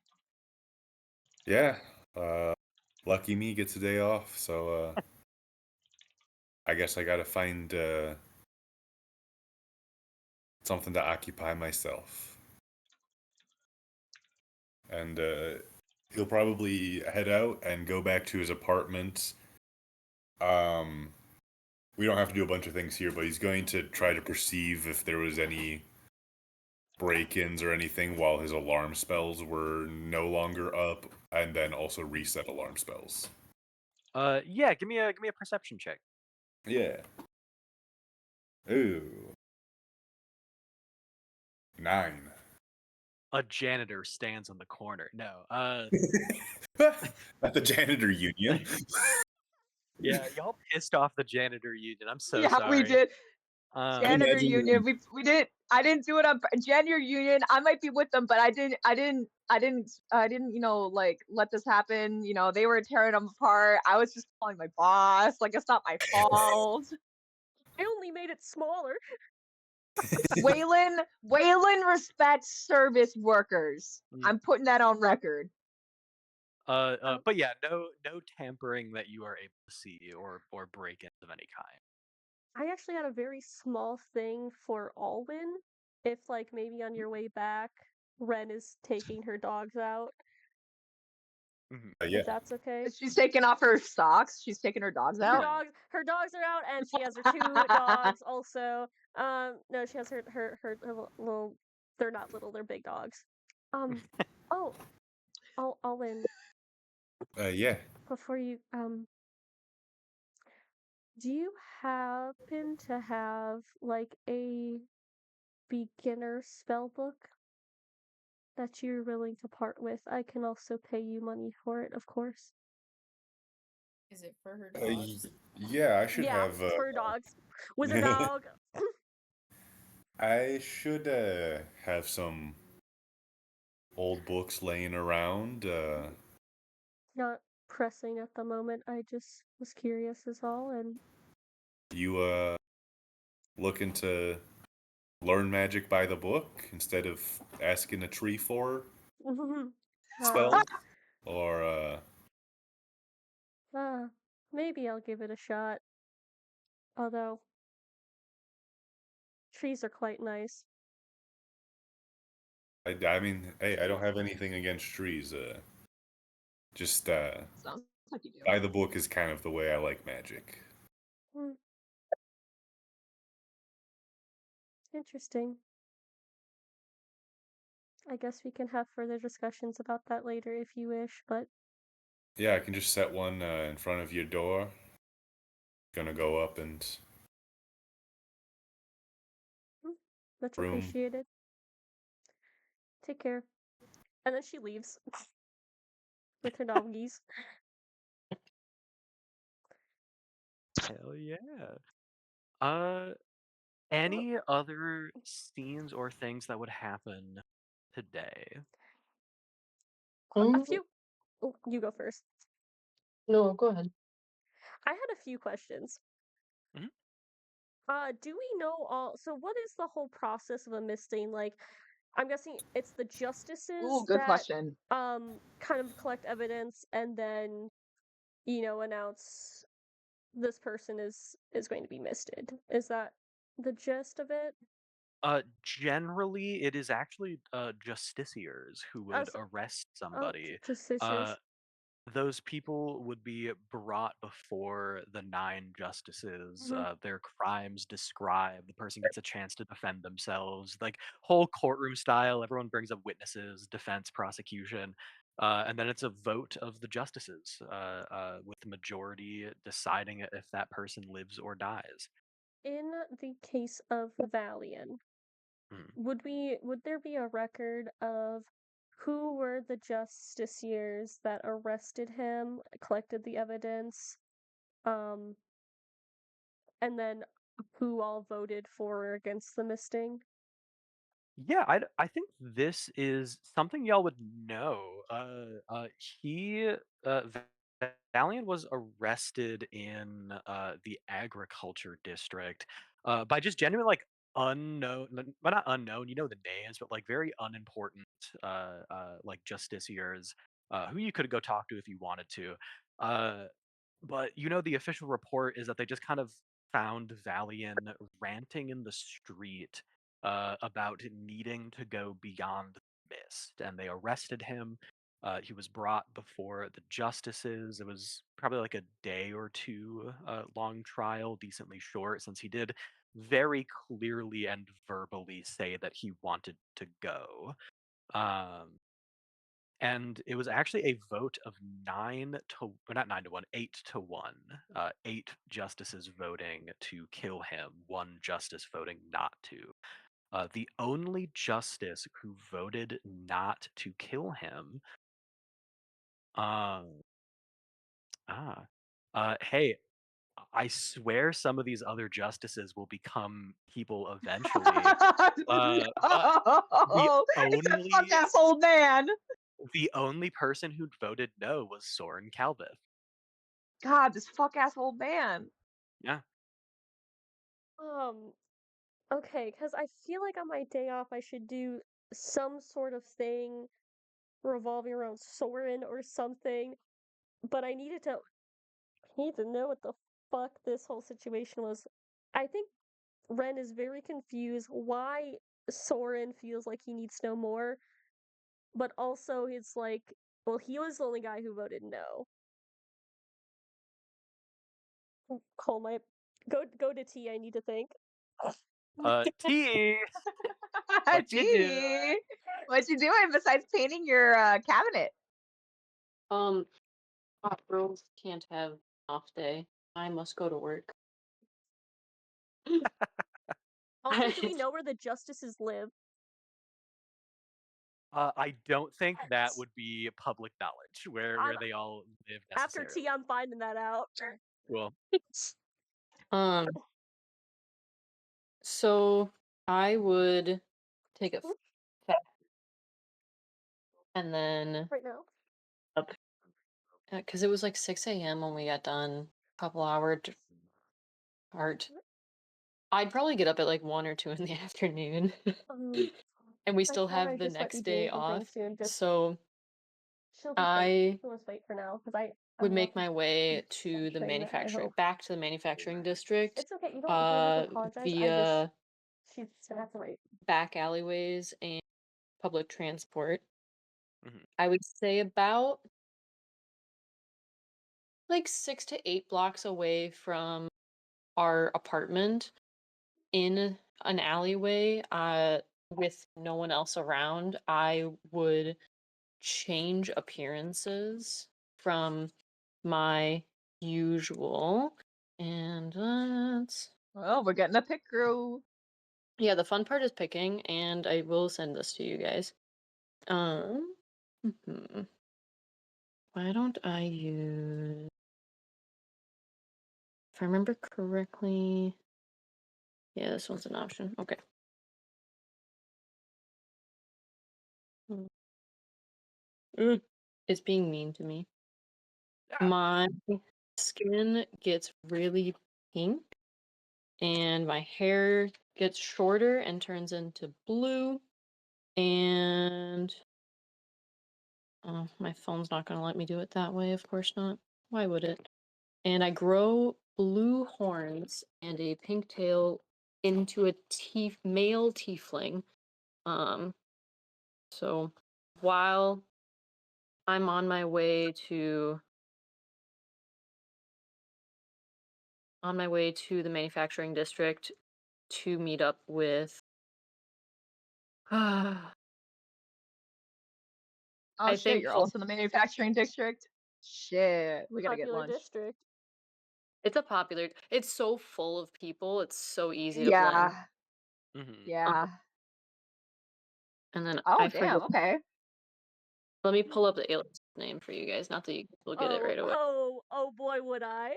Yeah. Lucky me gets a day off. So I guess I gotta find something to occupy myself. And he'll probably head out and go back to his apartment. Um, we don't have to do a bunch of things here, but he's going to try to perceive if there was any break-ins or anything while his alarm spells were no longer up, and then also reset alarm spells. Yeah, give me a perception check. Yeah. Ooh. 9. A janitor stands on the corner. No, At the janitor union. yeah, y'all pissed off the janitor union. I'm so Yeah, we sorry. did. Janitor Imagine union. We did. I didn't do it on janitor union. I might be with them, but I didn't. Like let this happen. They were tearing them apart. I was just calling my boss. Like it's not my fault. I only made it smaller. Waylon respects service workers. Mm, I'm putting that on record. but yeah, no tampering that you are able to see or break-ins of any kind. I actually had a very small thing for Alwyn. If, like, maybe on your way back, Ren is taking her dogs out, Mhm. yeah. if that's okay. She's taking off her socks. She's taking her dogs Her out. dogs are out, and she has her 2 dogs also. No, she has her little. They're not little. They're big dogs. Oh, Alwyn, Yeah. before you do you happen to have like a beginner spell book that you're willing to part with? I can also pay you money for it, of course. Is it for her Y- dogs? yeah, I should Yeah, have. for dogs. Wizard dog. I should have some old books laying around. Not pressing at the moment. I just was curious as all, and You looking to learn magic by the book instead of asking a tree for uh, spell, or uh, maybe I'll give it a shot. Although trees are quite nice. I mean, hey, I don't have anything against trees. Just Sounds like you do. by the book is kind of the way I like magic. Hmm, interesting. I guess we can have further discussions about that later if you wish, but Yeah, I can just set one in front of your door. Gonna go up and Much room. appreciated. Take care. And then she leaves with her doggies. Hell yeah. Any other scenes or things that would happen today? A few. Oh, you go first. No, go ahead. I had a few questions. Mhm. Do we know all? So, what is the whole process of a misting? Like, I'm guessing it's the justices Ooh, good that question. kind of collect evidence and then announce this person is going to be misted. Is that the gist of it? Generally, it is actually justiciars who would As arrest oh, somebody. justiciars. Those people would be brought before the nine justices, Mhm. their crimes described, the person gets a chance to defend themselves, like whole courtroom style, everyone brings up witnesses, defense, prosecution, and then it's a vote of the justices, with the majority deciding if that person lives or dies. In the case of Valian, Mhm. would there be a record of who were the justiciars that arrested him, collected the evidence, um, and then who all voted for or against the misting? Yeah, I think this is something y'all would know. He Valiant was arrested in the agriculture district by just genuine like unknown, well not unknown, you know the names, but like very unimportant like justiciars who you could go talk to if you wanted to. Uh, but the official report is that they just kind of found Valian ranting in the street about needing to go beyond the mist, and they arrested him. He was brought before the justices. It was probably like a day or two long trial, decently short, since he did very clearly and verbally say that he wanted to go. Um, and it was actually a vote of not 9-1, 8-1. 8 justices voting to kill him, 1 justice voting not to. The only justice who voted not to kill him. Um, hey, I swear some of these other justices will become people eventually. But the No, it's a fuck only ass old man. the only person who voted no was Soren Calvith. God, this fuck ass old man. Yeah. Um, okay, because I feel like on my day off I should do some sort of thing revolving around Soren or something, but I need to know what the fuck this whole situation was. I think Ren is very confused why Soren feels like he needs to know more, but also it's like, well, he was the only guy who voted no. Call my go to T. I need to think. T, what you do? Gee, what you doing besides painting your cabinet? Hot girls can't have off day. I must go to work. Also, do we know where the justices live? I don't think that would be public knowledge I'm where they all live after necessarily. T. I'm finding that out. Cool. Um, so I would take a fast and then Right now. up because it was like 6 a.m. when we got done. Couple hour art. I'd probably get up at like 1 or 2 in the afternoon, and we I still told her have I the just might be next doing day something off. soon. Just So she'll just wait. I She'll just wait for now because would I'm make not my way to the saying that. I hope back to the manufacturing district, it's okay. You don't need to apologize. I just via she's gonna have to wait. back alleyways and public transport. Mhm. I would say about like 6 to 8 blocks away from our apartment in an alleyway, with no one else around, I would change appearances from my usual. And that's Oh, we're getting a pick crew. yeah, the fun part is picking, and I will send this to you guys. Mhm. Why don't I use, if I remember correctly, yeah, this one's an option. Okay. It's being mean to me. Yeah. My skin gets really pink, and my hair gets shorter and turns into blue, and oh, my phone's not going to let me do it that way, of course not. Why would it? And I grow blue horns and a pink tail into a male tiefling. So while I'm on my way to the manufacturing district to meet up with Oh I shit, think you're also in the manufacturing district? Shit, we gotta get Popular lunch. district. it's a popular, it's so full of people, it's so easy to blend. Yeah, Mm-hmm. yeah. And then Oh I damn, forget, okay. let me pull up the alias name for you guys, not that you will get it right away. Oh boy, would I.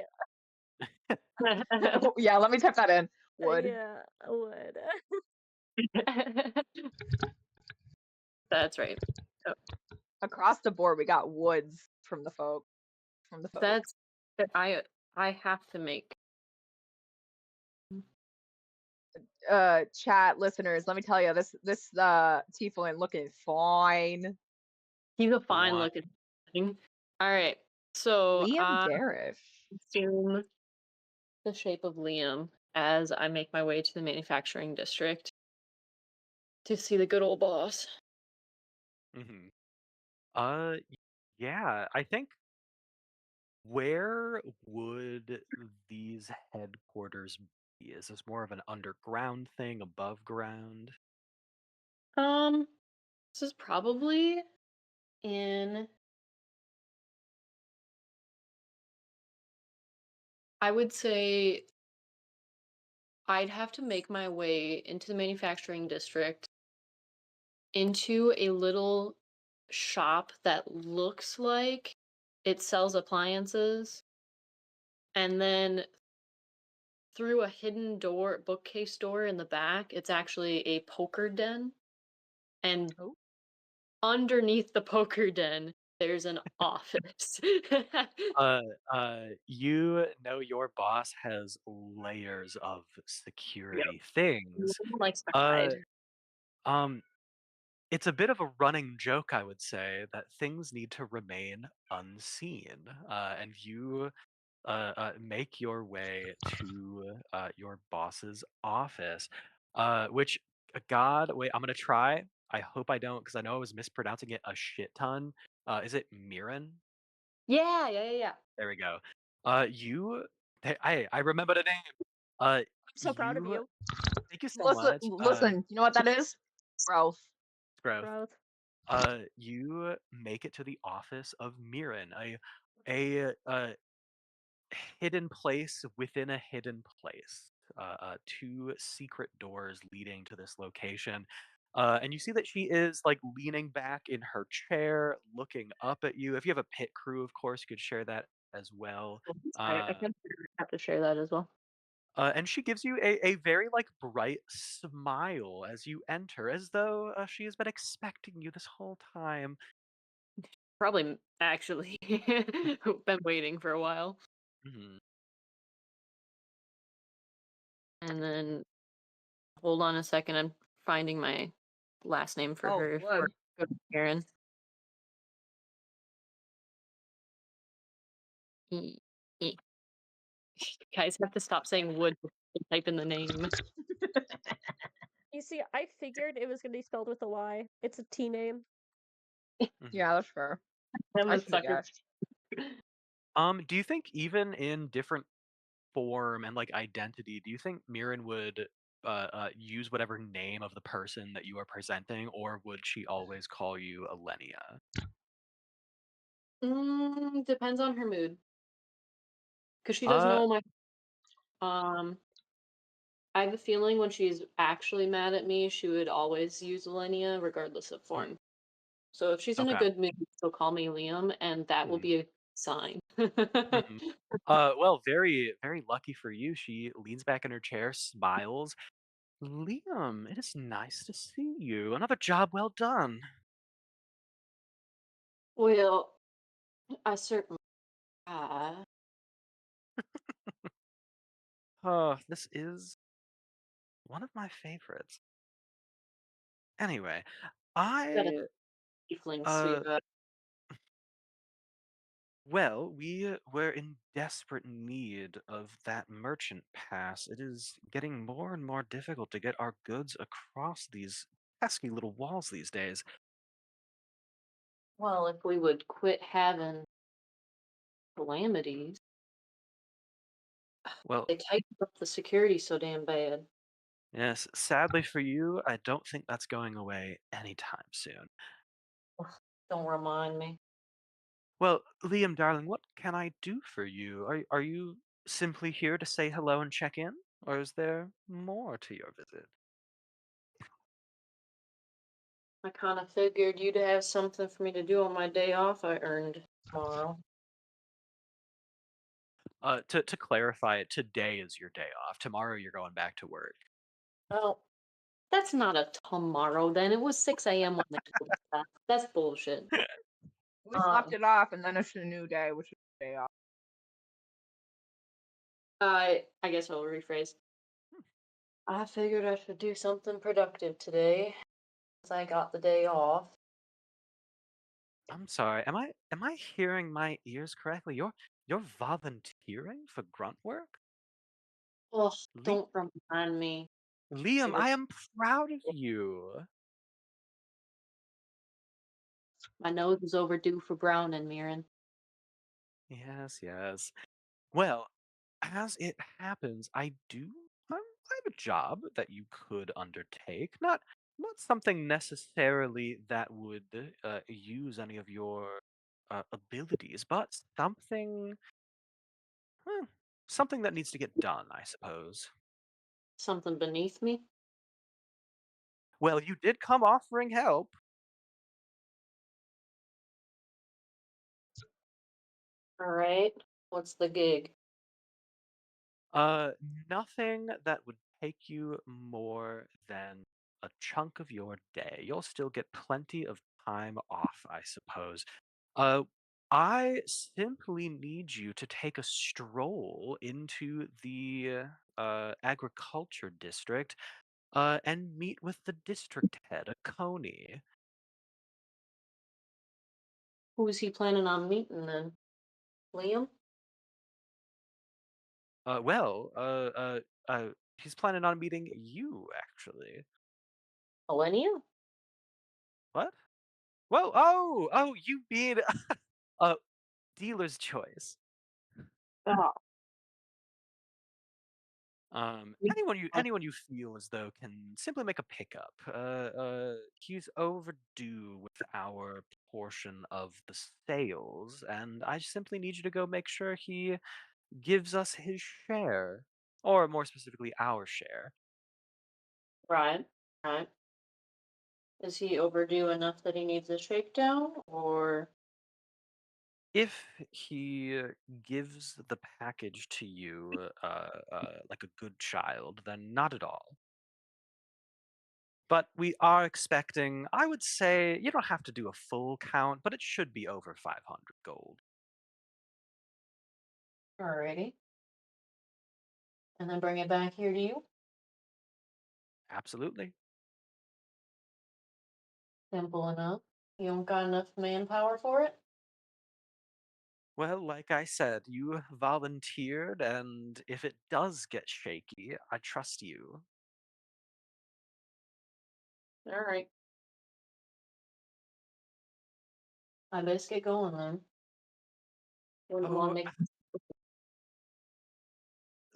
Yeah, let me type that in. Would. Yeah, I would. That's right. So Across the board, we got woods from the folk. that's I have to make. Chat listeners, let me tell you, this tiefling looking fine. He's a fine Why? looking thing. All right, so Liam I Darish. assume the shape of Liam as I make my way to the manufacturing district to see the good old boss. Mm-hmm. Uh, yeah, I think where would these headquarters be? Is this more of an underground thing, above ground? This is probably in, I would say I'd have to make my way into the manufacturing district into a little shop that looks like it sells appliances, and then through a hidden door, bookcase door in the back, it's actually a poker den. And Oh. underneath the poker den, there's an office. You know your boss has layers of Yep. security things. No one likes to Uh, hide. um, it's a bit of a running joke, I would say, that things need to remain unseen. And you make your way to your boss's office, which, God, wait, I'm going to try. I hope I don't, because I know I was mispronouncing it a shit ton. Is it Mirren? Yeah. There we go. I remember the name. I'm so proud of You, you. thank you so Listen, much. listen. You know what that is? Growth. Growth. Growth. You make it to the office of Mirren, a hidden place within a hidden place. Two secret doors leading to this location. And you see that she is like leaning back in her chair, looking up at you. If you have a pit crew, of course, you could share that as well. I Uh, can have to share that as well. and she gives you a very like bright smile as you enter, as though she has been expecting you this whole time. Probably actually been waiting for a while. Mhm. And then hold on a second, I'm finding my last name for Oh, her for wood. good Karen. E- e- Guys have to stop saying wood and type in the name. You see, I figured it was gonna be spelled with a Y. It's a T name. Mhm. Yeah, that's fair. I'm I a should have sucker. guessed. Do you think even in different form and like identity, do you think Mirren would use whatever name of the person that you are presenting, or would she always call you Alenia? Depends on her mood. Because she does Uh, know my I have a feeling when she's actually mad at me, she would always use Elenia regardless of mm, form. So if she's in a okay. good mood, she'll call me Liam, and that will Hmm. be a sign. Hmm. Well, very, very lucky for you. She leans back in her chair, smiles. Liam, it is nice to see you. Another job well done. Well, I certainly This is one of my favorites. Anyway, got a I tiefling uh sweetheart. well, we were in desperate need of that merchant pass. It is getting more and more difficult to get our goods across these pesky little walls these days. Well, if we would quit having calamities, Well, they tightened up the security so damn bad. yes, sadly for you, I don't think that's going away anytime soon. Ugh, don't remind me. Well, Liam, darling, what can I do for you? Are you simply here to say hello and check in, or is there more to your visit? I kind of figured you'd have something for me to do on my day off I earned tomorrow. To clarify it, today is your day off. Tomorrow you're going back to work. Oh, that's not a tomorrow then. It was 6 a.m. when they told us that. That's bullshit. We slept Um, it off, and then it's a new day, which is the day off. I guess I'll rephrase. I figured I should do something productive today, since I got the day off. I'm sorry. Am I hearing my ears correctly? You're volunteering for grunt work? Ugh, Le- don't remind me. It Liam, was I am proud of you. my nose was overdue for browning, Mirren. Yes, yes. Well, as it happens, I have a job that you could undertake. Not something necessarily that would use any of your abilities, but hmm, something that needs to get done, I suppose. Something beneath me. Well, you did come offering help. All right. What's the gig? Uh, Nothing that would take you more than a chunk of your day. You'll still get plenty of time off, I suppose. Uh, I simply need you to take a stroll into the agriculture district and meet with the district head, a Coney. Who's he planning on meeting then? Liam? Well, he's planning on meeting you, actually. Millennia? What? Well, oh, you mean a dealer's choice. Oh, we- Anyone you feel as though can simply make a pickup. He's overdue with our portion of the sales, and I simply need you to go make sure he gives us his share, or more specifically, our share. right. Right. Is he overdue enough that he needs a shakedown, or If he gives the package to you like a good child, then not at all. But we are expecting, I would say, you don't have to do a full count, but it should be over 500 gold. alrighty? And then bring it back here to you? Absolutely. Simple enough. You don't got enough manpower for it? Well, like I said, you volunteered, and if it does get shaky, I trust you. Alright. I best get going then. Wouldn't want to Oh, make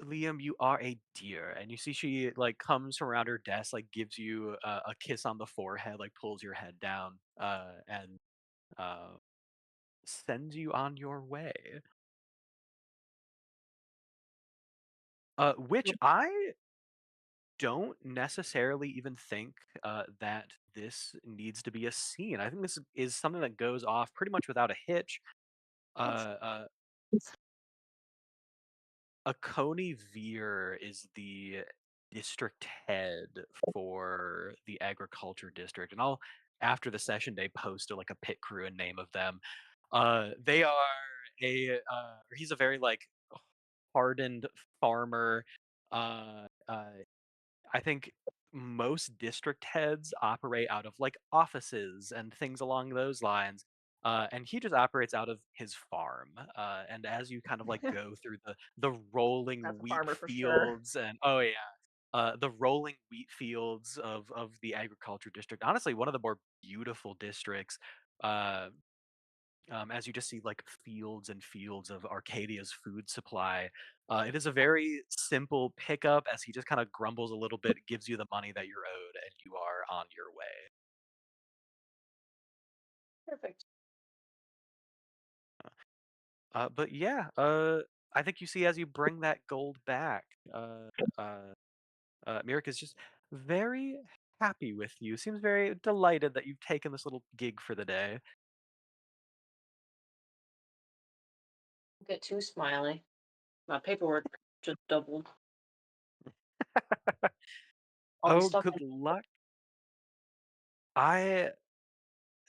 Liam, you are a dear. And you see she like comes around her desk, like gives you a kiss on the forehead, like pulls your head down, and uh, sends you on your way. Which I don't necessarily even think that this needs to be a scene. I think this is something that goes off pretty much without a hitch. Uh, uh, Akoni Veer is the district head for the agriculture district, and I'll after the session day post like a pit crew and name of them. They are he's a very like hardened farmer. Uh, uh, I think most district heads operate out of like offices and things along those lines. And he just operates out of his farm. And as you kind of like go through the rolling That's a wheat farmer for sure. fields and the rolling wheat fields of the agriculture district, honestly, one of the more beautiful districts. Uh, as you just see like fields and fields of Arcadia's food supply. It is a very simple pickup as he just kind of grumbles a little bit, gives you the money that you're owed, and you are on your way. Perfect. But yeah, I think you see as you bring that gold back, Mirik is just very happy with you. Seems very delighted that you've taken this little gig for the day. Don't get too smiley. My paperwork just doubled. I'll be Oh, stuck. good luck. I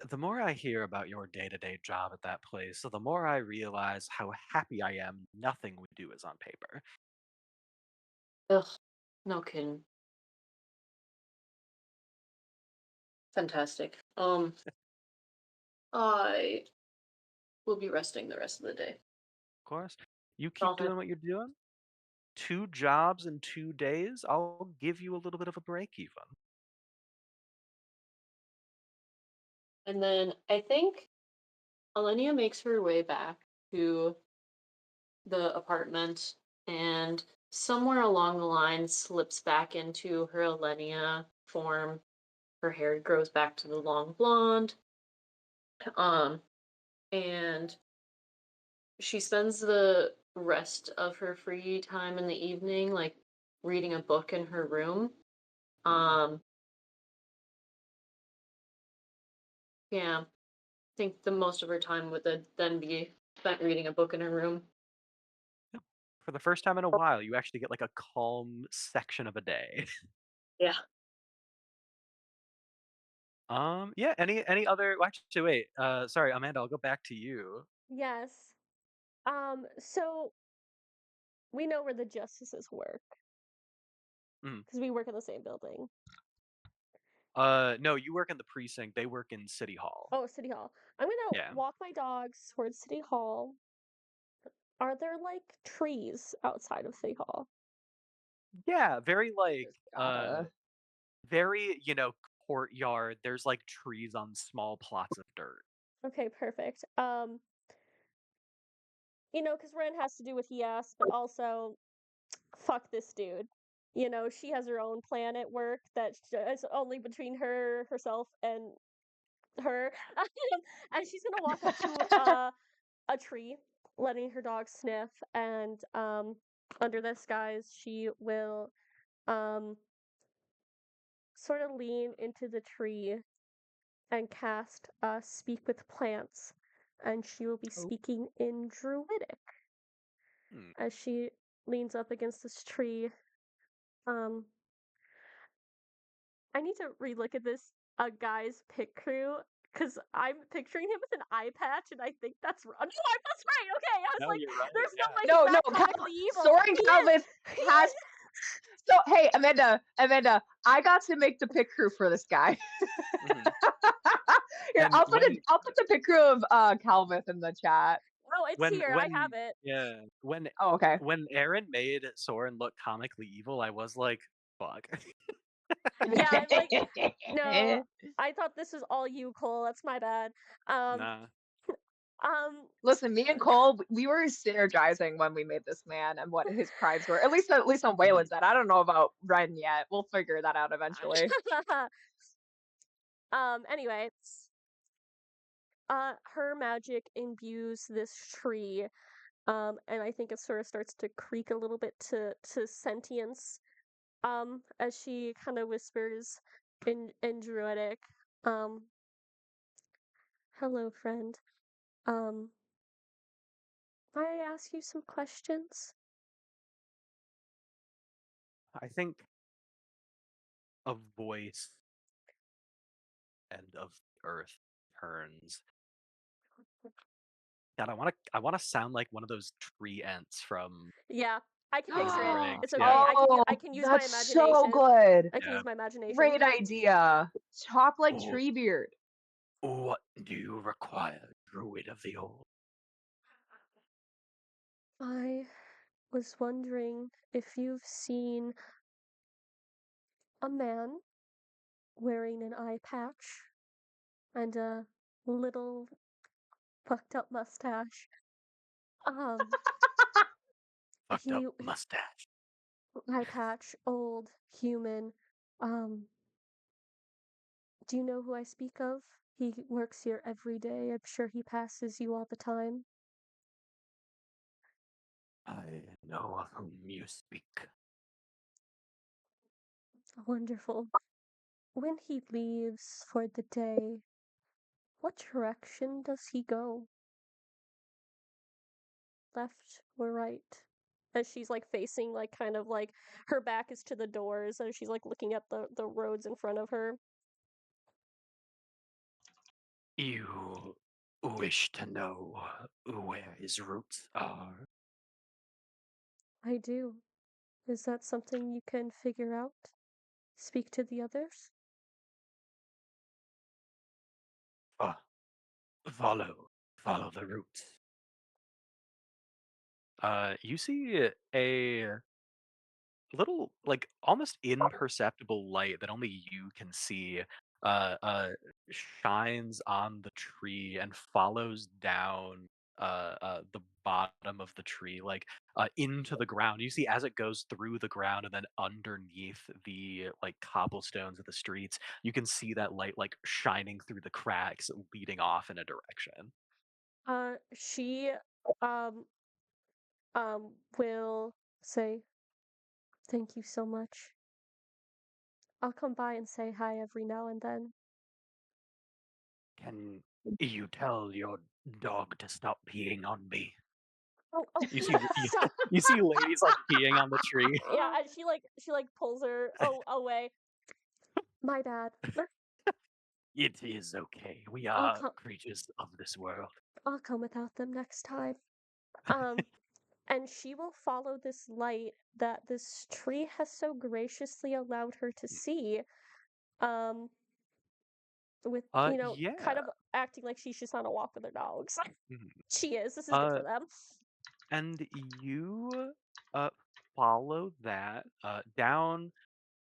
The more I hear about your day-to-day job at that place, the more I realize how happy I am nothing we do is on paper. Ugh, no kidding. Fantastic. I will be resting the rest of the day. Of course, you keep I'll have, doing what you're doing. 2 jobs in 2 days, I'll give you a little bit of a break even. and then I think Alenia makes her way back to the apartment and somewhere along the line slips back into her Alenia form. Her hair grows back to the long blonde. Um, and she spends the rest of her free time in the evening, like reading a book in her room. Um, yeah, I think the most of her time would then be spent reading a book in her room. Yep. For the first time in a while, you actually get like a calm section of a day. Yeah. Yeah, any other well, actually wait, sorry, Amanda, I'll go back to you. Yes. So we know where the justices work Mhm. because we work in the same building. No, you work in the precinct, they work in City Hall. Oh, City Hall. I'm gonna Yeah. walk my dogs towards City Hall. Are there like trees outside of City Hall? Yeah, very like, Just gotta. very, courtyard. There's like trees on small plots of dirt. Okay, perfect. Because Ren has to do what he asks, but also, fuck this dude. She has her own plan at work that is only between herself, and her. And she's gonna walk up to a tree, letting her dog sniff, and under this guise, she will um sort of lean into the tree and cast Speak with Plants, and she will be Oh. speaking in Druidic Hmm. as she leans up against this tree. Um, I need to relook at this guy's pick crew because I'm picturing him with an eye patch, and I think that's wrong. No, that's right. Okay, I was No, like, you're right, there's no yeah. way No, he's no, not comically evil. Soren He Calvin is. He has. is. So hey, Amanda, I got to make the pick crew for this guy. Mhm. Here, And I'll put the pick crew of Calvin in the chat. Oh, it's here. I have it. yeah, Oh, okay. when Aaron made Soren look comically evil, I was like, fuck. Yeah, I'm like, no, I thought this was all you, Cole. That's my bad. Um, Nah. Listen, me and Cole, we were synergizing when we made this man and what his crimes were. At least on Waylon's end. I don't know about Ren yet. We'll figure that out eventually. Anyway, her magic imbues this tree, and I think it sort of starts to creak a little bit to sentience, as she kind of whispers in Druidic, um, "Hello, friend. Um, may I ask you some questions?" I think a voice and of the earth turns. God, I wanna sound like one of those tree ents from Yeah, I can Lord of picture the it. Rings. It's Yeah. okay. Oh, I can use my that's so imagination. good. I can Yeah. use my imagination. Great idea. Talk like Oh, Treebeard. what do you require, druid of the old? I was wondering if you've seen a man wearing an eye patch and a little fucked up mustache. Um, Fucked up he mustache. eye patch, old, human. Um, do you know who I speak of? He works here every day. I'm sure he passes you all the time. I know of whom you speak. Wonderful. When he leaves for the day, what direction does he go? Left or right? As she's like facing like kind of like her back is to the doors as she's like looking at the roads in front of her. You wish to know where his roots are? I do. Is that something you can figure out? Speak to the others? Fo- follow the roots. You see a little, like almost imperceptible light that only you can see, uh, uh, shines on the tree and follows down the bottom of the tree, like into the ground. You see as it goes through the ground and then underneath the like cobblestones of the streets, you can see that light like shining through the cracks, leading off in a direction. She um will say, "Thank you so much. I'll come by and say hi every now and then." Can you tell your dog to stop peeing on me? Oh, You see, you, stop. you see ladies like peeing on the tree. Yeah, and she like pulls her away. My bad. It is okay. We I'll are come. creatures of this world. I'll come without them next time. Um, and she will follow this light that this tree has so graciously allowed her to see. Um, with kind Yeah. of acting like she's just on a walk with her dogs. Mhm. She is. This is good Uh, for them. and you follow that down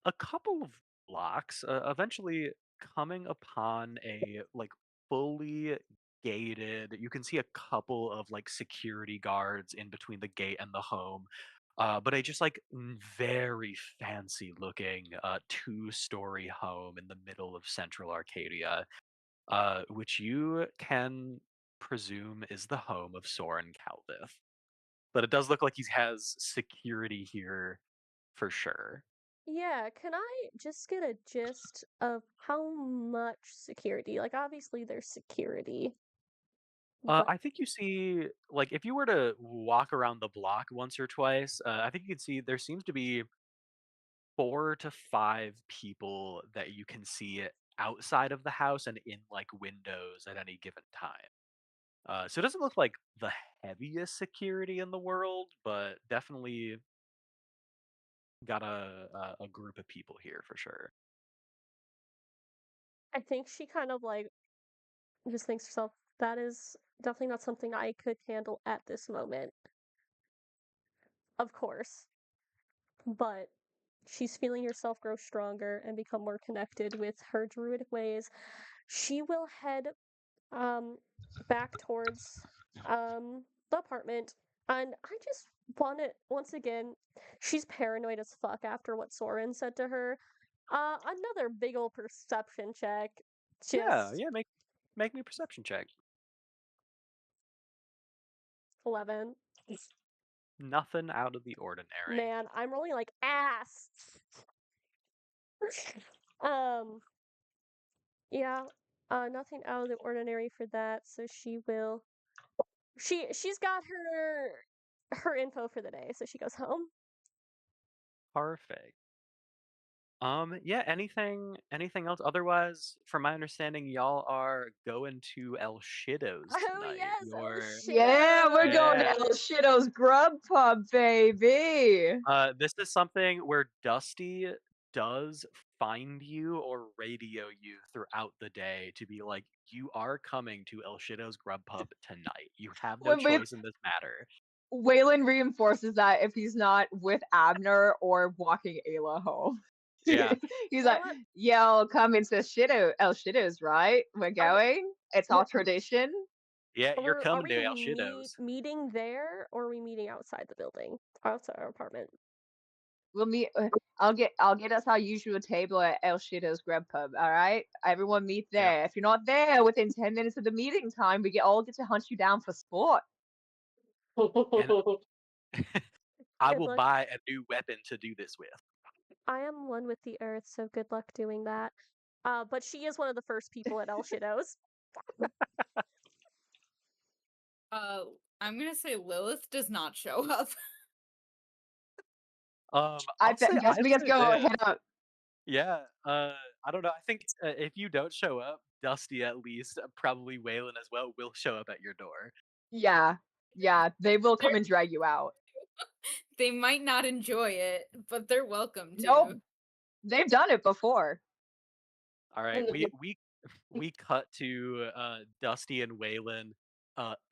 a couple of blocks, eventually coming upon a like fully gated. You can see a couple of like security guards in between the gate and the home, but a just like very fancy looking two-story home in the middle of central Arcadia, which you can presume is the home of Soren Caldith. But it does look like he has security here for sure. Yeah, can I just get a gist of how much security? Like, obviously there's security, but I think you see, like, if you were to walk around the block once or twice, I think you can see there seems to be 4 to 5 people that you can see outside of the house and in like windows at any given time. So it doesn't look like the heaviest security in the world, but definitely got a group of people here for sure. I think she kind of like just thinks to herself, that is definitely not something I could handle at this moment, of course. But she's feeling herself grow stronger and become more connected with her druidic ways. She will head um back towards the apartment, and I just want to once again, she's paranoid as fuck after what Soren said to her. Another big old perception check. Yeah, Just yeah. Make me a perception check. 11. Nothing out of the ordinary. Man, I'm rolling like ass. Yeah, nothing out of the ordinary for that. So she will. She's got her info for the day, so she goes home. Perfect. Yeah, anything else? Otherwise, from my understanding, y'all are going to El Shido's Oh tonight. yes, El Your Yeah, we're going to Yeah. El Shido's Grub Pub, baby. This is something where Dusty does find you or radio you throughout the day to be like, you are coming to El Shido's Grub Pub tonight. You have no When we choice in this matter. Waylon reinforces that if he's not with Abner or walking Ayla home. Yeah. He's Or like, what? yo, come into El Shido's, right? We're going. It's all We're- tradition. Yeah, you're Are coming we to El Shido's. meeting there, or are we meeting outside the building, outside our apartment? We'll meet. I'll get us our usual table at El Shido's Grub Pub. All right, everyone meet Yeah. there. If you're not there within 10 minutes of the meeting time, we all get to hunt you down for sport. I Good will luck. buy a new weapon to do this with. I am one with the earth, so good luck doing that. But she is one of the first people at El Shido's. I'm gonna say Lilith does not show up. I'll say Guess we get to go this. hit up. Yeah, I don't know. I think if you don't show up, Dusty at least, probably Waylon as well, will show up at your door. Yeah, they will come and drag you out. They might not enjoy it, but they're welcome to. Nope, they've done it before. All right, we cut to Dusty and Waylon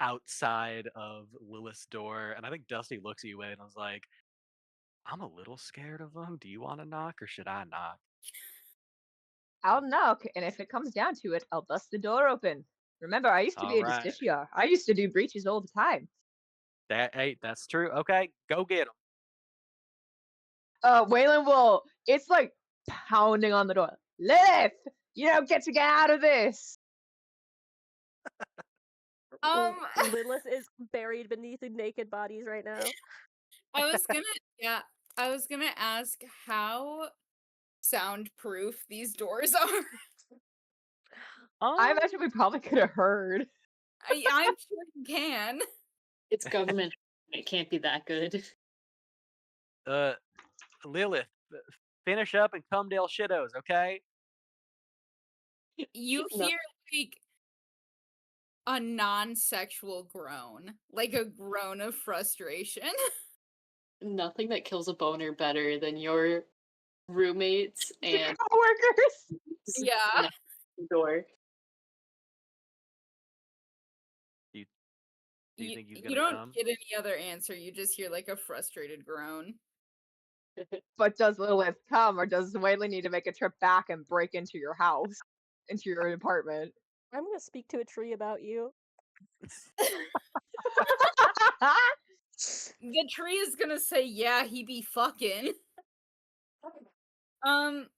outside of Lilith's door, and I think Dusty looks at you, Waylon, and was like, "I'm a little scared of them. Do you want to knock, or should I knock?" I'll knock, and if it comes down to it, I'll bust the door open. Remember, I used to be a Alright. justiciar. I used to do breaches all the time. That's true. Okay, go get them. Waylon will. It's like pounding on the door. Lilith, you don't get to get out of this. Lilith is buried beneath the naked bodies right now. I was gonna ask how soundproof these doors are. I imagine we probably could have heard. I'm sure you can. It's government. It can't be that good. Lilith, finish up and come to El Shido's, okay? You No. hear like a non-sexual groan, like a groan of frustration. Nothing that kills a boner better than your roommates and Coworkers. Yeah. door. Do you think he's You gonna don't come? get any other answer. You just hear like a frustrated groan. But does Lilith come, or does Waylon need to make a trip back and break into your house, into your apartment? I'm gonna speak to a tree about you. The tree is gonna say, "Yeah, he be fucking." I'm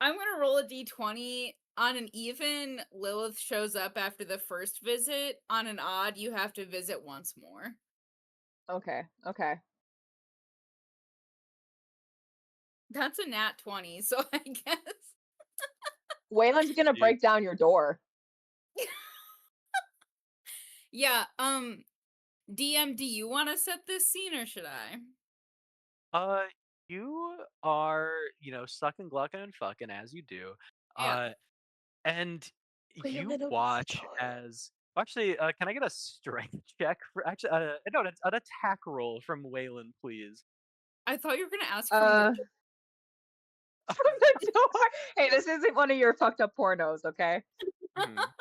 gonna roll a d20. On an even, Lilith shows up after the first visit. On an odd, you have to visit once more. Okay. That's a nat 20, so I guess. Waylon's gonna Dude. break down your door. Yeah, DM, do you want to set this scene or should I? You are, sucking, glucking, and fucking as you do. Yeah. And Waylon you opens the watch door. as actually, can I get a strength check for actually? No, an attack roll from Waylon, please. I thought you were gonna ask from the From the door. Hey, this isn't one of your fucked up pornos, okay? Mhm.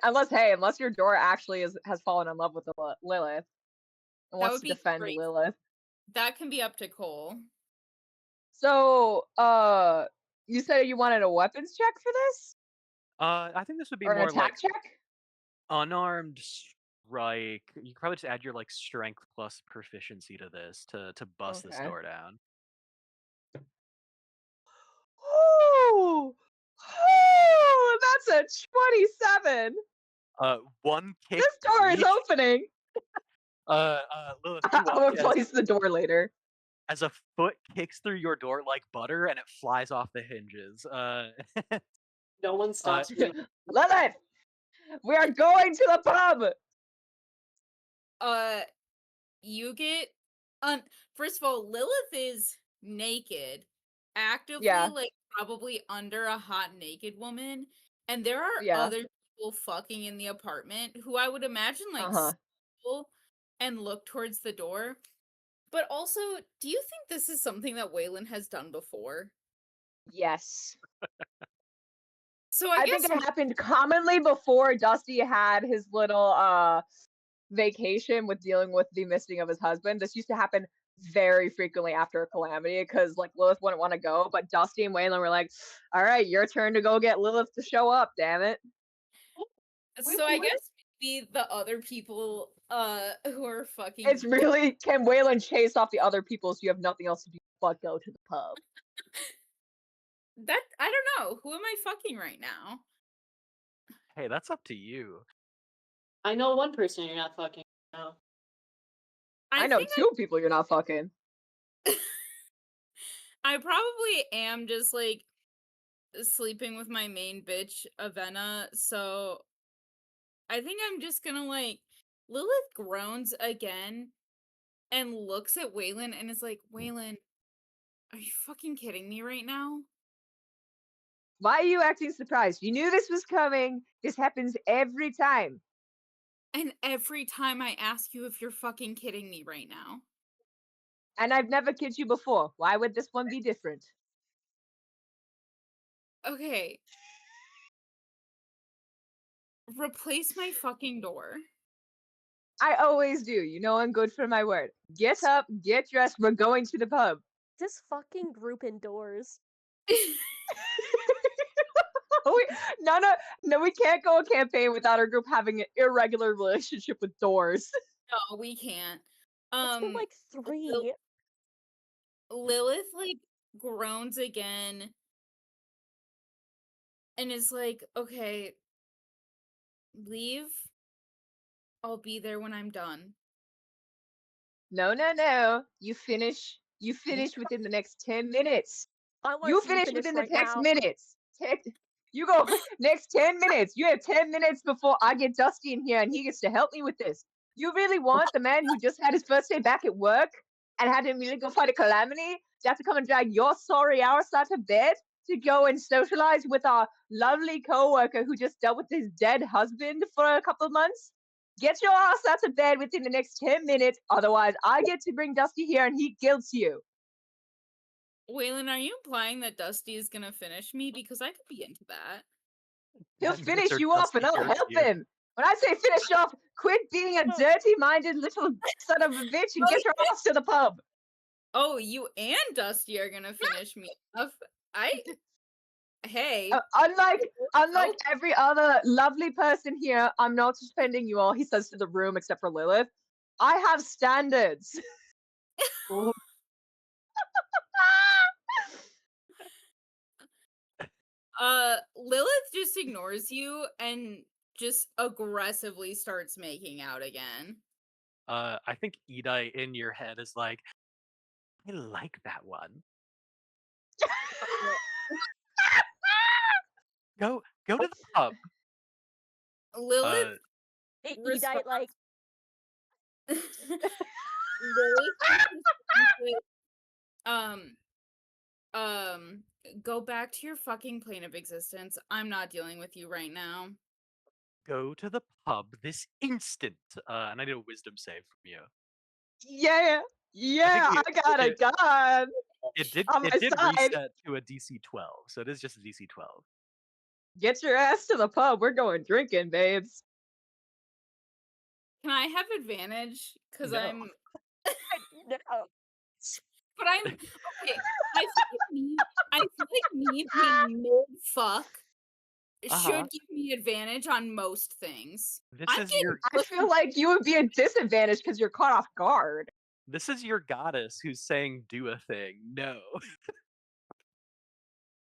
Unless your door actually has fallen in love with Lilith and wants would to be defend great. Lilith. That can be up to Cole. So, you said you wanted a weapons check for this, I think this would be or an more attack like check? unarmed strike. You could probably just add your like strength plus proficiency to this to bust this Okay. door down. Ooh, that's a 27. One kick. This door is reach. opening. Lilith, you I'll watch replace the door later. as a foot kicks through your door like butter and it flies off the hinges. No one stops me. Lilith, we are going to the pub. You get first of all, Lilith is naked, actively Yeah. like probably under a hot naked woman, and there are Yeah. other people fucking in the apartment who I would imagine like steal and look towards the door. But also, do you think this is something that Waylon has done before? Yes. So I guess think it happened commonly before Dusty had his little vacation with dealing with the missing of his husband. This used to happen very frequently after a calamity because like Lilith wouldn't want to go, but Dusty and Waylon were like, all right, your turn to go get Lilith to show up, damn it. So I guess maybe the other people who are fucking It's really, can Waylon chase off the other people so you have nothing else to do but go to the pub? that I don't know. Who am I fucking right now? Hey, that's up to you. I know one person you're not fucking now. I know two people you're not fucking. I probably am just like sleeping with my main bitch, Avena, so I think I'm just gonna like Lilith groans again and looks at Waylon and is like, Waylon, are you fucking kidding me right now? Why are you acting surprised? You knew this was coming. This happens every time. And every time I ask you if you're fucking kidding me right now. And I've never kidded you before. Why would this one be different? Okay. Replace my fucking door. I always do. You know I'm good for my word. Get up, get dressed. We're going to the pub. This fucking group indoors. No, we can't go a campaign without our group having an irregular relationship with doors. No, we can't. It's been like 3. Lilith like groans again and is like, okay, leave. I'll be there when I'm done. No. You finish within the next 10 minutes. You finish within the next minutes. You go next 10 minutes. You have 10 minutes before I get Dusty in here and he gets to help me with this. You really want the man who just had his first day back at work and had to immediately go fight a calamity to have to come and drag your sorry ass out of bed to go and socialize with our lovely co-worker who just dealt with his dead husband for a couple of months? Get your ass out of bed within the next 10 minutes, otherwise I get to bring Dusty here and he guilts you. Waylon, are you implying that Dusty is gonna finish me? Because I could be into that. He'll finish you off and I'll help him. When I say finish off, quit being a dirty-minded little son of a bitch and get your ass to the pub. Oh, you and Dusty are gonna finish me off. Hey. Unlike every other lovely person here, I'm not suspending you all, he says to the room, except for Lilith. I have standards. Lilith just ignores you and just aggressively starts making out again. I think Edai in your head is like, I like that one. Go to the pub. Lilith Edai like go back to your fucking plane of existence. I'm not dealing with you right now. Go to the pub this instant. And I need a wisdom save from you. Yeah, I got it done. It did side. reset to a DC 12, so it is just a DC 12. Get your ass to the pub. We're going drinking, babes. Can I have advantage? Because No. I'm. no. But I'm okay. I feel like me being mid fuck should give me advantage on most things. I feel like you would be a disadvantage because you're caught off guard. This is your goddess who's saying do a thing. No.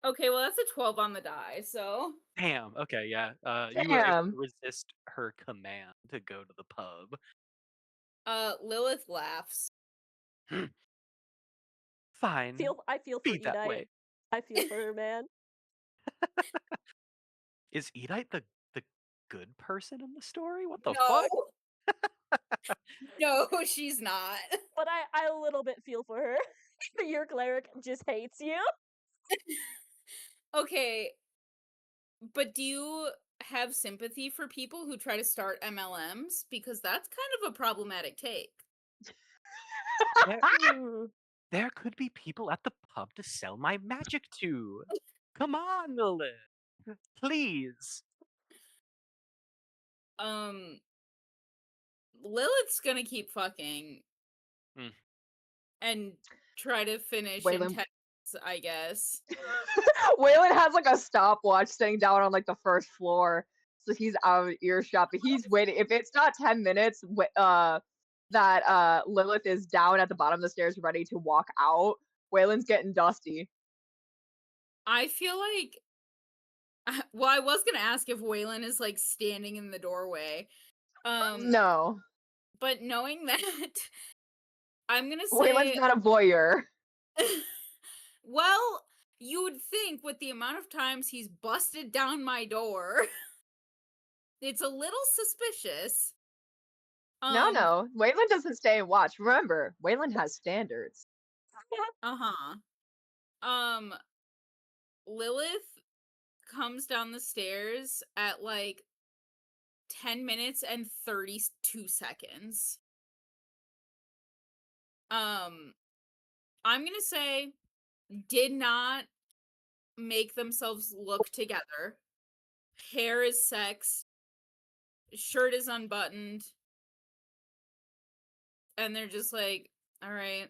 Okay, well that's a 12 on the die, so Damn. Okay, yeah. You were able to Damn. resist her command to go to the pub. Lilith laughs. Fine. I feel for Be that Edite. way. I feel for her, man. Is Edite the good person in the story? What the No. fuck? No, she's not. But I a little bit feel for her. Your cleric just hates you. Okay, but do you have sympathy for people who try to start MLMs? Because that's kind of a problematic take. There, Mm. there could be people at the pub to sell my magic to. Come on, Lilith. Please. Lilith's gonna keep fucking Mm. and try to finish in Waylon 10 minutes, I guess. Waylon has like a stopwatch sitting down on like the first floor, so he's out of earshot. But he's waiting. If it's not 10 minutes, that Lilith is down at the bottom of the stairs, ready to walk out. Waylon's getting dusty. I feel like well, I was gonna ask if Waylon is like standing in the doorway. No, But knowing that, I'm gonna Waylon's say not a voyeur. well, you would think with the amount of times he's busted down my door, it's a little suspicious. No. Waylon doesn't stay and watch. Remember, Waylon has standards. Uh-huh. Lilith comes down the stairs at like 10 minutes and 32 seconds. I'm gonna say did not make themselves look together. Hair is sexed. Shirt is unbuttoned. And they're just like, all right.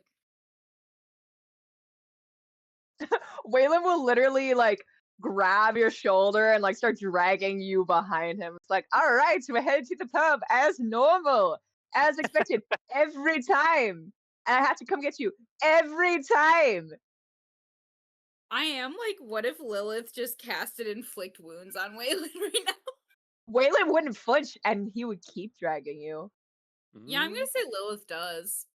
Waylon will literally like grab your shoulder and like start dragging you behind him. It's like, all right, so we're headed to the pub as normal, as expected, every time. And I have to come get you every time. I am like, what if Lilith just casted inflict wounds on Waylon right now? Waylon wouldn't flinch and he would keep dragging you. Yeah, I'm gonna say Lilith does.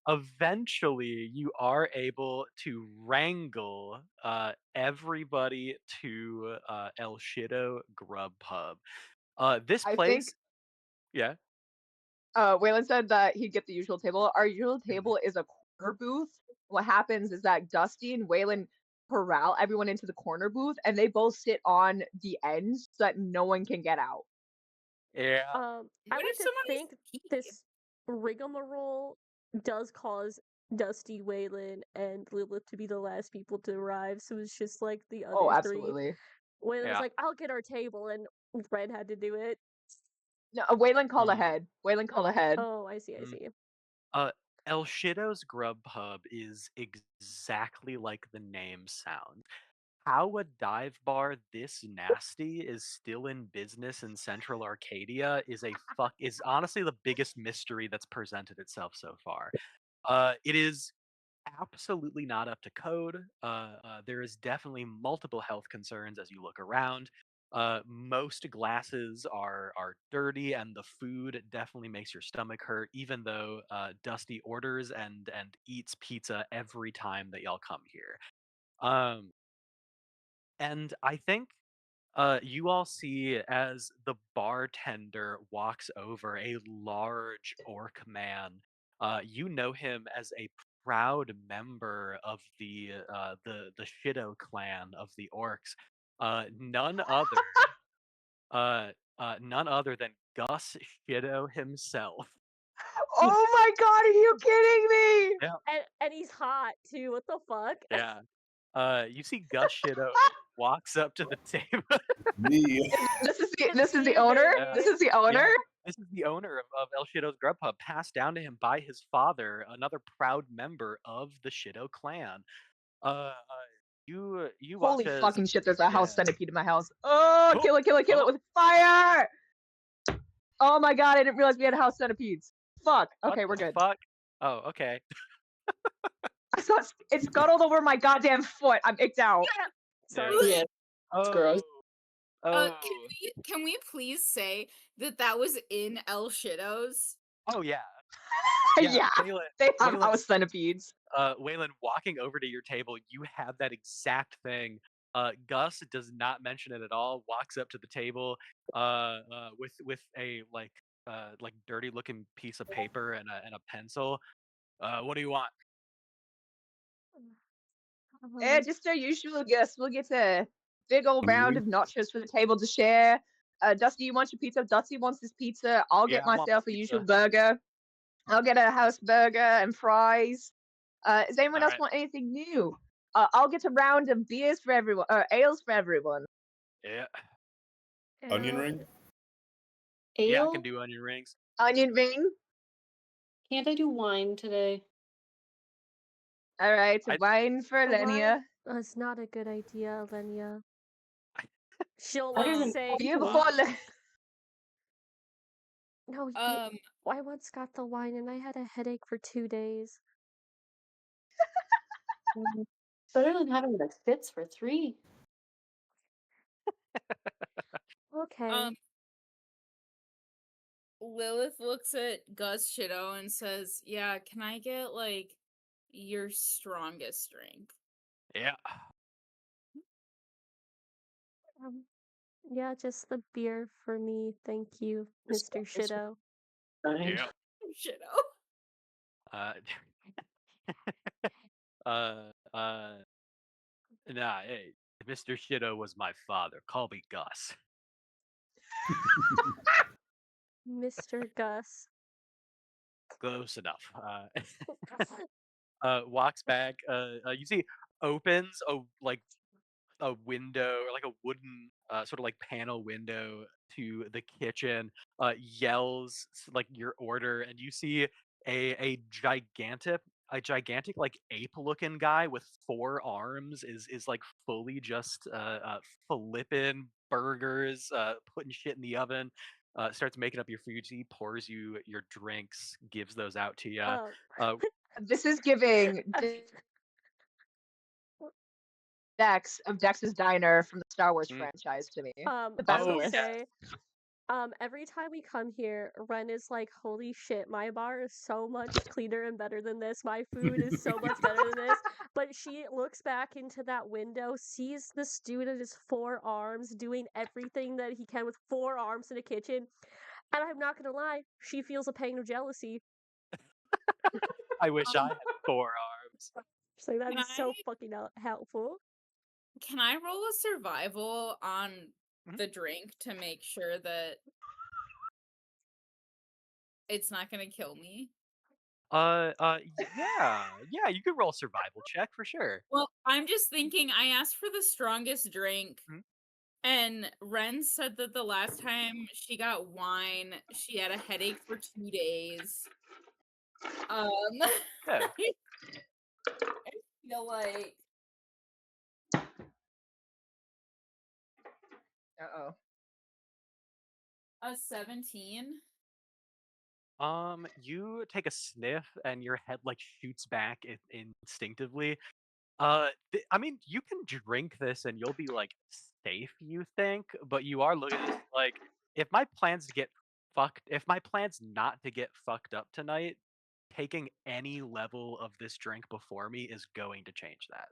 Eventually you are able to wrangle everybody to El Shido Grub Pub. This I place, think yeah. Waylon said that he'd get the usual table. Our usual table is a corner booth. What happens is that Dusty and Waylon corral everyone into the corner booth and they both sit on the end so that no one can get out. Yeah. I What like if to someone needs think to pee? this rigmarole does cause Dusty, Waylon, and Lilith to be the last people to arrive. So it's just like the other Oh, three. absolutely. Waylon was Yeah. like, "I'll get our table," and Red had to do it. No, Waylon called Mm. ahead. Waylon called ahead. Oh, I see. I Mm. see. El Shido's Grub Pub is exactly like the name sounds. How a dive bar this nasty is still in business in Central Arcadia is honestly the biggest mystery that's presented itself so far. It is absolutely not up to code. There is definitely multiple health concerns as you look around. Most glasses are dirty, and the food definitely makes your stomach hurt. Even though Dusty orders and eats pizza every time that y'all come here. And I think you all see as the bartender walks over a large orc man. You know him as a proud member of the Shido clan of the orcs. None other none other than Gus Shido himself. Oh my god, are you kidding me? Yeah, And he's hot too. What the fuck? yeah. You see Gus Shido walks up to the table. Me. This is the you, owner? baby. This is the owner? This is the owner of El Shido's Grub Pub, passed down to him by his father, another proud member of the Shido clan. You watch Holy as fucking shit, there's a house yeah. centipede in my house. Oh, Oh, kill it oh. with fire! Oh my god, I didn't realize we had house centipedes. Fuck. What Okay, we're the good. fuck? Oh, okay. It's got all over my goddamn foot. I'm icked out. Sorry. Yeah, it's gross. Can we please say that was in El Shido's? Oh yeah. Yeah, they have house centipedes. Waylon, walking over to your table, you have that exact thing. Gus does not mention it at all. Walks up to the table, with a like dirty looking piece of paper and a pencil. What do you want? Just our usual guests. We'll get a big old Onion round ring? of nachos for the table to share. Dusty, you want your pizza? Dusty wants his pizza. I'll Yeah, get I want myself a pizza. usual burger. I'll get a house burger and fries. Does anyone else Alright. want anything new? I'll get a round of beers for everyone, ales for everyone. Yeah. Onion ring? Yeah, I Ale? can do onion rings. Onion ring. Can't I do wine today? All right, wine for Wine Lenia. is not a good idea, Lenia. She'll Better like than say, Beer coffee. for "No, I once got the wine and I had a headache for 2 days." Better than having the fits for 3. Okay. Lilith looks at Gus Shido and says, "Yeah, can I get like your strongest drink?" Yeah. Yeah, just the beer for me, thank you, Mr. Shido. Fine. Yeah. Shido. Nah, hey, Mr. Shido was my father. Call me Gus. Mr. Gus. Close enough. Walks back. You see, opens a window or like a wooden sort of like panel window to the kitchen. Yells like your order, and you see a gigantic like ape looking guy with 4 arms is like fully just flipping burgers, putting shit in the oven. Starts making up your food. He pours you your drinks, gives those out to you. This is giving Dex of Dex's Diner from the Star Wars franchise to me. The I best will one. say, every time we come here, Ren is like, "Holy shit, my bar is so much cleaner and better than this. My food is so much better than this." But she looks back into that window, sees this dude at his 4 arms doing everything that he can with 4 arms in a kitchen, and I'm not gonna lie, she feels a pang of jealousy. I wish I had 4 arms. She's like, "That'd Can be so I- fucking helpful." Can I roll a survival on Mhm. the drink to make sure that it's not gonna kill me? Yeah, you could roll a survival check for sure. Well, I'm just thinking I asked for the strongest drink, Mhm. and Ren said that the last time she got wine, she had a headache for 2 days. Yeah. I feel like Uh-oh. a 17. You take a sniff and your head like shoots back instinctively. I mean, you can drink this and you'll be like safe, you think, but you are looking at this like if my plans not to get fucked up tonight, taking any level of this drink before me is going to change that.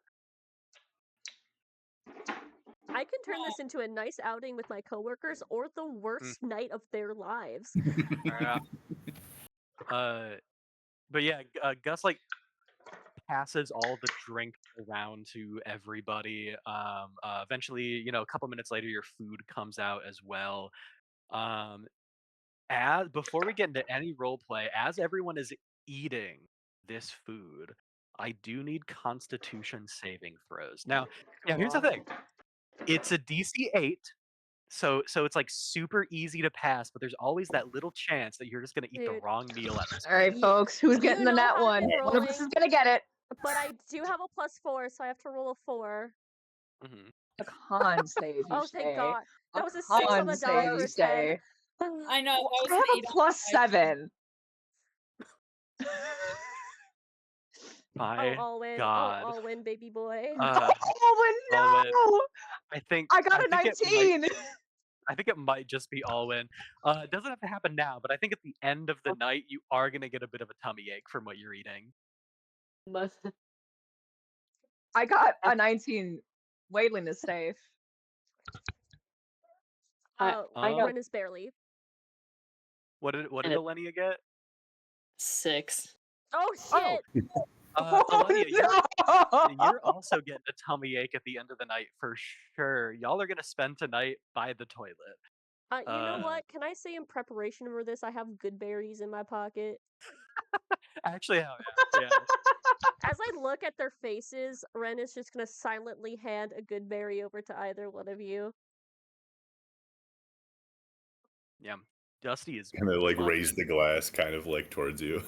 I can turn this into a nice outing with my coworkers or the worst night of their lives. But yeah, Gus like passes all the drinks around to everybody. Eventually, a couple minutes later, your food comes out as well. As before we get into any role play, as everyone is eating this food, I do need Constitution saving throws. Now, here's the thing: it's a DC 8. So it's like super easy to pass, but there's always that little chance that you're just gonna eat the Dude. wrong meal at this All right, folks, who's you getting the know nat how one? I've been One of us is rolling. gonna get it. But I do have a +4, so I have to roll a 4. Mhm. A con save, you Oh, say. thank God. That A was a 6 on con the save, die for you a 10. say. I know. Well, that was I an have 8 a on the die. +7. My Alwyn. God. Alwyn, baby boy. Oh Alwyn. no! I I got a think it 19. I think it might just be Alwyn. It doesn't have to happen now, but I think at the end of the night you are gonna get a bit of a tummy ache from what you're eating. I got a 19. Waylon is safe. I got Ren is barely. What did And it- Alenia get? Oh six. Oh, shit! Alenia, no! you're also getting a tummy ache at the end of the night for sure. Y'all are gonna spend tonight by the toilet. You know what? Can I say in preparation for this, I have good berries in my pocket? Actually, yeah. As I look at their faces, Ren is just gonna silently hand a good berry over to either one of you. Yeah. Dusty is Gonna like raise munching. the glass kind of like towards you.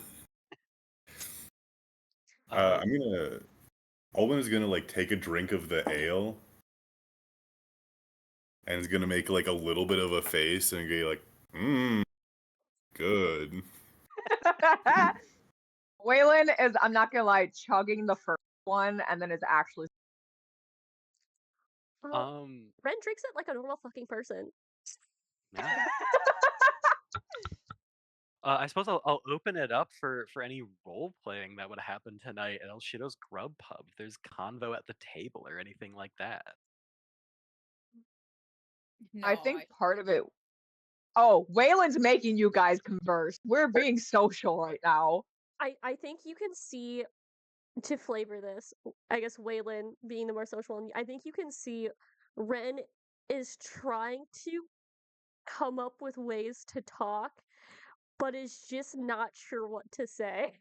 Olin is gonna like take a drink of the ale and is gonna make like a little bit of a face and be like, good. Waylon is, I'm not gonna lie, chugging the first one and then is actually. Ren drinks it like a normal fucking person. Yeah. I suppose I'll open it up for any role playing that would happen tonight at El Shido's Grub Pub. If there's convo at the table or anything like that. No, I think part of it. Oh, Waylon's making you guys converse. We're being social right now. I think you can see, to flavor this, I guess Waylon being the more social one, I think you can see Ren is trying to come up with ways to talk, but is just not sure what to say.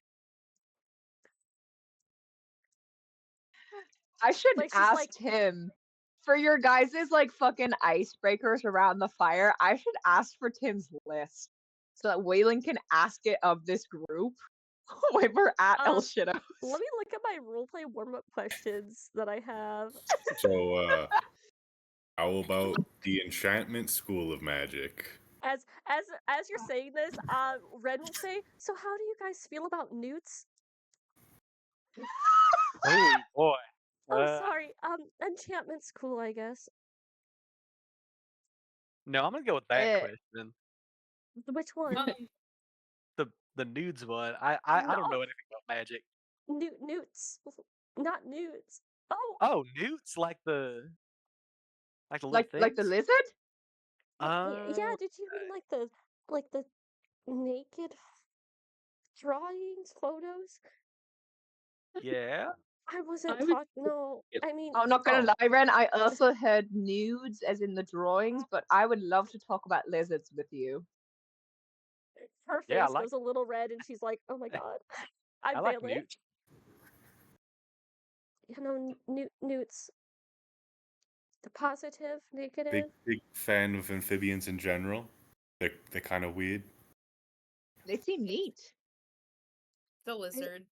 I should Like, she's ask like- Tim for your guys' like fucking icebreakers around the fire. I should ask for Tim's list so that Waylon can ask it of this group when we're at El Shido. Let me look at my roleplay warm-up questions that I have. So, how about the Enchantment School of Magic? As you're saying this, Ren will say, "So how do you guys feel about newts?" Oh boy. Oh, sorry. Enchantment school, I guess. No, I'm gonna go with that question. Which one? The nudes one. I don't know anything about magic. Newts, not nudes. Oh. Oh, newts like the little like the things? lizard? Yeah. Did you mean like the naked drawings, photos? Yeah. I wasn't talking. No, I mean. I'm not gonna lie, Ren. I also heard nudes, as in the drawings, but I would love to talk about lizards with you. Her face goes a little red, and she's like, "Oh my god, I like newts." You know, newts. The positive, negative. Big fan of amphibians in general. They're kind of weird. They seem neat. The lizard.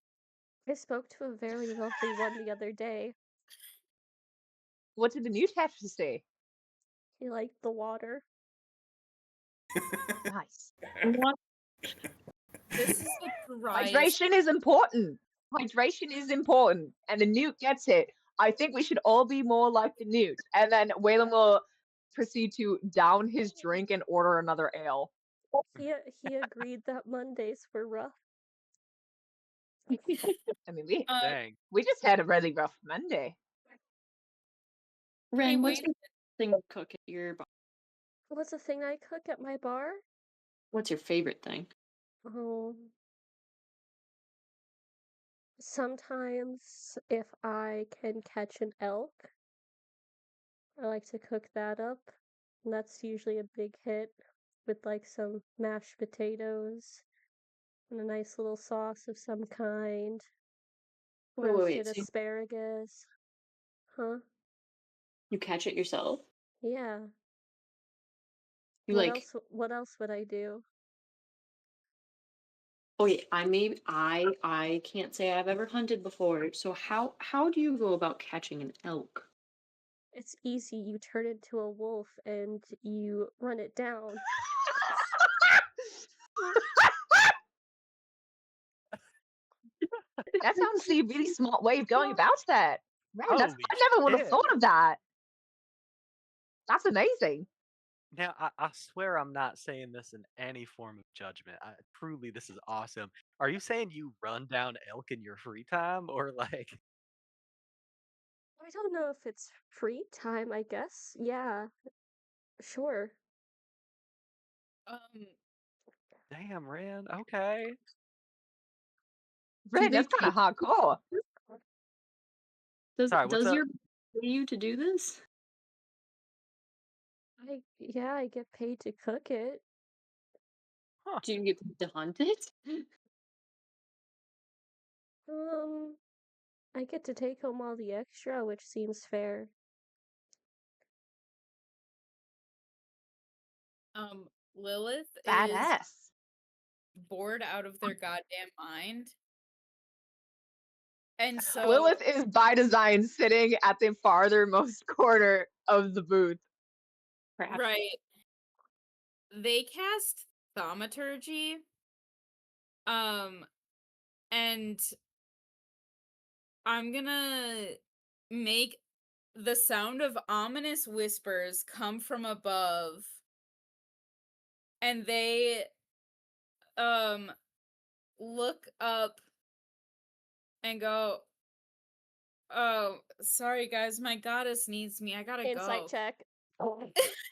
I spoke to a very wealthy one the other day. What did the newt have to say? He liked the water. Nice. This is the driest. Hydration is important. Hydration is important, and the newt gets it. I think we should all be more like the newt. And then Waylon will proceed to down his drink and order another ale. He agreed that Mondays were rough. I mean, Dang. we just had a really rough Monday. Ren, what's your thing to cook at your bar? What's the thing I cook at my bar? What's your favorite thing? Sometimes if I can catch an elk, I like to cook that up. And that's usually a big hit with like some mashed potatoes and a nice little sauce of some kind. Roasted asparagus. Huh? You catch it yourself? Yeah. You what else would I do? Oh yeah, I can't say I've ever hunted before. So how do you go about catching an elk? It's easy. You turn it into a wolf and you run it down. That sounds like a really smart way of going about that. Man, I Holy never would have shit. thought of that. That's amazing. Now, I swear I'm not saying this in any form of judgment. Truly, this is awesome. Are you saying you run down elk in your free time, or like? I don't know if it's free time, I guess. Yeah, sure. Damn, Rand. Okay. Ren, that's kind of hardcore. Sorry, what's Does up? your pay you to do this? I get paid to cook it. Huh. Do you get paid to hunt it? I get to take home all the extra, which seems fair. Lilith is Badass. bored out of their goddamn mind. And so Lilith is by design sitting at the farthermost corner of the booth. Crap. right. They cast thaumaturgy. And I'm gonna make the sound of ominous whispers come from above, and they look up and go, "Oh, sorry guys, my goddess needs me. I gotta Insight go." check.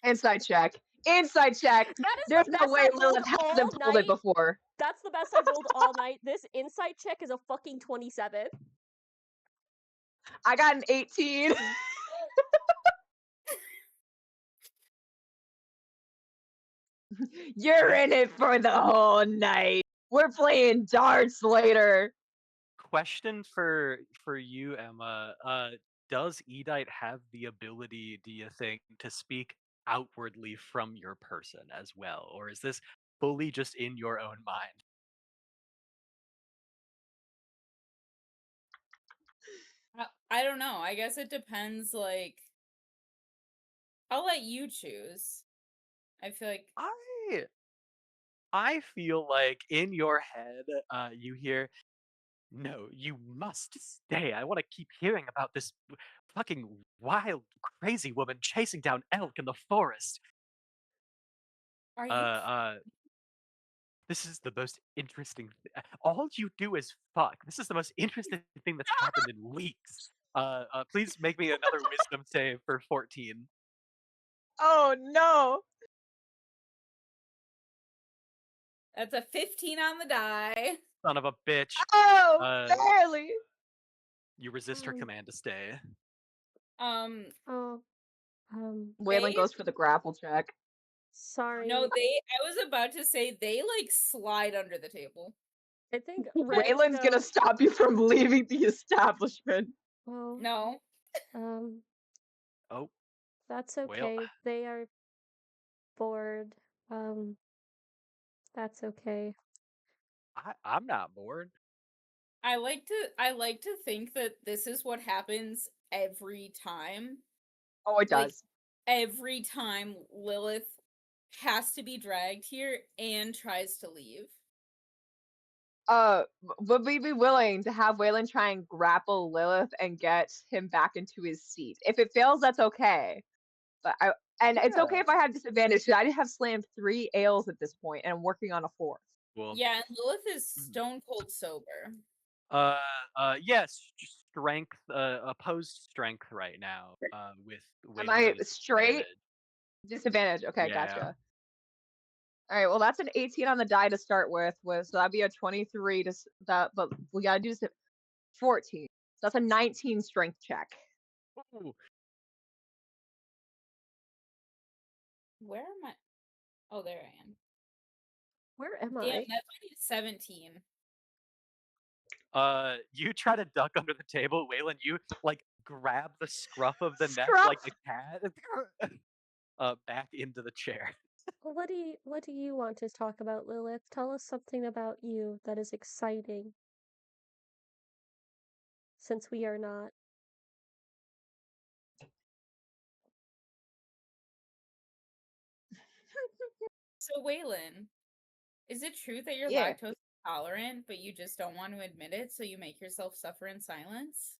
Inside check. Inside check. That is There's the no best way I've rolled Lilith all hasn't pulled night. it before. That's the best I've rolled all night. This insight check is a fucking 27. I got an 18. You're in it for the whole night. We're playing darts later. Question for you, Emma. Does Edite have the ability, do you think, to speak outwardly from your person as well, or is this fully just in your own mind? I don't know. I guess it depends. Like, I'll let you choose. I feel like I feel like in your head, you hear, "No, you must stay. I want to keep hearing about this fucking wild, crazy woman chasing down elk in the forest. are you This is the most interesting. All you do is fuck. This is the most interesting thing that's happened in weeks. Please make me another wisdom save for 14. Oh no. That's a 15 on the die. Son of a bitch. Oh, barely. You resist her command to stay. Oh, Waylon goes for the grapple check. sorry. No, I was about to say they like slide under the table. I think Waylon's gonna stop you from leaving the establishment. Well, No. Oh, that's well. okay. They are bored. That's okay. I'm not bored. I like to think that this is what happens every time. Oh, it Like, does. every time Lilith has to be dragged here and tries to leave. Would we be willing to have Waylon try and grapple Lilith and get him back into his seat? If it fails, that's okay. But it's okay if I have disadvantage because I have slammed 3 ales at this point and I'm working on a 4th. Cool. Yeah, and Lilith is stone cold sober. Yes, strength, opposed strength right now. With Am I with straight? Disadvantage. Okay, Yeah. gotcha. All right, well that's an 18 on the die to start with, so that'd be a 23 to that, but we gotta do 14. So that's a 19 strength check. Ooh. Where am I? Oh, there I am. Where am Damn, I? that's only 17. You try to duck under the table, Waylon. You like grab the scruff of the neck Scruff? like a cat. Back into the chair. What do you want to talk about, Lilith? Tell us something about you that is exciting. Since we are not. So, Waylon, is it true that you're Yeah. lactose intolerant, but you just don't want to admit it, so you make yourself suffer in silence?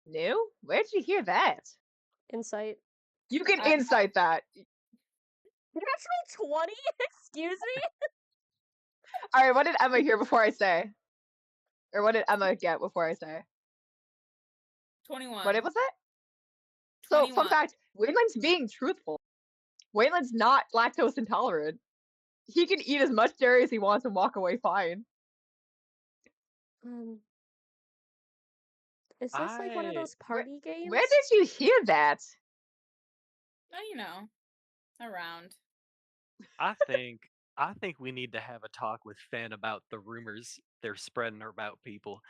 No? Where'd you hear that? Insight. You can I- insight that. Natural 20? Excuse me? Alright, what did Emma hear before I say? Or what did Emma get before I say? 21. What was it? So, fun 21. fact, Wayland's being truthful. Wayland's not lactose intolerant. He can eat as much dairy as he wants and walk away fine. Is this like one of those party games? Where did you hear that? You know, around. I think we need to have a talk with Finn about the rumors they're spreading about people.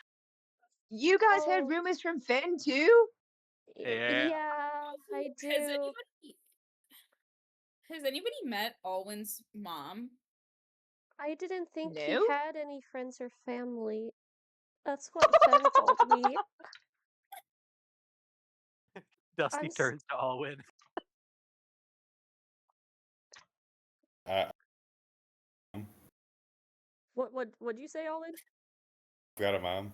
You guys heard Oh. rumors from Finn too? Yeah. Yeah, I do. Has anybody met Alwyn's mom? I didn't think he No? had any friends or family. That's what Fen told me. Dusty I'm s- turns to Alwyn. What'd you say, Olin? Got a mom.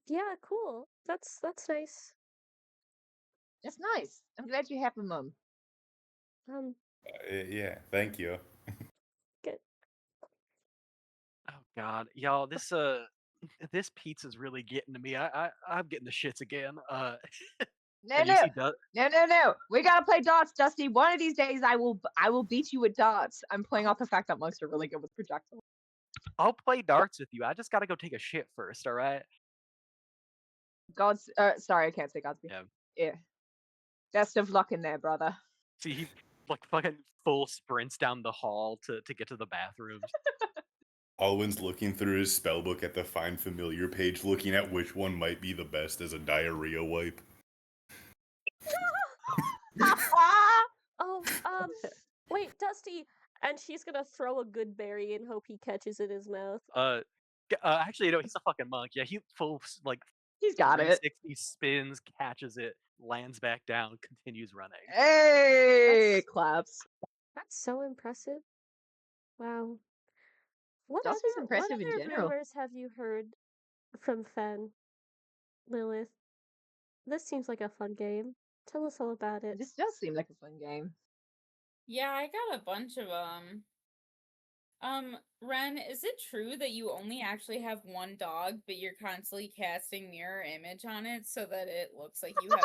Yeah, cool. That's nice. That's nice. I'm glad you have a mom. Yeah, thank you. Good. Oh God, y'all, this pizza's really getting to me. I'm getting the shits again. No, and you no, see no. We gotta play darts, Dusty. One of these days, I will beat you with darts. I'm playing off the fact that monks are really good with projectiles. I'll play darts with you. I just gotta go take a shit first, all right? Sorry, I can't say Godspeed. Yeah. Best of luck in there, brother. See, he like fucking full sprints down the hall to get to the bathrooms. Alwyn's looking through his spellbook at the Find Familiar page, looking at which one might be the best as a diarrhea wipe. Oh, wait, Dusty, and she's gonna throw a good berry and hope he catches it in his mouth. Actually, no, he's a fucking monk. Yeah, he full like He's got it. 360 spins, catches it, lands back down, continues running. Hey, claps. That's so impressive. Wow. What Dusty's other impressive in general. rumors have you heard from Fen, Lilith? This seems like a fun game. Tell us all about it. This does seem like a fun game. Yeah, I got a bunch of them. Ren, is it true that you only actually have one dog, but you're constantly casting mirror image on it so that it looks like you have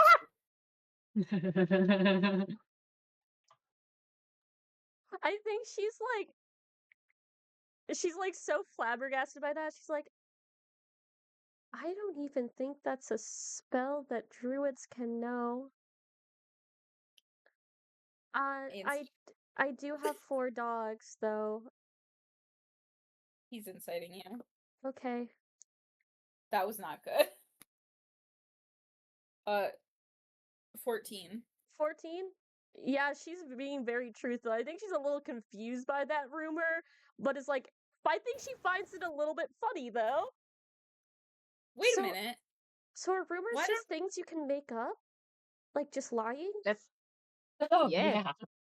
I think she's like so flabbergasted by that. She's like, I don't even think that's a spell that druids can know. I do have 4 dogs though. He's inciting you. Okay. That was not good. 14. 14? Yeah, she's being very truthful. I think she's a little confused by that rumor, but it's like, I think she finds it a little bit funny though. Wait a minute. So are rumors just things you can make up? Like just lying? Yeah.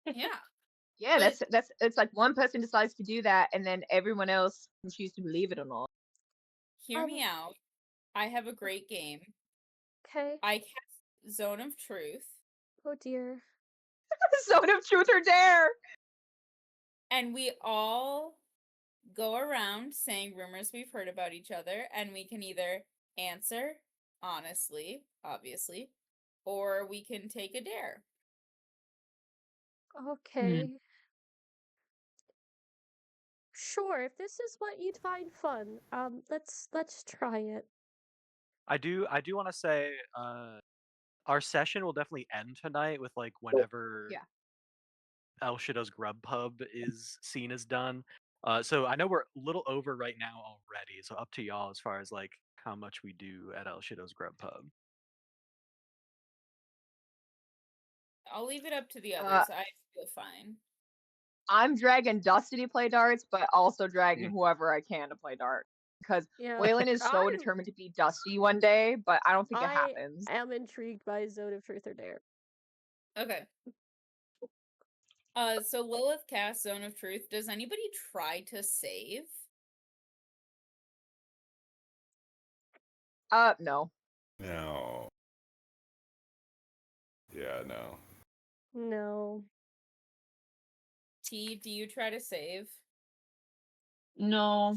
Yeah. Yeah, that's it's like one person decides to do that and then everyone else can choose to believe it or not. Hear me out. I have a great game. Okay. I cast Zone of Truth. Oh dear. Zone of Truth or Dare! And we all go around saying rumors we've heard about each other, and we can either answer honestly, obviously, or we can take a dare. Okay. Sure, if this is what you'd find fun, let's try it. I do want to say, our session will definitely end tonight with like whenever El Shadow's Grubhub is seen as done. So I know we're a little over right now already. So up to y'all as far as like how much we do at El Shadow's Grubhub. I'll leave it up to the others. I feel fine. I'm dragging Dusty to play darts, but also dragging whoever I can to play darts. Because Waylon is so determined to beat Dusty one day, but I don't think it happens. I am intrigued by Zone of Truth or Dare. Okay. So Lilith cast Zone of Truth. Does anybody try to save? No. No. Yeah, no. No. T, do you try to save? No,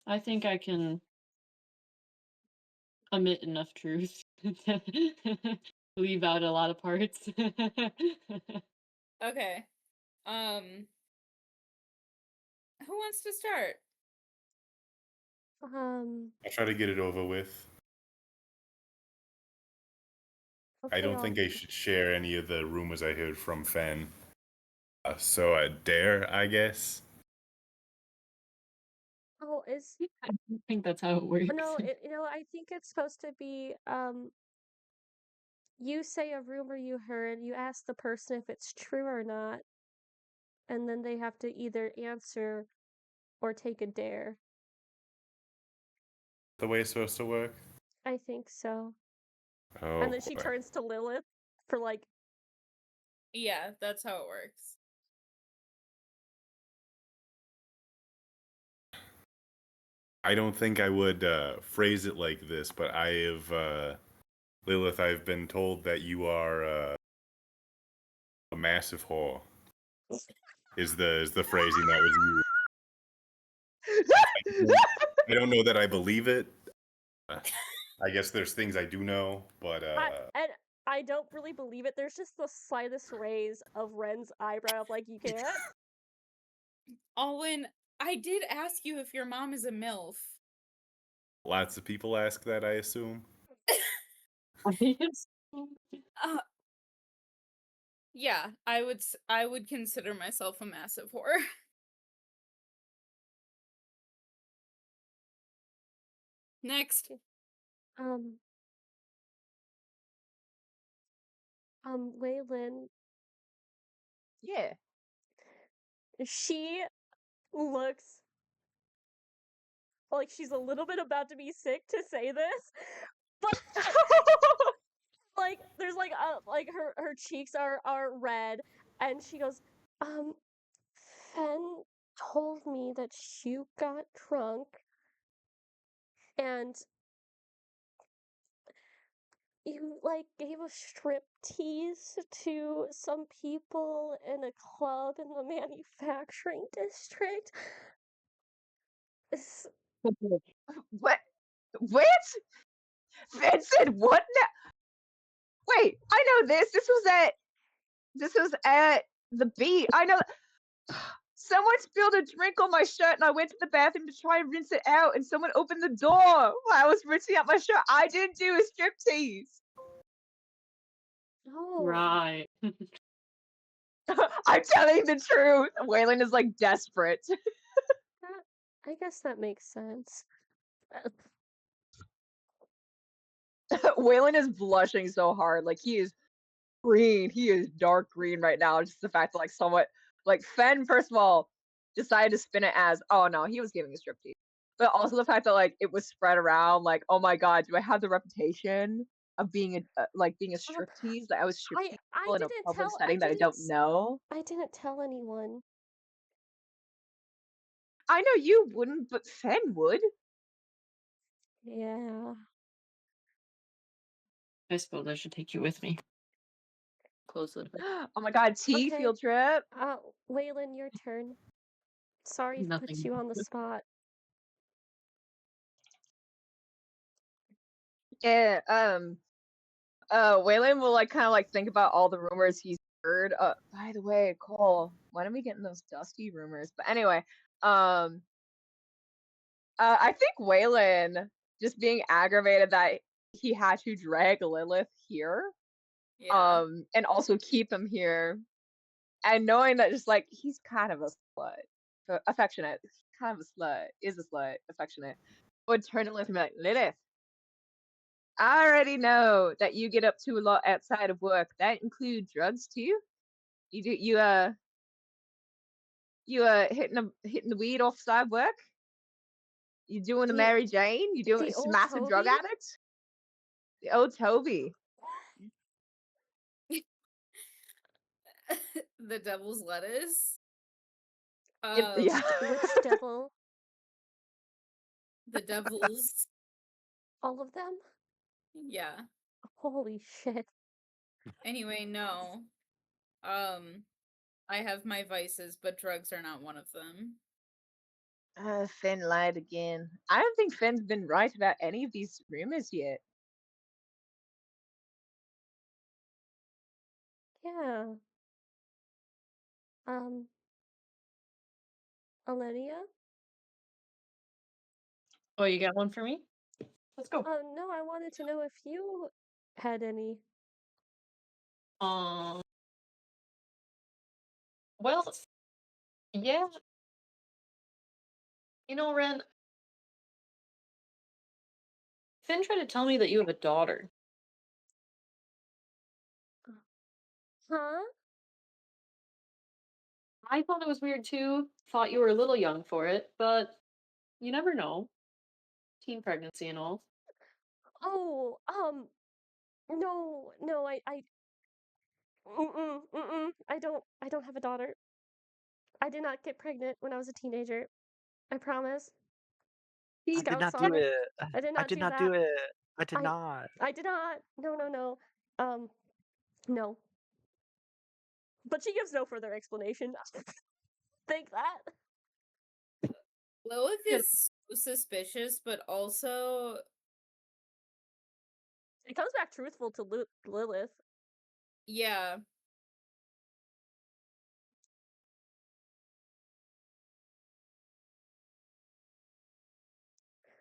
I think I can omit enough truth to leave out a lot of parts. Okay. Who wants to start? I'll try to get it over with. I Okay, don't think I should share any of the rumors I heard from Fen. So I dare, I guess. Oh, is I don't think that's how it works. no, I think it's supposed to be you say a rumor you heard, you ask the person if it's true or not, and then they have to either answer or take a dare. The way it's supposed to work. I think so. Oh, And then she boy. turns to Lilith for like, Yeah, that's how it works. I don't think I would phrase it like this, but I have, Lilith, I've been told that you are a massive whore. Is the phrasing that was used. I don't know that I believe it. I guess there's things I do know, but and I don't really believe it. There's just the slightest raise of Ren's eyebrow, like you can't. Alwyn, I did ask you if your mom is a MILF. lots of people ask that, I assume. Yeah, I would consider myself a massive whore. Next. Waylon, Yeah. she looks like she's a little bit about to be sick to say this, but like there's like her cheeks are red, and she goes, Fen told me that you got drunk and you like gave a strip tease to some people in a club in the manufacturing district. What? What? Vincent, what now? Wait, I know this. This was at the beat. I know. Someone spilled a drink on my shirt and I went to the bathroom to try and rinse it out and someone opened the door while I was rinsing out my shirt. I didn't do a striptease. Oh. Right. I'm telling the truth. Waylon is like desperate. I guess that makes sense. Waylon is blushing so hard. Like he is green. He is dark green right now. Just the fact that like somewhat like Fen, first of all, decided to spin it as, oh no, he was giving a striptease. But also the fact that like it was spread around, like, oh my god, do I have the reputation of being a being a striptease? Like I was striptease I in a didn't public tell. setting that I don't know. I didn't tell anyone. I know you wouldn't, but Fen would. Yeah. I suppose I should take you with me. Close the door. Oh my god, T Okay. field trip. Waylon, your turn. Sorry to put you on the spot. Yeah, Waylon will like kind of like think about all the rumors he's heard. By the way, Cole, when are we getting those dusty rumors? But anyway, I think Waylon just being aggravated that he had to drag Lilith here, Yeah. and also keep him here, and knowing that just like he's kind of a slut, affectionate, kind of a slut, is a slut, affectionate, would turn to Lilith and be like, Lilith, I already know that you get up to a lot outside of work. That includes drugs too. You hitting the weed off side work. You doing the Mary Jane. You doing the old massive drug Toby? addict. The old Toby. The devil's lettuce. Yeah. Which devil? The devil's. All of them? Yeah. Holy shit. Anyway, no. I have my vices, but drugs are not one of them. Finn lied again. I don't think Finn's been right about any of these rumors yet. Yeah. Alenia? Oh, you got one for me? Let's go. No, I wanted to know if you had any. Well, yeah. You know, Ren, Finn tried to tell me that you have a daughter. Huh? I thought it was weird too. Thought you were a little young for it, but you never know. Teen pregnancy and all. Oh, no, I don't have a daughter. I did not get pregnant when I was a teenager. I promise. I did Scout not do saw. it. I did I not did do not that. do it. I did I not. I did not. No. No. But she gives no further explanation. Think that. Lilith Yeah. is so suspicious, but also It comes back truthful to Lilith. yeah.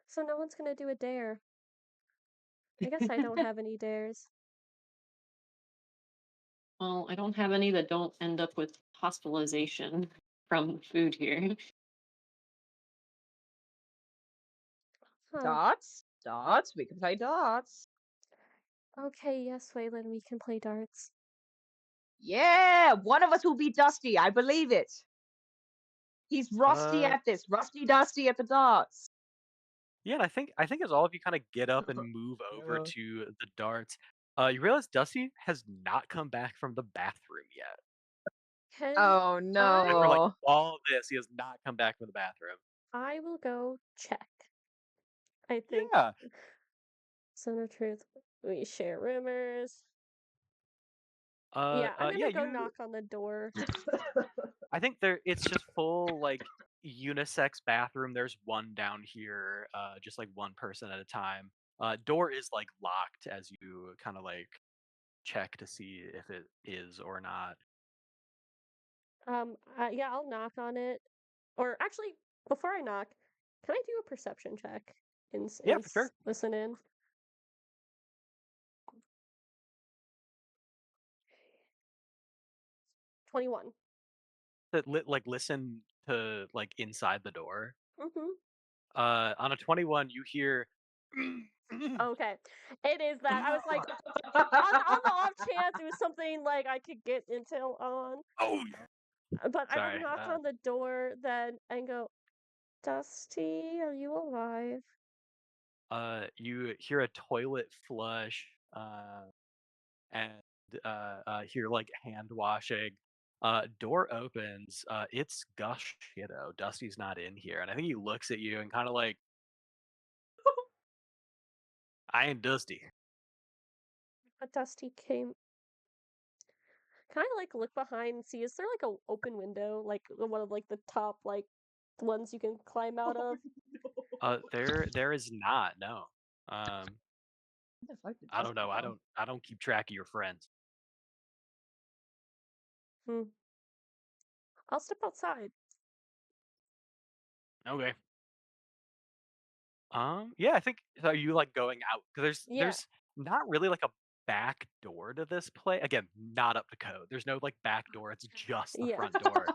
So no one's gonna do a dare. I guess I don't have any dares. Well, I don't have any that don't end up with hospitalization from food here. Huh. Darts? Darts? We can play darts. Okay, yes, Waylon, we can play darts. Yeah! One of us will be Dusty. I believe it. He's rusty Uh, at this. Rusty Dusty at the darts. yeah, and I think as all of you kind of get up and move over Yeah. to the darts, you realize Dusty has not come back from the bathroom yet. Can Oh After like no. all of this, he has not come back from the bathroom. I will go check. I think. Yeah. Son of Truth. We share rumors. Yeah, I'm Yeah, gonna go you. knock on the door. I think it's just full like unisex bathroom. There's one down here, just like one person at a time. Door is like locked as you kind of like check to see if it is or not. Yeah, I'll knock on it. Or actually, before I knock, can I do a perception check? Yeah, for sure. Listen in. 21. Like listen to like inside the door. Mm-hmm. On a 21, you hear. Okay. It is that. I was like, on the off chance it was something like I could get intel on. Oh, But I will sorry. knock on the door then and go, Dusty, are you alive? You hear a toilet flush, and hear like hand washing. Door opens. It's Gush Shido. Dusty's not in here, and I think he looks at you and kind of like, I ain't Dusty. But Dusty came. Can I like look behind and see? Is there like a open window, like one of like the top like ones you can climb out of? There is not. No. Um, Where the fuck did I don't Dusty know. go? I don't keep track of your friends. Hmm. I'll step outside. Okay. Yeah, I think so. Are you like going out? Because Yeah. there's not really like a back door to this place. Again, not up to code. There's no like back door. It's just the Yeah. front door.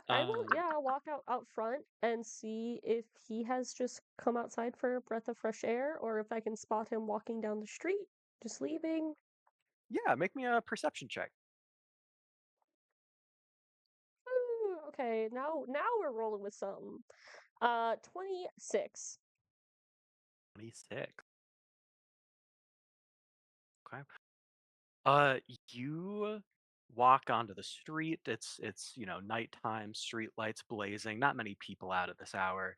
I will. Um, Yeah, I'll walk out front and see if he has just come outside for a breath of fresh air, or if I can spot him walking down the street, just leaving. yeah, make me a perception check. Okay, now we're rolling with something. 26. 26. Okay. Uh, you walk onto the street. It's nighttime, street lights blazing, not many people out at this hour.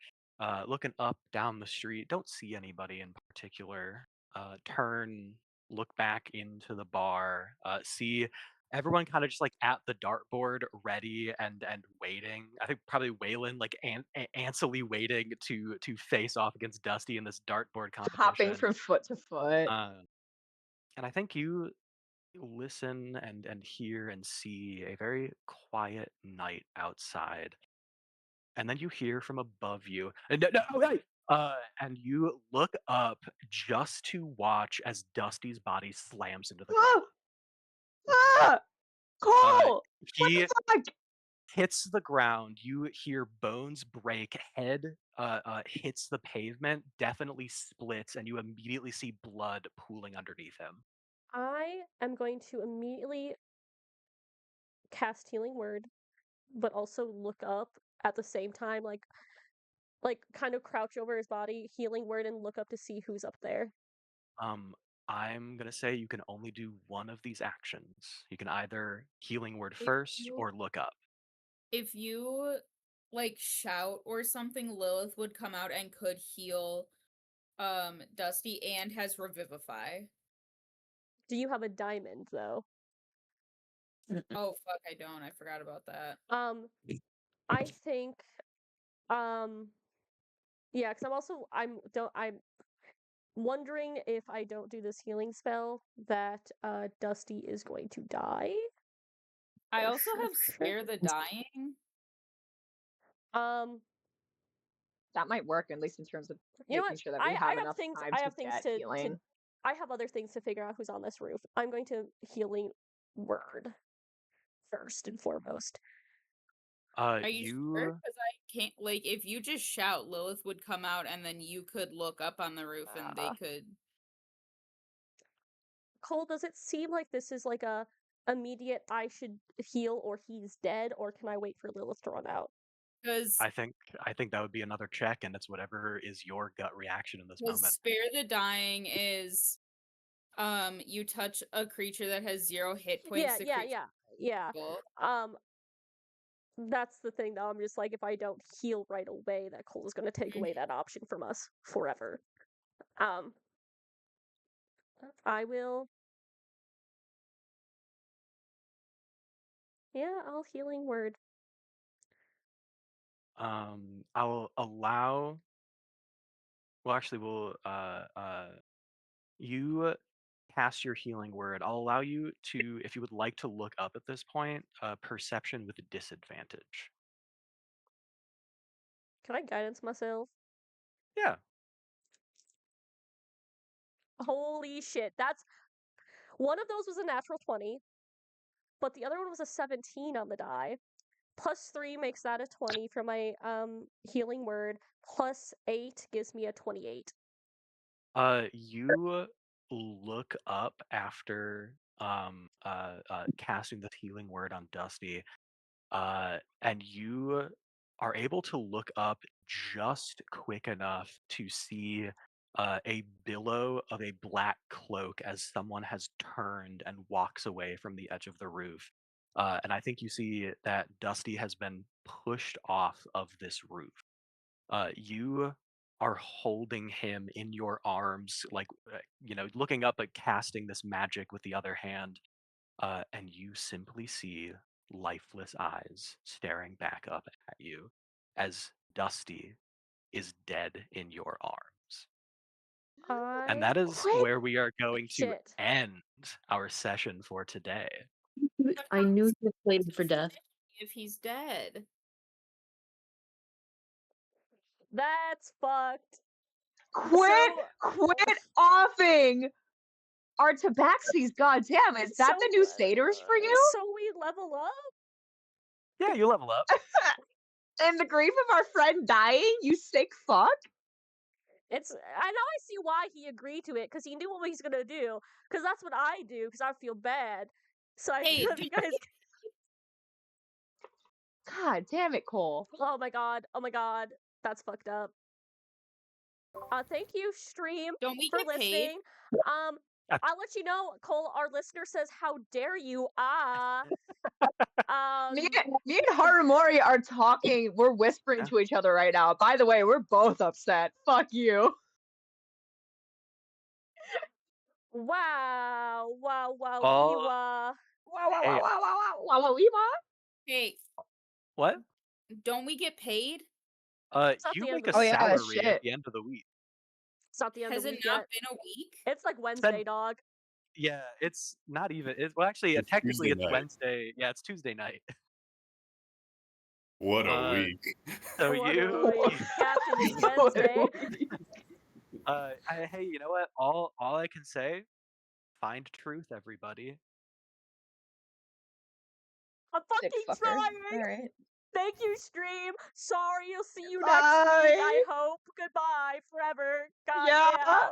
Looking up down the street, don't see anybody in particular. Turn, look back into the bar, see everyone kind of just like at the dartboard, ready and waiting. I think probably Waylon like anxiously waiting to face off against Dusty in this dartboard Hopping competition. from foot to foot. And I think you listen and hear and see a very quiet night outside. And then you hear from above you, no, hey! And you look up just to watch as Dusty's body slams into the ground. Ah! Cole! What He the fuck? hits the ground. You hear bones break. Head hits the pavement, definitely splits, and you immediately see blood pooling underneath him. I am going to immediately cast Healing Word, but also look up at the same time, like kind of crouch over his body, Healing Word, and look up to see who's up there. I'm gonna say you can only do one of these actions. You can either Healing Word If first you- or look up. If you like shout or something, Lilith would come out and could heal Dusty and has Revivify. Do you have a diamond though? Oh fuck, I don't. I forgot about that. I think yeah, because I'm wondering if I don't do this healing spell that Dusty is going to die. I For also sure, have for sure. Spare the Dying. That might work, at least in terms of You know making what? sure that we have enough time I to have things get to healing. I have other things to figure out who's on this roof. I'm going to Healing Word first and foremost. Are you sure? Because I can't, like, if you just shout, Lilith would come out and then you could look up on the roof and they could. Cole, does it seem like this is like a immediate I should heal or he's dead, or can I wait for Lilith to run out? Because I think that would be another check, and it's whatever is your gut reaction in this moment. Spare the Dying is you touch a creature that has 0 hit points. Yeah. That's the thing though. I'm just like, if I don't heal right away, that Cole is going to take away that option from us forever. I will. Yeah, I'll Healing Word. I'll allow. Well, actually, we'll you cast your Healing Word. I'll allow you to, if you would like to look up at this point, perception with a disadvantage. Can I guidance myself? Yeah. Holy shit. That's one of those was a natural 20, but the other one was a 17 on the die. +3 makes that a 20 for my Healing Word. +8 gives me a 28. You look up after casting the Healing Word on Dusty, and you are able to look up just quick enough to see a billow of a black cloak as someone has turned and walks away from the edge of the roof. And I think you see that Dusty has been pushed off of this roof. You are holding him in your arms, like, looking up at casting this magic with the other hand, and you simply see lifeless eyes staring back up at you as Dusty is dead in your arms. And that is where we are going to end our session for today. I knew he was waiting for death. If he's dead. That's fucked. Quit offing our tabaxis, goddamn. Is that the new satyrs for you? So we level up? Yeah, you level up. In the grief of our friend dying, you sick fuck? I now I see why he agreed to it, because he knew what he's gonna do. Because that's what I do, because I feel bad. So I feel you guys. God damn it, Cole. Oh my god. That's fucked up. Thank you, stream, Don't we for get listening. paid? I'll let you know, Cole. Our listener says, "How dare you?" Me and Harumori are talking. We're whispering Yeah. to each other right now. By the way, we're both upset. Fuck you. Wow, wow, wow, All Wow, wow, wow, Hey. wow, wow, wow, wow, wow, Hey, what? don't we get paid? It's not You the end make of a the Oh yeah, salary at shit. the end of the week. It's not the end of Has the it week not yet. been a week? It's like Wednesday, dog. Yeah, it's not even. Well, actually, It's technically, Tuesday it's night. Wednesday. Yeah, it's Tuesday night. What a week. So What you, a week, Captain! It's Wednesday. hey, you know what? All I can say, find truth, everybody. I'm Sick fucking fucker. trying. Alright. Thank you, stream. Sorry, you'll see you next week. I Bye. hope. Goodbye forever. Yeah. Goddamn.